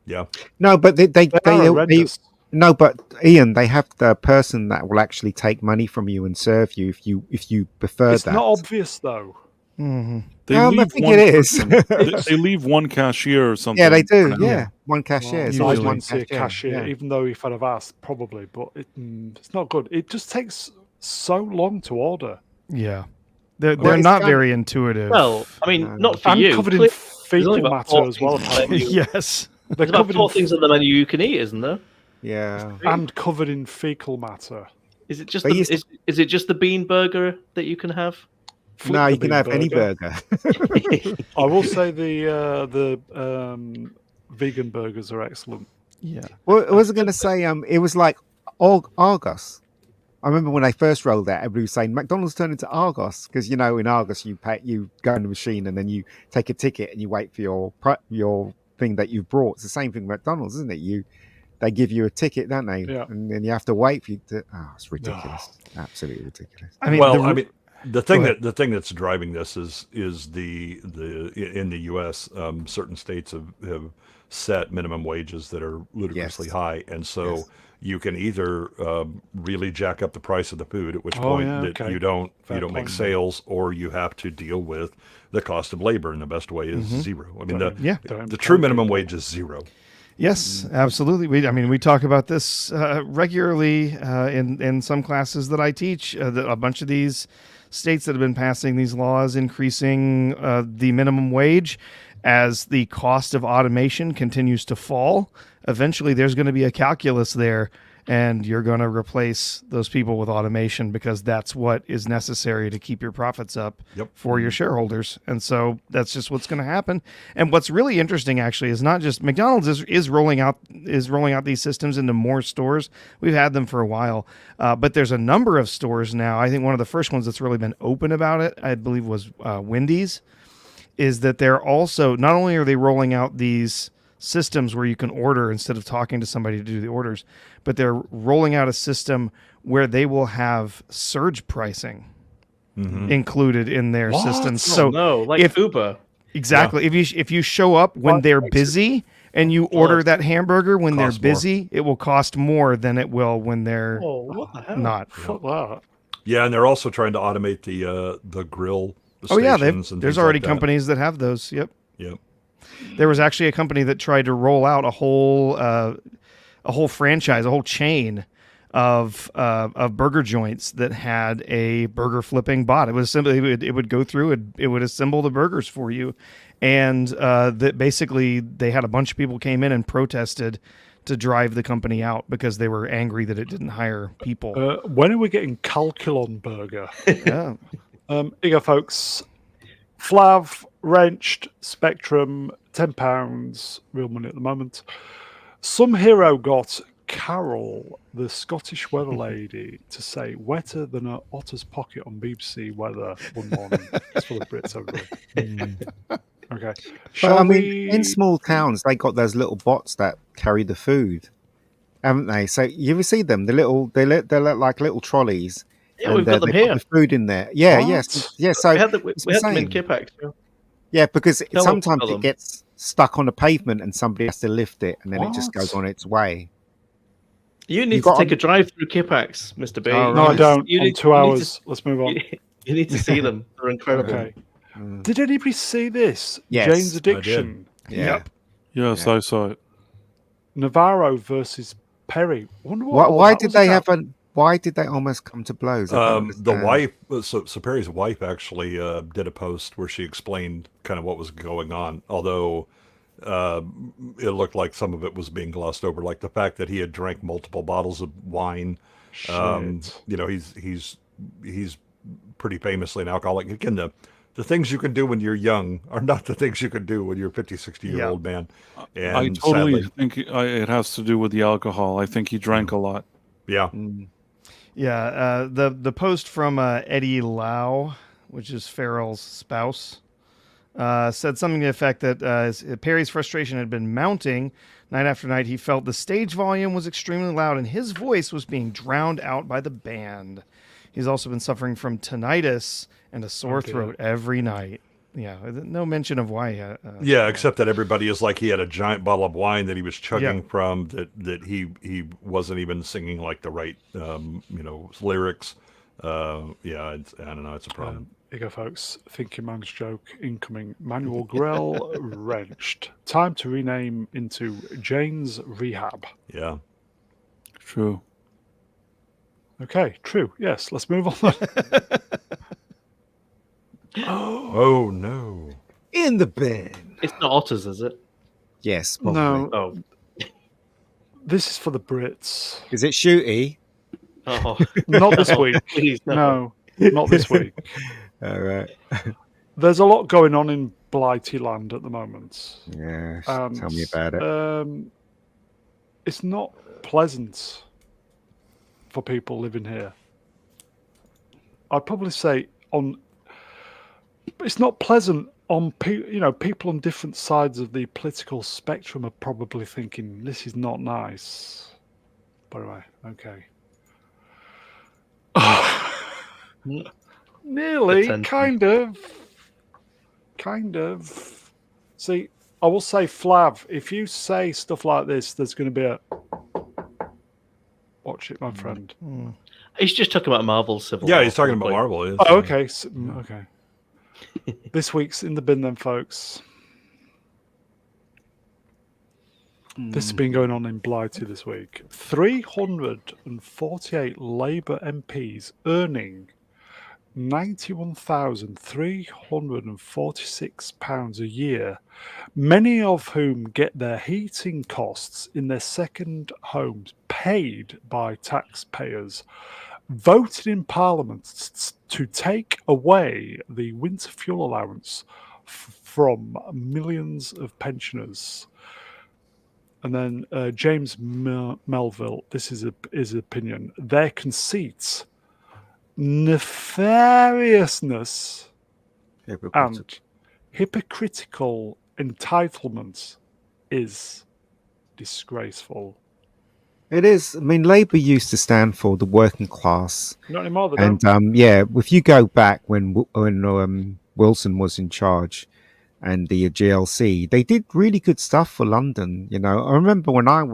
Yeah. No, but they They are horrendous. no, but Ian, they have the person that will actually take money from you and serve you if you prefer It's that. not obvious though. Mm-hmm. They I leave think one it is. person- they leave one cashier or something. Yeah, they do. for now. Yeah, one cashier. It's I always usually one didn't see a cashier, Yeah. even though if I'd have asked, probably. But it's not good. It just takes so long to order. Yeah, they're it's not kind- very intuitive. Well, I mean, not for I'm you. covered in There's fecal only about matter four as well. things on the Apparently. menu. Yes. They're There's about covered 4 in, things on the menu you can eat, isn't there? Yeah. and covered in fecal matter. Is it just They used is it just the bean burger that you can have? Flip No, the you can bean have any burger. I will say the vegan burgers are excellent. Yeah. Well, I was going to say, it was like Argos. I remember when they first rolled out, everybody was saying McDonald's turned into Argos because in Argos you go in the machine and then you take a ticket and you wait for your thing that you've brought. It's the same thing with McDonald's, isn't it? They give you a ticket, don't they? Yeah. And then you have to wait for you to. Oh, it's ridiculous! Absolutely ridiculous. I mean, Well, I mean, the thing ahead. that's driving this is the in the U.S. Certain states have set minimum wages that are ludicrously Yes. high, and so Yes. you can either really jack up the price of the food, at which Oh, point yeah, that okay. you don't Fair make point. sales, or you have to deal with the cost of labor, and the best way is zero. I mean, Yeah. the true minimum wage is zero. Yes, absolutely. We talk about this regularly in some classes that I teach. A bunch of these states that have been passing these laws increasing the minimum wage as the cost of automation continues to fall. Eventually, there's going to be a calculus there, and you're going to replace those people with automation because that's what is necessary to keep your profits up for your shareholders. And so that's just what's going to happen. And what's really interesting, actually, is not just McDonald's is rolling out these systems into more stores. We've had them for a while, but there's a number of stores now. I think one of the first ones that's really been open about it, I believe, was Wendy's. Is that they're also not only are they rolling out these systems where you can order instead of talking to somebody to do the orders, but they're rolling out a system where they will have surge pricing included in their systems. So no, like if Uber. exactly, if you show up when they're busy and you order that hamburger when they're Costs more. busy, it will cost more than it will when they're Oh, what the hell? not. Fuck that. Yeah, and they're also trying to automate the grill. Oh yeah, stations and there's things already like that. companies that have those. Yep. Yep. There was actually a company that tried to roll out a whole franchise, a whole chain of burger joints that had a burger flipping bot. It was simply it would go through it would assemble the burgers for you, and that basically they had a bunch of people came in and protested to drive the company out because they were angry that it didn't hire people. When are we getting Calculon Burger? Yeah. Here you go, folks. Flav, Wrenched, Spectrum, £10, real money at the moment. Some hero got Carol, the Scottish weather lady, to say wetter than an otter's pocket on BBC Weather one morning. It's for the Brits, everybody. Okay. But I mean, in small towns, they got those little bots that carry the food, haven't they? So you ever see them? They look like little trolleys. Yeah, we've got them here. The food in there. Yeah, What? yes, yeah. So We had them in Kipax. yeah, because Tell them, sometimes tell it them. gets stuck on the pavement and somebody has to lift it, and then it just What? goes on its way. You need to got take a- a drive through Kipax, Mr. B. Oh, No, I right. don't. You On need- 2 you need to- hours. Let's move on. You need to see them. They're incredible. Okay. Did anybody see this? Yes, Jane's I Addiction. Yeah. Yes, Yeah. I saw it. Navarro versus Perry. Wonder what all Why that did was they about. have a? Why did they almost come to blows? I don't The understand. wife, so Perry's wife actually did a post where she explained kind of what was going on, although it looked like some of it was being glossed over, like the fact that he had drank multiple bottles of wine. Shit. You know, he's pretty famously an alcoholic. Again, the things you can do when you're young are not the things you can do when you're a 50, 60-year-old man. And I totally sadly, think it has to do with the alcohol. I think he drank a lot. yeah. Yeah, the post from Eddie Lau, which is Farrell's spouse, said something to the effect that Perry's frustration had been mounting night after night. He felt the stage volume was extremely loud and his voice was being drowned out by the band. He's also been suffering from tinnitus and a sore throat every night. Yeah, no mention of why. Yeah, except that everybody is like he had a giant bottle of wine that he was chugging from that he wasn't even singing like the right lyrics. Yeah, I don't know, it's a problem. Here you go, folks. Thinking Man's joke incoming. Manuel Grell Wrenched. Time to rename into Jane's Rehab. Yeah. True. Okay, true. Yes, let's move on. Oh no. In the bin. It's not otters, is it? Yes, probably. No, Oh. this is for the Brits. Is it shooty? Oh. Not this week. Please, No, not this week. All right. There's a lot going on in Blighty Land at the moment. Yeah. And, Tell me about it. It's not pleasant for people living here. I'd probably say it's not pleasant on people on different sides of the political spectrum are probably thinking this is not nice. But anyway, okay. Nearly, Attention. kind of. See, I will say, Flav, if you say stuff like this, there's going to be a watch it, my friend. He's just talking about Marvel Civil Yeah, War, he's talking about probably. Marvel. Oh, okay. Okay. This week's in the bin then, folks. This has been going on in Blighty this week. 348 Labour MPs earning £91,346 a year, many of whom get their heating costs in their second homes paid by taxpayers, voted in Parliament to take away the winter fuel allowance from millions of pensioners. And then James Melville, this is his opinion. Their conceits, nefariousness, and hypocritical entitlement is disgraceful. It is. I mean, Labour used to stand for the working class. Not anymore, they And don't. yeah, if you go back when Wilson was in charge and the GLC, they did really good stuff for London. You know, I remember when I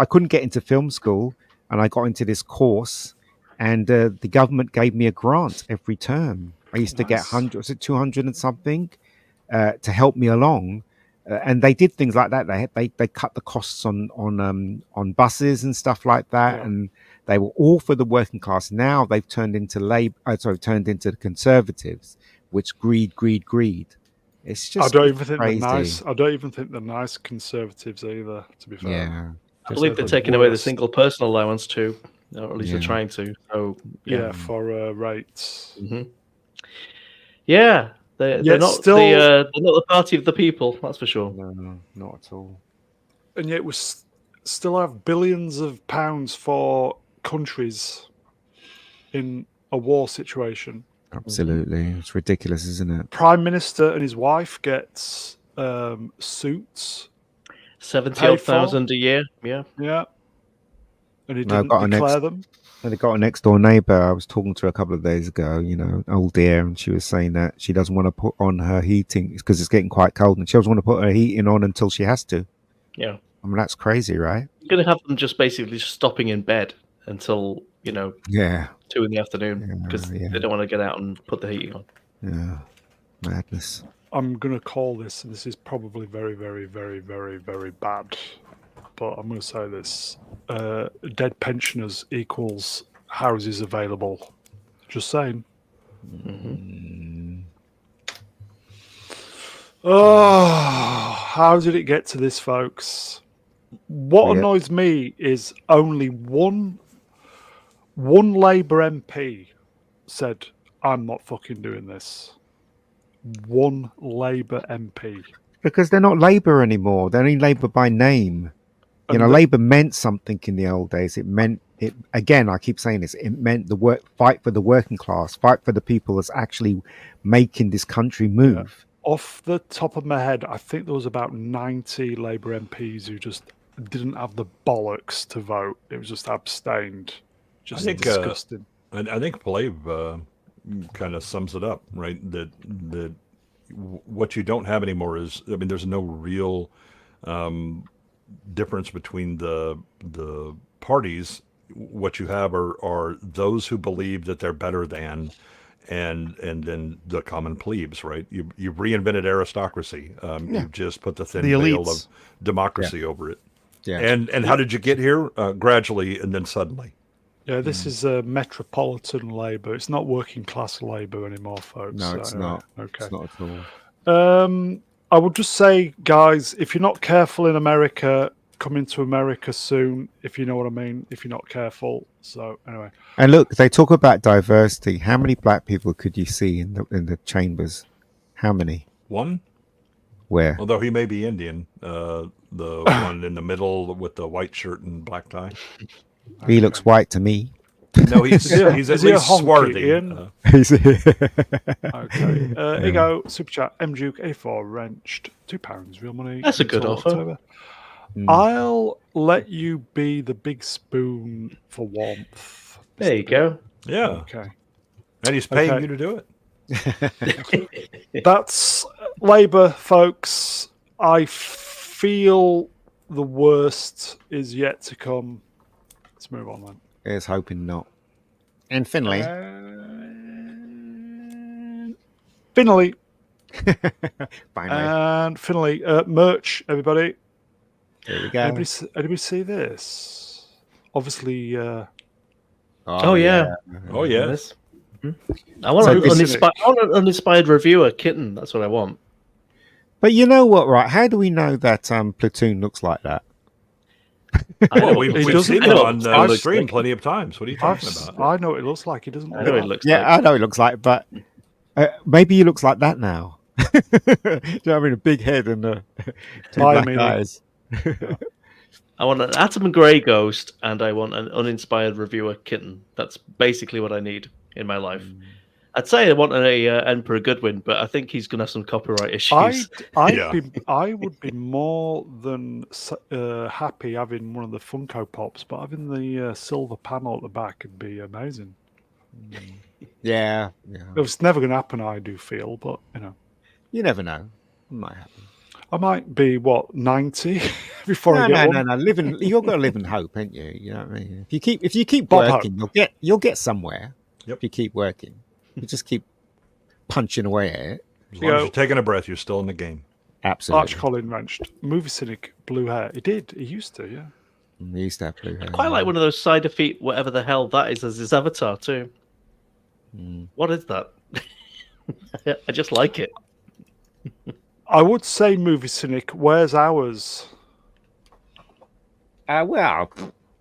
couldn't get into film school and I got into this course and the government gave me a grant every term. I used to get 200 and something to help me along. And they did things like that. They cut the costs on buses and stuff like that, and they were all for the working class. Now they've turned into turned into the Conservatives, which greed. It's just I don't even think crazy. they're nice. I don't even think they're nice Conservatives either. To be fair. Yeah. I believe they're taking away the single person allowance too, or at least they're trying to. So yeah, for rates. Yeah, they're not they're not the party of the people. That's for sure. No, not at all. And yet we still have billions of pounds for countries in a war situation. Absolutely, it's ridiculous, isn't it? Prime Minister and his wife gets suits. 70,000 a year. Yeah. Yeah. And he No, didn't declare them. And they got a next door neighbour I was talking to a couple of days ago, old dear, and she was saying that she doesn't want to put on her heating because it's getting quite cold, and she doesn't want to put her heating on until she has to. Yeah. I mean, that's crazy, right? You're going to have them just basically stopping in bed until, 2 in the afternoon because they don't want to get out and put the heating on. Yeah. Madness. I'm going to call this, and this is probably very, very, very, very, very bad, but I'm going to say this. Dead pensioners equals houses available. Just saying. Oh, how did it get to this, folks? What annoys me is only one Labour MP said, I'm not fucking doing this. One Labour MP. Because they're not Labour anymore. They're only Labour by name. Labour meant something in the old days. It meant it. Again, I keep saying this. It meant the fight for the working class, fight for the people that's actually making this country move. Yeah. Off the top of my head, I think there was about 90 Labour MPs who just didn't have the bollocks to vote. It was just abstained. Just disgusting. I think Palave kind of sums it up, right? That what you don't have anymore is, there's no real difference between the parties. What you have are those who believe that they're better than, and then the common plebes, right? You've reinvented aristocracy. You've just put the thin veil of democracy over it. Yeah. And how did you get here? Gradually and then suddenly. Yeah, this is a metropolitan Labour. It's not working class Labour anymore, folks. No, it's not. Okay. It's not at all. I would just say, guys, if you're not careful in America, come into America soon, if you know what I mean, if you're not careful. So, anyway. And look, they talk about diversity. How many black people could you see in the chambers? How many? One? Where? Although he may be Indian. The one in the middle with the white shirt and black tie. He looks white to me. No, he's at least swarthy. Okay. Here you go. Super chat. MJuke84 wrenched £2. Real money. That's a good offer. I'll let you be the big spoon for warmth. There you go. Yeah. Okay. And he's paying you to do it. That's Labour, folks. I feel the worst is yet to come. Let's move on then. Here's hoping not. And Finley. Finley. Finally. And Finley. Merch, everybody. There we go. Anybody see this? Obviously. Oh, Oh, yes. I want an uninspired reviewer kitten. That's what I want. But you know what, right? How do we know that Platoon looks like that? We've seen it on stream plenty of times. What are you talking about? I know what it looks like. He doesn't. I know it looks like. I know it looks like, but maybe he looks like that now. Do you know what I mean? A big head and two black eyes. I want an Atom and Grey ghost, and I want an uninspired reviewer kitten. That's basically what I need in my life. I'd say I want an Emperor Goodwin, but I think he's going to have some copyright issues. I would be more than happy having one of the Funko Pops, but having the silver panel at the back would be amazing. Yeah. It's never going to happen, I do feel, but you never know. It might happen. I might be 90 before I get one. No. You've got to live in hope, ain't you? You know what I mean? If you keep working, you'll get somewhere. Yep. If you keep working. You just keep punching away at it. As long as you're taking a breath, you're still in the game. Absolutely. Arch Colin wrenched. Movie cynic, blue hair. He did. He used to, yeah. He used to have blue hair. I quite like one of those side effect, whatever the hell that is, as his avatar too. What is that? I just like it. I would say, movie cynic, where's ours? Well,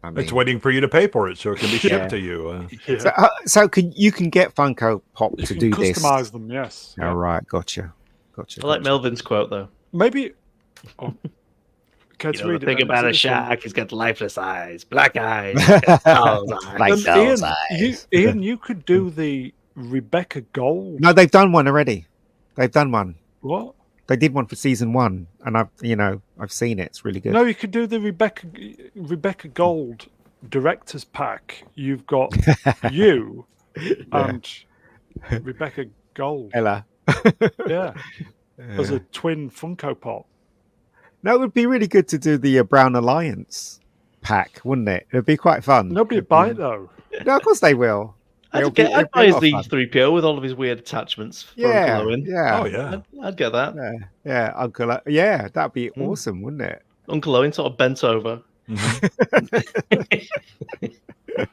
I mean, It's waiting for you to pay for it so it can be shipped Yeah. to you. Yeah. so you can get Funko Pop You to can do this. customize them, yes. All right, gotcha. I like Melvin's quote though. Maybe. Oh. Okay, You to know, read the it thing then. about a Is it this one? shark, he's got lifeless eyes, black eyes, he's got doll's eyes. Like those eyes. Ian, you could do the Rebecca Gold. No, they've done one already. They've done one. What? They did one for season 1, and I've seen it. It's really good. No, you could do the Rebecca Gold director's pack. You've got you and Rebecca Gold. Ella. Yeah, as a twin Funko Pop. That would be really good to do the Brown Alliance pack, wouldn't it? It'd be quite fun. Nobody would buy it though. No, of course they will. I'd buy his D3PO with all of his weird attachments for Yeah, Uncle Owen. yeah. Oh, yeah. I'd get that. Yeah, Uncle. Yeah, that'd be awesome, wouldn't it? Uncle Owen sort of bent over.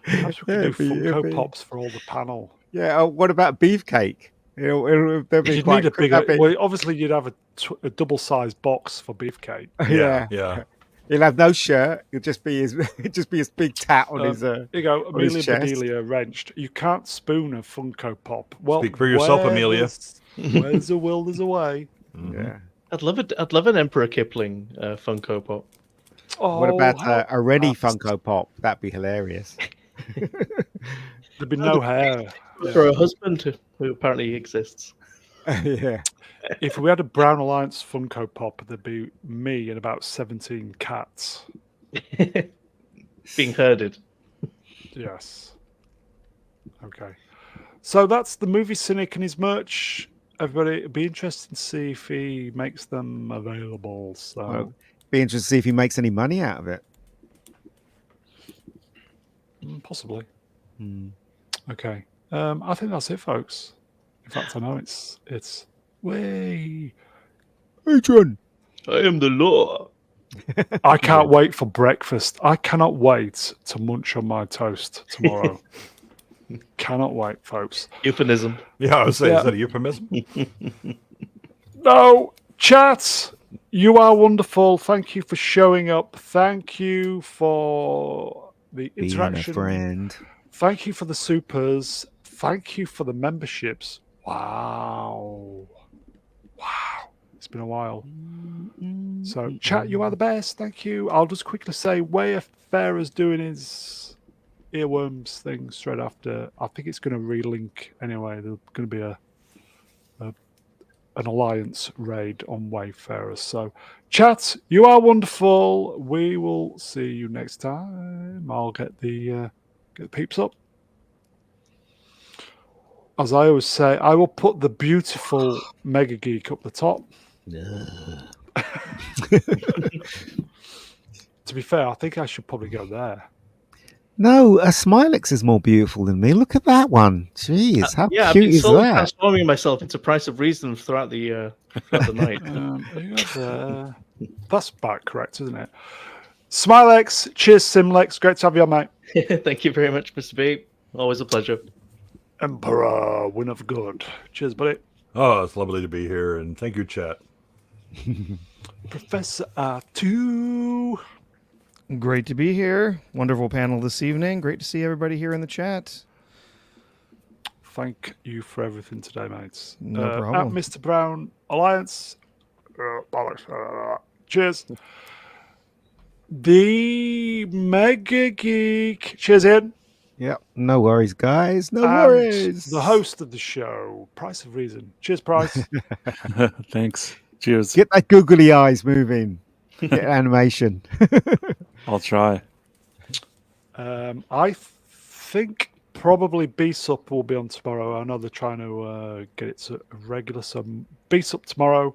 Perhaps we could do it'd Funko be- Pops for all the panel. Yeah. Oh, what about Beefcake? They'd be You'd quite need a could bigger. that be- Well, obviously you'd have a double-sized box for Beefcake. yeah. Yeah. He'll have no shirt. It'll just be his big tat on his. Here you go, on his Amelia chest. Bedelia wrenched. You can't spoon a Funko Pop. Well, Speak for yourself, Amelia. Where there's a will, there's a way. Yeah. I'd love an Emperor Kipling Funko Pop. Oh, What about how a ready fast. Funko Pop? That'd be hilarious. There'd be no hair. For a husband who apparently exists. Yeah. If we had a Brown Alliance Funko Pop, there'd be me and about 17 cats. Being herded. Yes. Okay. So that's the movie Cynic and his merch. Everybody, it'd be interesting to see if he makes them available. So Well, be interested to see if he makes any money out of it. possibly. Hmm. Okay. I think that's it, folks. In fact, I know it's way. Adrian. I am the law. I can't wait for breakfast. I cannot wait to munch on my toast tomorrow. Cannot wait, folks. Euphemism. Yeah, I was saying, Yeah. is that a euphemism? No, chat, you are wonderful. Thank you for showing up. Thank you for the Being a interaction. friend. Thank you for the supers. Thank you for the memberships. Wow. Wow. It's been a while. So, chat, you are the best. Thank you. I'll just quickly say, Wayfarer's doing his earworms thing straight after. I think it's going to relink anyway. There's going to be an alliance raid on Wayfarers. So, chat, you are wonderful. We will see you next time. I'll get the peeps up. As I always say, I will put the beautiful Mega Geek up the top. To be fair, I think I should probably go there. No, a Smilex is more beautiful than me. Look at that one. Jeez, how I've cute been is slowly that? transforming myself into Price of Reason throughout the night. There you go there. That's about correct, isn't it? Smilex, cheers, Simlex. Great to have you on, mate. Thank you very much, Mr. B. Always a pleasure. Emperor, win of good. Cheers, buddy. Oh, it's lovely to be here, and thank you, chat. Professor R2. Great to be here. Wonderful panel this evening. Great to see everybody here in the chat. Thank you for everything today, mates. No At problem. Mr. Brown Alliance. Cheers. The Mega Geek. Cheers, Ian. Yep. No worries, guys. No And worries. the host of the show, Price of Reason. Cheers, Price. Thanks. Cheers. Get that googly eyes moving. Get animation. I'll try. I think probably B-Sup will be on tomorrow. I know they're trying to get it to regular. So B-Sup tomorrow.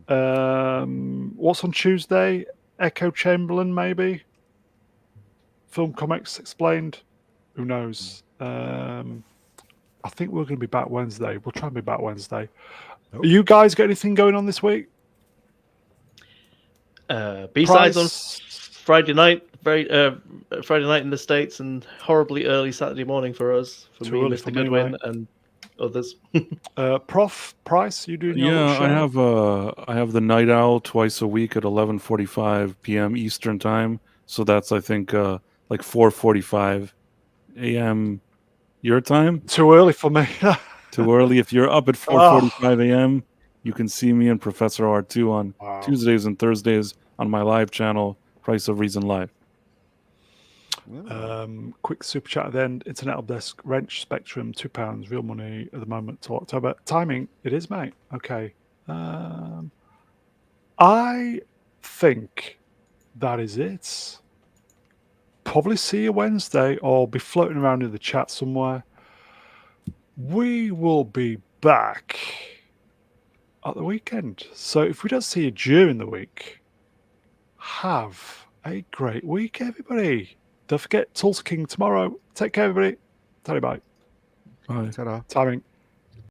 What's on Tuesday? Echo Chamberlain, maybe? Film Comics Explained. Who knows? I think we're going to be back Wednesday. We'll try and be back Wednesday. Nope. You guys got anything going on this week? B-sides on Price? Friday night, Friday night in the States, and horribly early Saturday morning for us, for Too me, early Mr. for me, Goodwin, mate. and others. Prof Price, you doing your little Yeah, show? I have the Night Owl twice a week at 11:45 p.m. Eastern time So that's, I think, like 4:45 a.m. your time. Too early for me. Too early. If you're up at 4:45 a.m., you can see me and Professor R2 on Wow. Tuesdays and Thursdays on my live channel, Price of Reason Live. Quick super chat at the end. Internet Desk, Wrench, Spectrum, £2, real money at the moment till October. Timing, it is, mate. Okay. I think that is it. Probably see you Wednesday or be floating around in the chat somewhere. We will be back at the weekend. So if we don't see you during the week, have a great week, everybody. Don't forget Tulsa King tomorrow. Take care, everybody. Tell you bye. Bye. Ta-da. Timing.